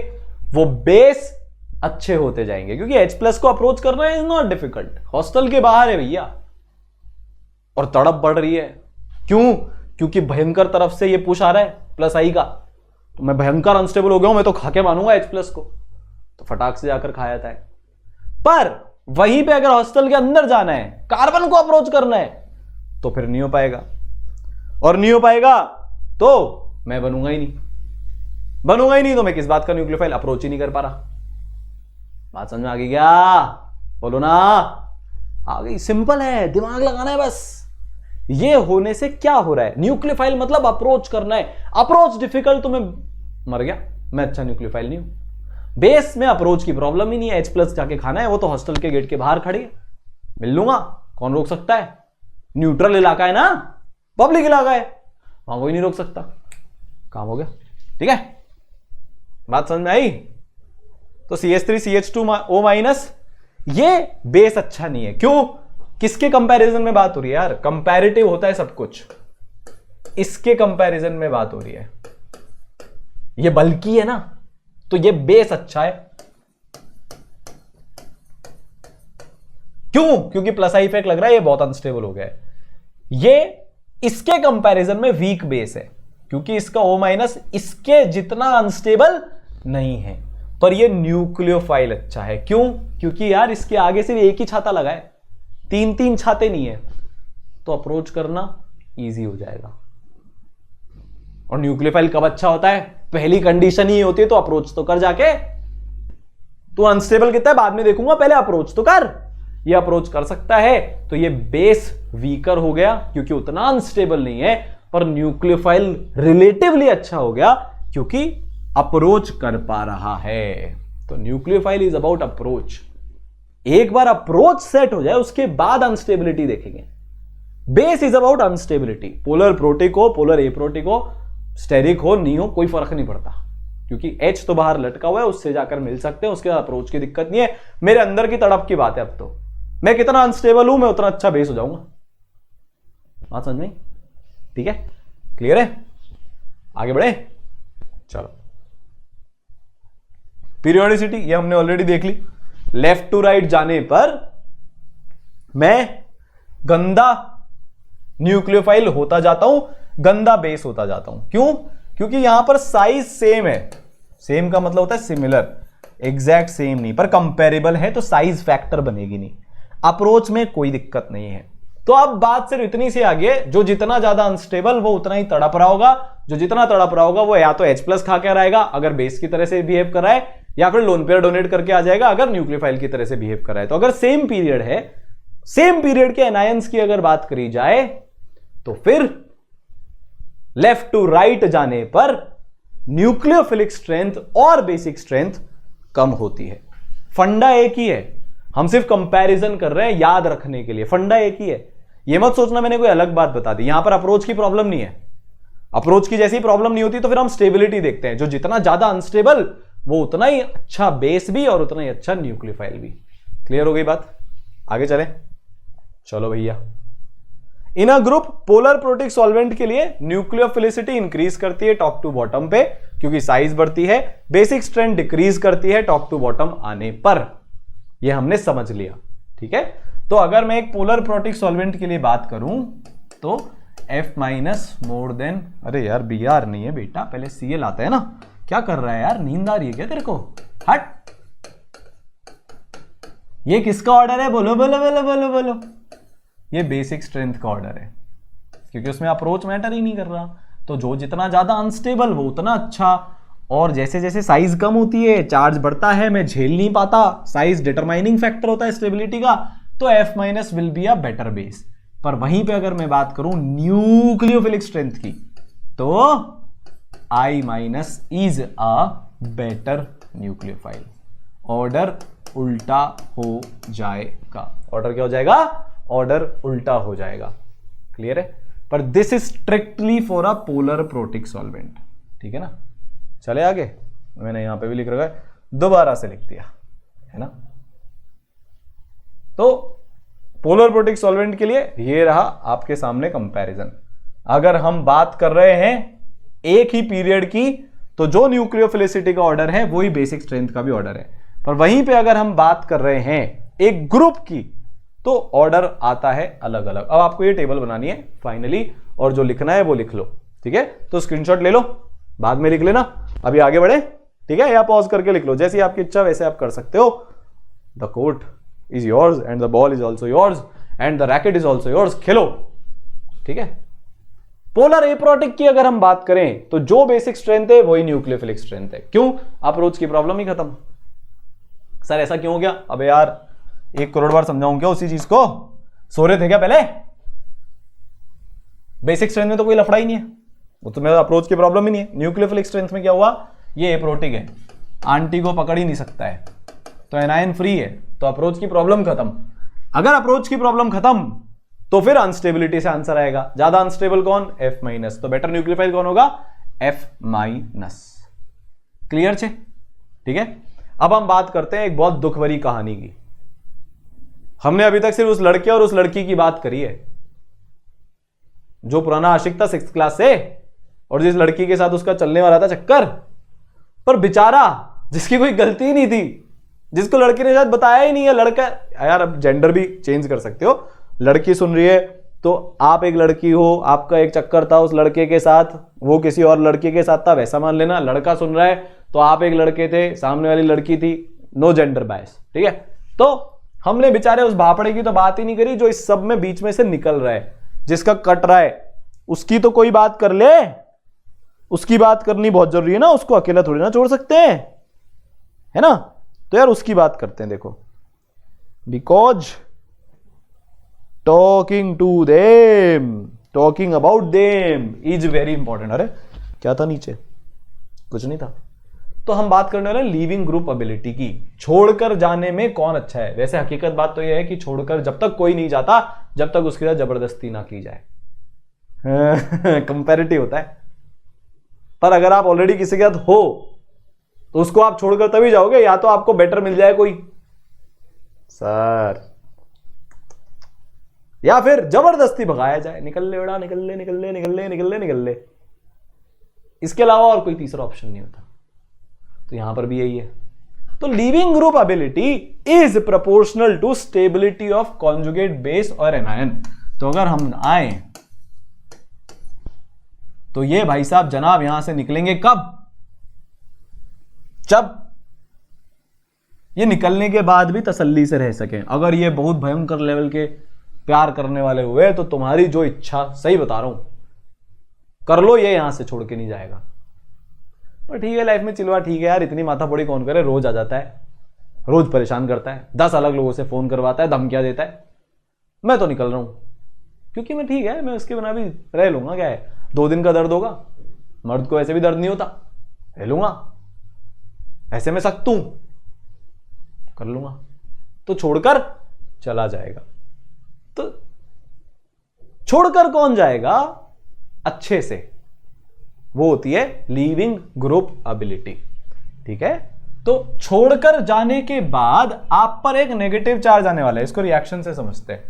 वो बेस अच्छे होते जाएंगे, क्योंकि H+ को अप्रोच करना इज नॉट डिफिकल्ट, हॉस्टल के बाहर है भैया, और तड़प बढ़ रही है। क्यों? क्योंकि भयंकर तरफ से ये पुश आ रहा है प्लस आई का, तो मैं भयंकर अनस्टेबल हो गया हूं, मैं तो खा के मानूंगा H+ को, तो फटाक से जाकर खाया था। पर वहीं पे अगर हॉस्टल के अंदर जाना है, कार्बन को अप्रोच करना है, तो फिर नहीं हो पाएगा, और नहीं हो पाएगा तो मैं बनूंगा ही नहीं, तो मैं किस बात का न्यूक्लियोफाइल अप्रोच ही नहीं कर पा रहा। बात समझ में आ गई क्या? बोलो ना, आ गई। सिंपल है, दिमाग लगाना है बस। ये होने से क्या हो रहा है, न्यूक्लियोफाइल मतलब अप्रोच करना है, अप्रोच डिफिकल्ट तो मैं मर गया, मैं अच्छा न्यूक्लियोफाइल नहीं हूं। बेस में अप्रोच की प्रॉब्लम ही नहीं है, H+ जाके खाना है, वो तो हॉस्टल के गेट के बाहर खड़े है, मिल लूंगा, कौन रोक सकता है, न्यूट्रल इलाका है ना, पब्लिक इलाका है, वहां कोई नहीं रोक सकता, काम हो गया। ठीक है, बात समझ में आई। तो CH3CH2O- ये बेस अच्छा नहीं है, क्यों, किसके कंपैरिजन में बात हो रही है यार, कंपैरेटिव होता है सब कुछ, इसके कंपैरिजन में बात हो रही है, ये बल्कि है ना, तो ये बेस अच्छा है, क्यों, क्योंकि प्लस आई इफेक्ट लग रहा है, ये बहुत अनस्टेबल हो गया है, ये इसके कंपैरिजन में वीक बेस है, क्योंकि इसका O- इसके जितना अनस्टेबल नहीं है, पर ये न्यूक्लियोफाइल अच्छा है, क्यों, क्योंकि यार इसके आगे सिर्फ एक ही छाता लगा है, 3 छाते नहीं है, तो अप्रोच करना इजी हो जाएगा। और न्यूक्लियोफाइल कब अच्छा होता है, पहली कंडीशन ही होती है, तो अप्रोच तो कर जाके, तू अनस्टेबल कितना है बाद में देखूंगा, पहले अप्रोच तो कर, ये अप्रोच कर सकता है, तो ये बेस वीकर हो गया क्योंकि उतना अनस्टेबल नहीं है, पर न्यूक्लियोफाइल रिलेटिवली अच्छा हो गया क्योंकि अप्रोच कर पा रहा है। तो न्यूक्लियोफाइल इज अबाउट अप्रोच, एक बार अप्रोच सेट हो जाए उसके बाद अनस्टेबिलिटी देखेंगे। Base is about unstability, polar protic हो, पोलर एप्रोटिक हो, स्टेरिक हो, नहीं हो, कोई फर्क नहीं पड़ता, क्योंकि H तो बाहर लटका हुआ है, उससे जाकर मिल सकते हैं, उसके बाद अप्रोच की दिक्कत नहीं है। मेरे अंदर की तड़प की बात है, अब तो मैं कितना अनस्टेबल हूं, मैं उतना अच्छा बेस हो जाऊंगा। बात समझ में? ठीक है, क्लियर है, आगे बढ़े, चलो। पीरियोडिसिटी ये हमने ऑलरेडी देख ली, लेफ्ट टू राइट जाने पर मैं गंदा न्यूक्लियोफाइल होता जाता हूं, गंदा बेस होता जाता हूं, क्यों, क्योंकि यहां पर साइज सेम है, सेम का मतलब होता है सिमिलर, एग्जैक्ट सेम नहीं, पर कंपेरेबल है, तो साइज फैक्टर बनेगी नहीं, अप्रोच में कोई दिक्कत नहीं है। तो अब बात सिर्फ इतनी सी आगे, जो जितना ज्यादा अनस्टेबल वो उतना ही तड़प रहा होगा, जो जितना तड़प रहा होगा वो या तो H+ खा के रहेगा अगर बेस की तरह से बिहेव कर रहा है, या फिर लोन पेयर डोनेट करके आ जाएगा अगर न्यूक्लियोफाइल की तरह से बिहेव कर रहा है। तो अगर सेम पीरियड है, सेम पीरियड के एनायंस की अगर बात करी जाए, तो फिर लेफ्ट टू राइट जाने पर न्यूक्लियोफिलिक स्ट्रेंथ और बेसिक स्ट्रेंथ कम होती है। फंडा एक ही है, हम सिर्फ कंपैरिजन कर रहे हैं याद रखने के लिए, फंडा एक ही है। ये मत सोचना मैंने कोई अलग बात बता दी, यहां पर अप्रोच की प्रॉब्लम नहीं है, अप्रोच की जैसी प्रॉब्लम नहीं होती तो फिर हम स्टेबिलिटी देखते हैं, जो जितना ज्यादा अनस्टेबल वो उतना ही अच्छा बेस भी और उतना ही अच्छा न्यूक्लियोफाइल भी। क्लियर हो गई बात, आगे चले, चलो भैया। In a group polar protic solvent के लिए न्यूक्लियोफिलिसिटी इंक्रीज करती है टॉप टू बॉटम पे क्योंकि साइज बढ़ती है, बेसिक स्ट्रेंथ डिक्रीज करती है टॉप टू बॉटम आने पर, यह हमने समझ लिया। ठीक है, तो अगर मैं एक पोलर प्रोटिक सॉल्वेंट के लिए बात करूं तो F- मोर देन, अरे यार Br नहीं है बेटा, पहले Cl आता है ना, क्या कर रहा है यार, नींद आ रही है क्या तेरे को, हट। ये किसका ऑर्डर है, बोलो बोलो बोलो बोलो बोलो, ये बेसिक स्ट्रेंथ का ऑर्डर है, क्योंकि उसमें अप्रोच मैटर ही नहीं कर रहा, तो जो जितना ज्यादा अनस्टेबल वो उतना अच्छा, और जैसे जैसे साइज कम होती है चार्ज बढ़ता है, मैं झेल नहीं पाता, साइज डिटरमाइनिंग फैक्टर होता है स्टेबिलिटी का, तो F- will be a better base. पर वहीं पे अगर मैं बात करूं न्यूक्लियोफिलिक स्ट्रेंथ की, तो I- is a better nucleophile, order उल्टा हो जाएगा, ऑर्डर क्या हो जाएगा, ऑर्डर उल्टा हो जाएगा। क्लियर है, पर this is strictly for a polar protic solvent. ठीक है ना, चले आगे, मैंने यहां पे भी लिख रखा है, दोबारा से लिख दिया है ना। तो पोलर प्रोटिक सॉल्वेंट के लिए ये रहा आपके सामने कंपैरिजन। अगर हम बात कर रहे हैं एक ही पीरियड की, तो जो न्यूक्लियोफिलिसिटी का ऑर्डर है वही बेसिक स्ट्रेंथ का भी ऑर्डर है, पर वहीं पे अगर हम बात कर रहे हैं एक ग्रुप की, तो ऑर्डर आता है अलग अलग। अब आपको ये टेबल बनानी है फाइनली, और जो लिखना है वो लिख लो। ठीक है, तो स्क्रीनशॉट ले लो, बाद में लिख लेना, अभी आगे बढ़े। ठीक है, या पॉज करके लिख लो, जैसी आपकी इच्छा वैसे आप कर सकते हो। The court is yours and the ball is also yours and the racket is also yours, खेलो। ठीक है, पोलर एप्रोटिक की अगर हम बात करें तो जो बेसिक स्ट्रेंथ है वही न्यूक्लियोफिलिक स्ट्रेंथ है। क्यों, अप्रोच की प्रॉब्लम ही खत्म। सर ऐसा क्यों हो गया, अबे यार 1 करोड़ बार समझाऊं क्या उसी चीज को, सो रहे थे क्या पहले, बेसिक स्ट्रेंथ में तो कोई लफड़ा ही नहीं है, वो तो मेरा अप्रोच की प्रॉब्लम ही नहीं है। न्यूक्लियोफिलिक स्ट्रेंथ में क्या हुआ, ये एप्रोटिक है, आंटी को पकड़ ही नहीं सकता है, तो एनायन फ्री है, तो अप्रोच की प्रॉब्लम खत्म। अगर अप्रोच की प्रॉब्लम खत्म तो फिर अनस्टेबिलिटी से आंसर आएगा। ज्यादा अनस्टेबल कौन, F-, तो बेटर न्यूक्लियोफाइल कौन होगा, F-। क्लियर छे, ठीक है। अब हम बात करते हैं एक बहुत दुख भरी कहानी की। हमने अभी तक सिर्फ उस लड़के और उस लड़की की बात करी है जो पुराना आशिक था 6th क्लास से, और जिस लड़की के साथ उसका चलने वाला था चक्कर, पर बेचारा जिसकी कोई गलती ही नहीं थी, जिसको लड़की ने शायद बताया ही नहीं है, लड़का यार, अब जेंडर भी चेंज कर सकते हो, लड़की सुन रही है तो आप एक लड़की हो, आपका एक चक्कर था उस लड़के के साथ, वो किसी और लड़के के साथ था, वैसा मान लेना। लड़का सुन रहा है तो आप एक लड़के थे, सामने वाली लड़की थी, नो जेंडर बायस, ठीक है। तो हमने बेचारे उस भापड़े की तो बात ही नहीं करी जो इस सब में बीच में से निकल रहा है, जिसका कट रहा है, उसकी तो कोई बात कर ले, उसकी बात करनी बहुत जरूरी है ना, उसको अकेला थोड़ी ना छोड़ सकते हैं, है ना। तो यार उसकी बात करते हैं, देखो, because talking to them, talking about them is very important. अरे क्या था नीचे, कुछ नहीं था। तो हम बात करने वाले लीविंग ग्रुप एबिलिटी की, छोड़कर जाने में कौन अच्छा है। वैसे हकीकत बात तो यह है कि छोड़कर जब तक कोई नहीं जाता, जब तक उसके साथ जबरदस्ती ना की जाए। कंपैरेटिव होता है, पर अगर आप ऑलरेडी किसी के साथ हो तो उसको आप छोड़कर तभी जाओगे, या तो आपको बेटर मिल जाए कोई सर, या फिर जबरदस्ती भगाया जाए, निकल ले बेटा, निकल ले, निकल ले, निकल ले, निकल ले, निकल ले। इसके अलावा और कोई तीसरा ऑप्शन नहीं होता। तो यहां पर भी यही है। तो leaving group ability is proportional to stability of conjugate base और एनायन। तो अगर हम आए तो ये भाई साहब जनाब यहां से निकलेंगे कब, जब ये निकलने के बाद भी तसल्ली से रह सकें। अगर ये बहुत भयंकर लेवल के प्यार करने वाले हुए तो तुम्हारी जो इच्छा, सही बता रहा हूं, कर लो, ये यहां से छोड़ के नहीं जाएगा। पर ठीक है, लाइफ में चिलवा ठीक है यार, इतनी माथा फोड़ी कौन करे, रोज आ जाता है, रोज परेशान करता है, 10 अलग लोगों से फोन करवाता है, धमकियां देता है। मैं तो निकल रहा हूं क्योंकि मैं ठीक है, मैं उसके बिना भी रह लूंगा, क्या है, 2 दिन का दर्द होगा, मर्द को ऐसे भी दर्द नहीं होता, रह लूंगा, ऐसे में सख्त हूं, कर लूंगा। तो छोड़कर चला जाएगा। तो छोड़कर कौन जाएगा अच्छे से, वो होती है लीविंग ग्रुप एबिलिटी, ठीक है। तो छोड़कर जाने के बाद आप पर एक नेगेटिव चार्ज आने वाला है, इसको रिएक्शन से समझते हैं,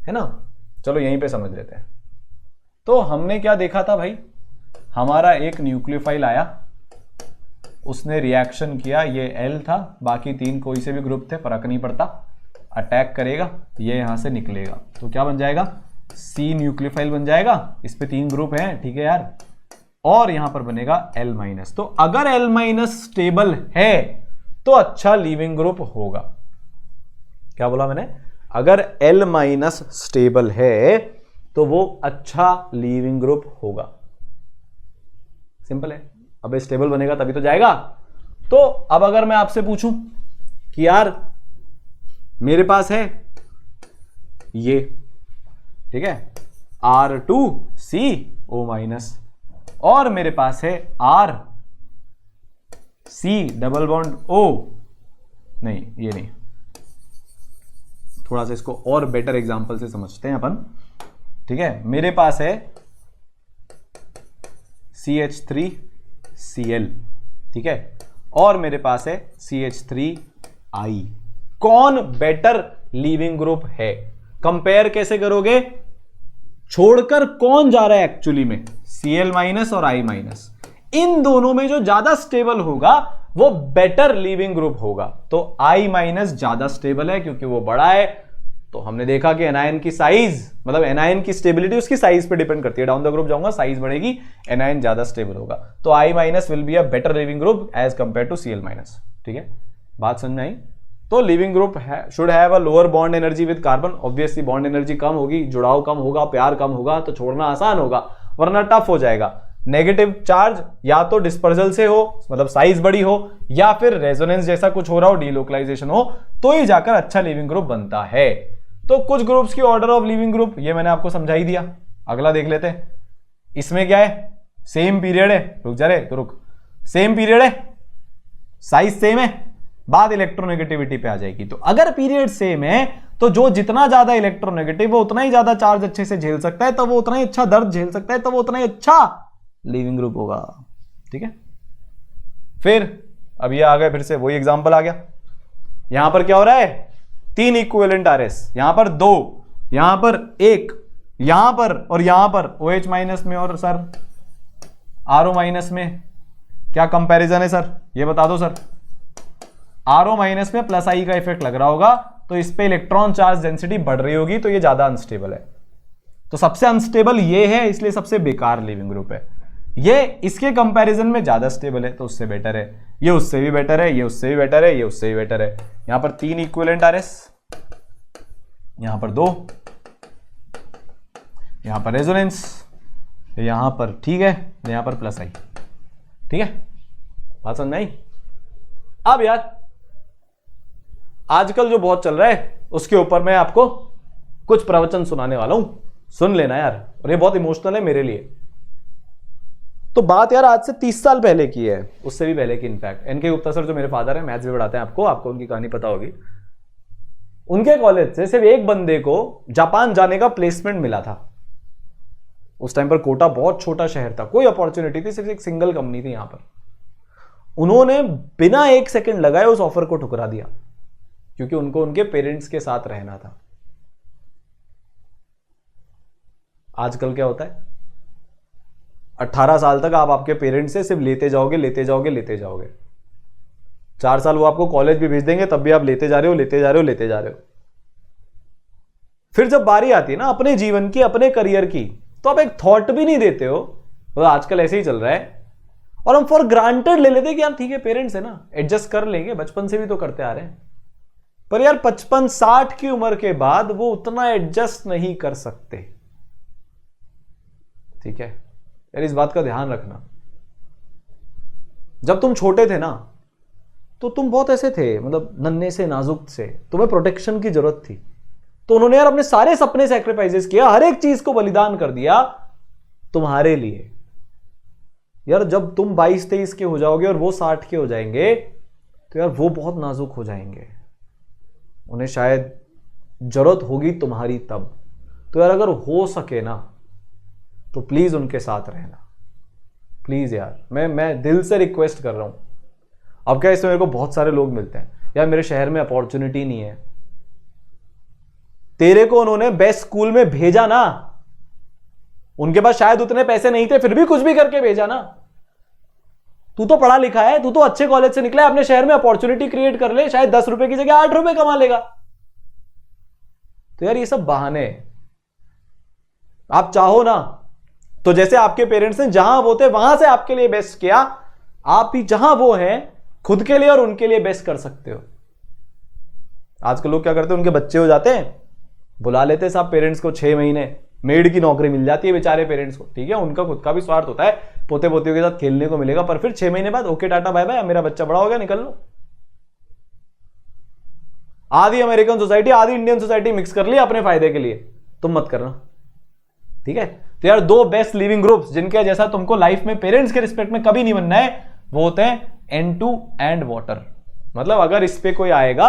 है ना। चलो यहीं पे समझ लेते हैं। तो हमने क्या देखा था भाई, हमारा एक न्यूक्लियोफाइल आया, उसने रिएक्शन किया, ये L था, बाकी 3 कोई से भी ग्रुप थे, फर्क नहीं पड़ता, अटैक करेगा, ये यहां से निकलेगा, तो क्या बन जाएगा, C न्यूक्लियोफाइल बन जाएगा। इस पे 3 ग्रुप हैं, ठीक है यार, और यहां पर बनेगा L-। तो अगर L- स्टेबल है तो अच्छा लीविंग ग्रुप होगा। क्या बोला मैंने, अगर L- स्टेबल है तो वो अच्छा लीविंग ग्रुप होगा, सिंपल है। अब स्टेबल बनेगा तभी तो जाएगा। तो अब अगर मैं आपसे पूछूं कि यार मेरे पास है ये, ठीक है, R2CO- और मेरे पास है RC⋯O, नहीं ये नहीं, थोड़ा सा इसको और बेटर एग्जांपल से समझते हैं अपन, ठीक है। मेरे पास है CH3Cl, ठीक है, और मेरे पास है CH3I। कौन बेटर लीविंग ग्रुप है, कंपेयर कैसे करोगे, छोड़कर कौन जा रहा है एक्चुअली में, Cl- और I-। इन दोनों में जो ज्यादा स्टेबल होगा वो बेटर लीविंग ग्रुप होगा। तो I- ज्यादा स्टेबल है क्योंकि वो बड़ा है। तो हमने देखा कि एनायन की साइज, मतलब एनायन की स्टेबिलिटी उसकी साइज पे डिपेंड करती है। डाउन द ग्रुप जाऊंगा, साइज बढ़ेगी, एनायन ज्यादा स्टेबल होगा। तो I- will be a better leaving group as compare to Cl-। ठीक है, बात समझ में आई। तो leaving group should have a lower bond energy with carbon. Obviously bond energy कम होगी, जुड़ाव कम होगा, प्यार कम होगा, तो छोड़ना आसान होगा, वरना टफ हो जाएगा। नेगेटिव चार्ज या तो डिस्पर्जल से हो, मतलब साइज बड़ी हो, या फिर रेजोनेंस जैसा कुछ हो रहा हो, डीलोकलाइजेशन हो, तो ही जाकर अच्छा लिविंग ग्रुप बनता है। तो कुछ ग्रुप्स की ऑर्डर ऑफ लिविंग ग्रुप ये मैंने आपको समझा ही दिया, अगला देख लेते हैं। इसमें क्या है, सेम पीरियड है, रुक जा रे तो रुक, सेम पीरियड है, साइज सेम है, बात इलेक्ट्रोनेगेटिविटी पे आ जाएगी। तो अगर पीरियड सेम है तो जो जितना ज्यादा इलेक्ट्रोनेगेटिव वो उतना ही ज्यादा चार्ज अच्छे से झेल सकता है, तब वो उतना ही अच्छा दर्द झेल सकता है, तब वो उतना ही अच्छा लीविंग ग्रुप होगा। ठीक है, फिर अब ये आ गए, फिर से वही एग्जांपल आ गया। यहां पर क्या हो रहा है, 3 इक्विवेलेंट आरएस, यहां पर 2, यहां पर 1, यहां पर और यहां पर OH माइनस में और सर RO माइनस में क्या कंपैरिजन है सर, ये बता दो सर। RO माइनस में प्लस आई का इफेक्ट लग रहा होगा, तो इस पे इलेक्ट्रॉन चार्ज डेंसिटी बढ़ रही होगी, तो ये ज्यादा अनस्टेबल है। तो सबसे अनस्टेबल ये है, इसलिए सबसे बेकार लिविंग ग्रुप है। ये इसके कंपैरिजन में ज्यादा स्टेबल है, तो उससे बेटर है। ये उससे भी बेटर है, ये उससे भी बेटर है, ये उससे भी बेटर है। यहां पर 3 इक्विवेलेंट आरएस, यहां पर 2, यहां पर रेजोनेंस, यहां पर ठीक है, यहां पर प्लस आई। ठीक है, बात समझ में आई। अब यार आजकल जो बहुत चल रहा है उसके ऊपर मैं आपको कुछ प्रवचन सुनाने वाला हूं, सुन लेना यार, और ये बहुत इमोशनल है मेरे लिए। तो बात यार आज से 30 साल पहले की है, उससे भी पहले की इनफैक्ट। एनके गुप्ता सर जो मेरे फादर हैं, मैथ्स भी पढ़ाते हैं, आपको उनकी कहानी पता होगी। उनके कॉलेज से सिर्फ एक बंदे को जापान जाने का प्लेसमेंट मिला था। उस टाइम पर कोटा बहुत छोटा शहर था, कोई अपॉर्चुनिटी थी, सिर्फ एक सिंगल कंपनी थी यहां पर। उन्होंने बिना 1 सेकंड लगाए उस ऑफर को ठुकरा दिया, क्योंकि उनको उनके पेरेंट्स के साथ रहना था। आजकल क्या होता है, 18 साल तक आप आपके पेरेंट्स से सिर्फ लेते जाओगे, लेते जाओगे, लेते जाओगे। 4 साल वो आपको कॉलेज भी भेज देंगे, तब भी आप लेते जा रहे हो, लेते जा रहे हो, लेते जा रहे हो। फिर जब बारी आती है ना अपने जीवन की, अपने करियर की, तो आप एक थॉट भी नहीं देते हो। तो आजकल ऐसे ही चल रहा है, और हम फॉर ग्रांटेड ले लेते कि यार ठीक है पेरेंट्स है ना, एडजस्ट कर लेंगे, बचपन से भी तो करते आ रहे हैं। पर यार 55-60 की उम्र के बाद वो उतना एडजस्ट नहीं कर सकते। ठीक है यार, इस बात का ध्यान रखना। जब तुम छोटे थे ना, तो तुम बहुत ऐसे थे, मतलब नन्हे से नाजुक से, तुम्हें प्रोटेक्शन की जरूरत थी। तो उन्होंने यार अपने सारे सपने सैक्रिफाइसेस किया, हर एक चीज को बलिदान कर दिया तुम्हारे लिए। यार जब तुम 22-23 के हो जाओगे और वो 60 के हो जाएंगे, तो यार वो बहुत नाजुक हो जाएंगे, उन्हें शायद जरूरत होगी तुम्हारी तब। तो यार अगर हो सके ना, तो प्लीज उनके साथ रहना, प्लीज यार। मैं दिल से रिक्वेस्ट कर रहा हूं। अब क्या, इसमें मेरे को बहुत सारे लोग मिलते हैं, यार मेरे शहर में अपॉर्चुनिटी नहीं है। तेरे को उन्होंने बेस्ट स्कूल में भेजा ना, उनके पास शायद उतने पैसे नहीं थे, फिर भी कुछ भी करके भेजा ना। तू तो पढ़ा लिखा है, तू तो अच्छे कॉलेज से निकला है, अपने शहर में अपॉर्चुनिटी क्रिएट कर ले, शायद 10 रुपए की जगह 8 रुपए कमा लेगा। तो यार ये सब बहाने। आप चाहो ना तो जैसे आपके पेरेंट्स ने जहां वो थे वहां से आपके लिए बेस्ट किया, आप भी जहां वो हैं खुद के लिए और उनके लिए बेस्ट कर सकते हो। आजकल लोग क्या करते हैं, उनके बच्चे हो जाते हैं, बुला लेते हैं साहब पेरेंट्स को, 6 महीने मेड की नौकरी मिल जाती है बेचारे पेरेंट्स को। ठीक है, उनका खुद का भी स्वार्थ होता है, पोते पोतियों के साथ खेलने को मिलेगा, पर फिर 6 महीने बाद ओके टाटा बाय बाय, मेरा बच्चा बड़ा हो गया, निकल लो। आधी अमेरिकन सोसाइटी आधी इंडियन सोसाइटी मिक्स कर ली अपने फायदे के लिए, तुम मत करना। ठीक है, तो यार 2 बेस्ट लिविंग ग्रुप्स जिनके जैसा तुमको लाइफ में पेरेंट्स के रिस्पेक्ट में कभी नहीं बनना है, वो होते हैं N2 एंड वाटर। मतलब अगर इस पे कोई आएगा,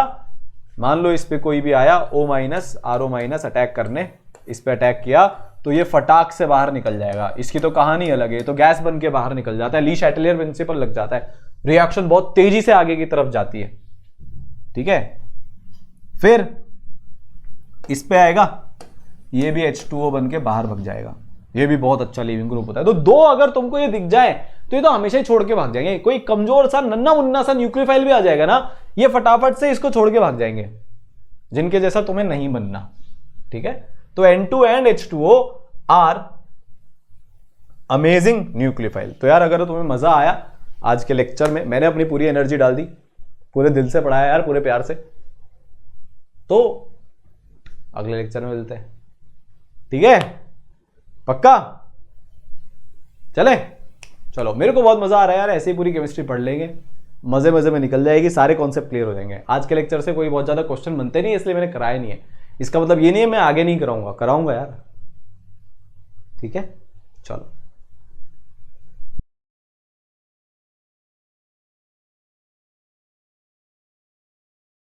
मान लो इस पे कोई भी आया O minus RO minus attack करने, इस पे अटैक किया, तो ये फटाक से बाहर निकल जाएगा। इसकी तो कहानी अलग है, तो गैस बन के बाहर निकल जाता है, ली शैटलियर प्रिंसिपल लग जाता है, रिएक्शन बहुत तेजी से आगे की तरफ जाती है। ठीक है, फिर इस पे आएगा, ये भी H2O बन के बाहर भग जाएगा, ये भी बहुत अच्छा लिविंग ग्रुप होता है। तो 2 अगर तुमको ये दिख जाए तो ये तो हमेशा ही छोड़ के भाग जाएंगे। कोई कमजोर सा नन्ना मुन्ना सा न्यूक्लियोफाइल भी आ जाएगा ना, ये फटाफट से इसको छोड़ के भाग जाएंगे, जिनके जैसा तुम्हें नहीं बनना। ठीक है, तो N2 and H2O are amazing nucleophile. तो यार अगर तुम्हें मजा आया आज के लेक्चर में, मैंने अपनी पूरी एनर्जी डाल दी, पूरे दिल से पढ़ाया यार, पूरे प्यार से, तो अगले लेक्चर में मिलते हैं। ठीक है, पक्का? चले, चलो, मेरे को बहुत मजा आ रहा है यार, ऐसे ही पूरी केमिस्ट्री पढ़ लेंगे, मजे मजे में निकल जाएगी, सारे कॉन्सेप्ट क्लियर हो जाएंगे। आज के लेक्चर से कोई बहुत ज्यादा क्वेश्चन बनते नहीं, इसलिए मैंने कराया नहीं है। इसका मतलब ये नहीं है मैं आगे नहीं कराऊंगा, कराऊंगा यार, ठीक है, चलो।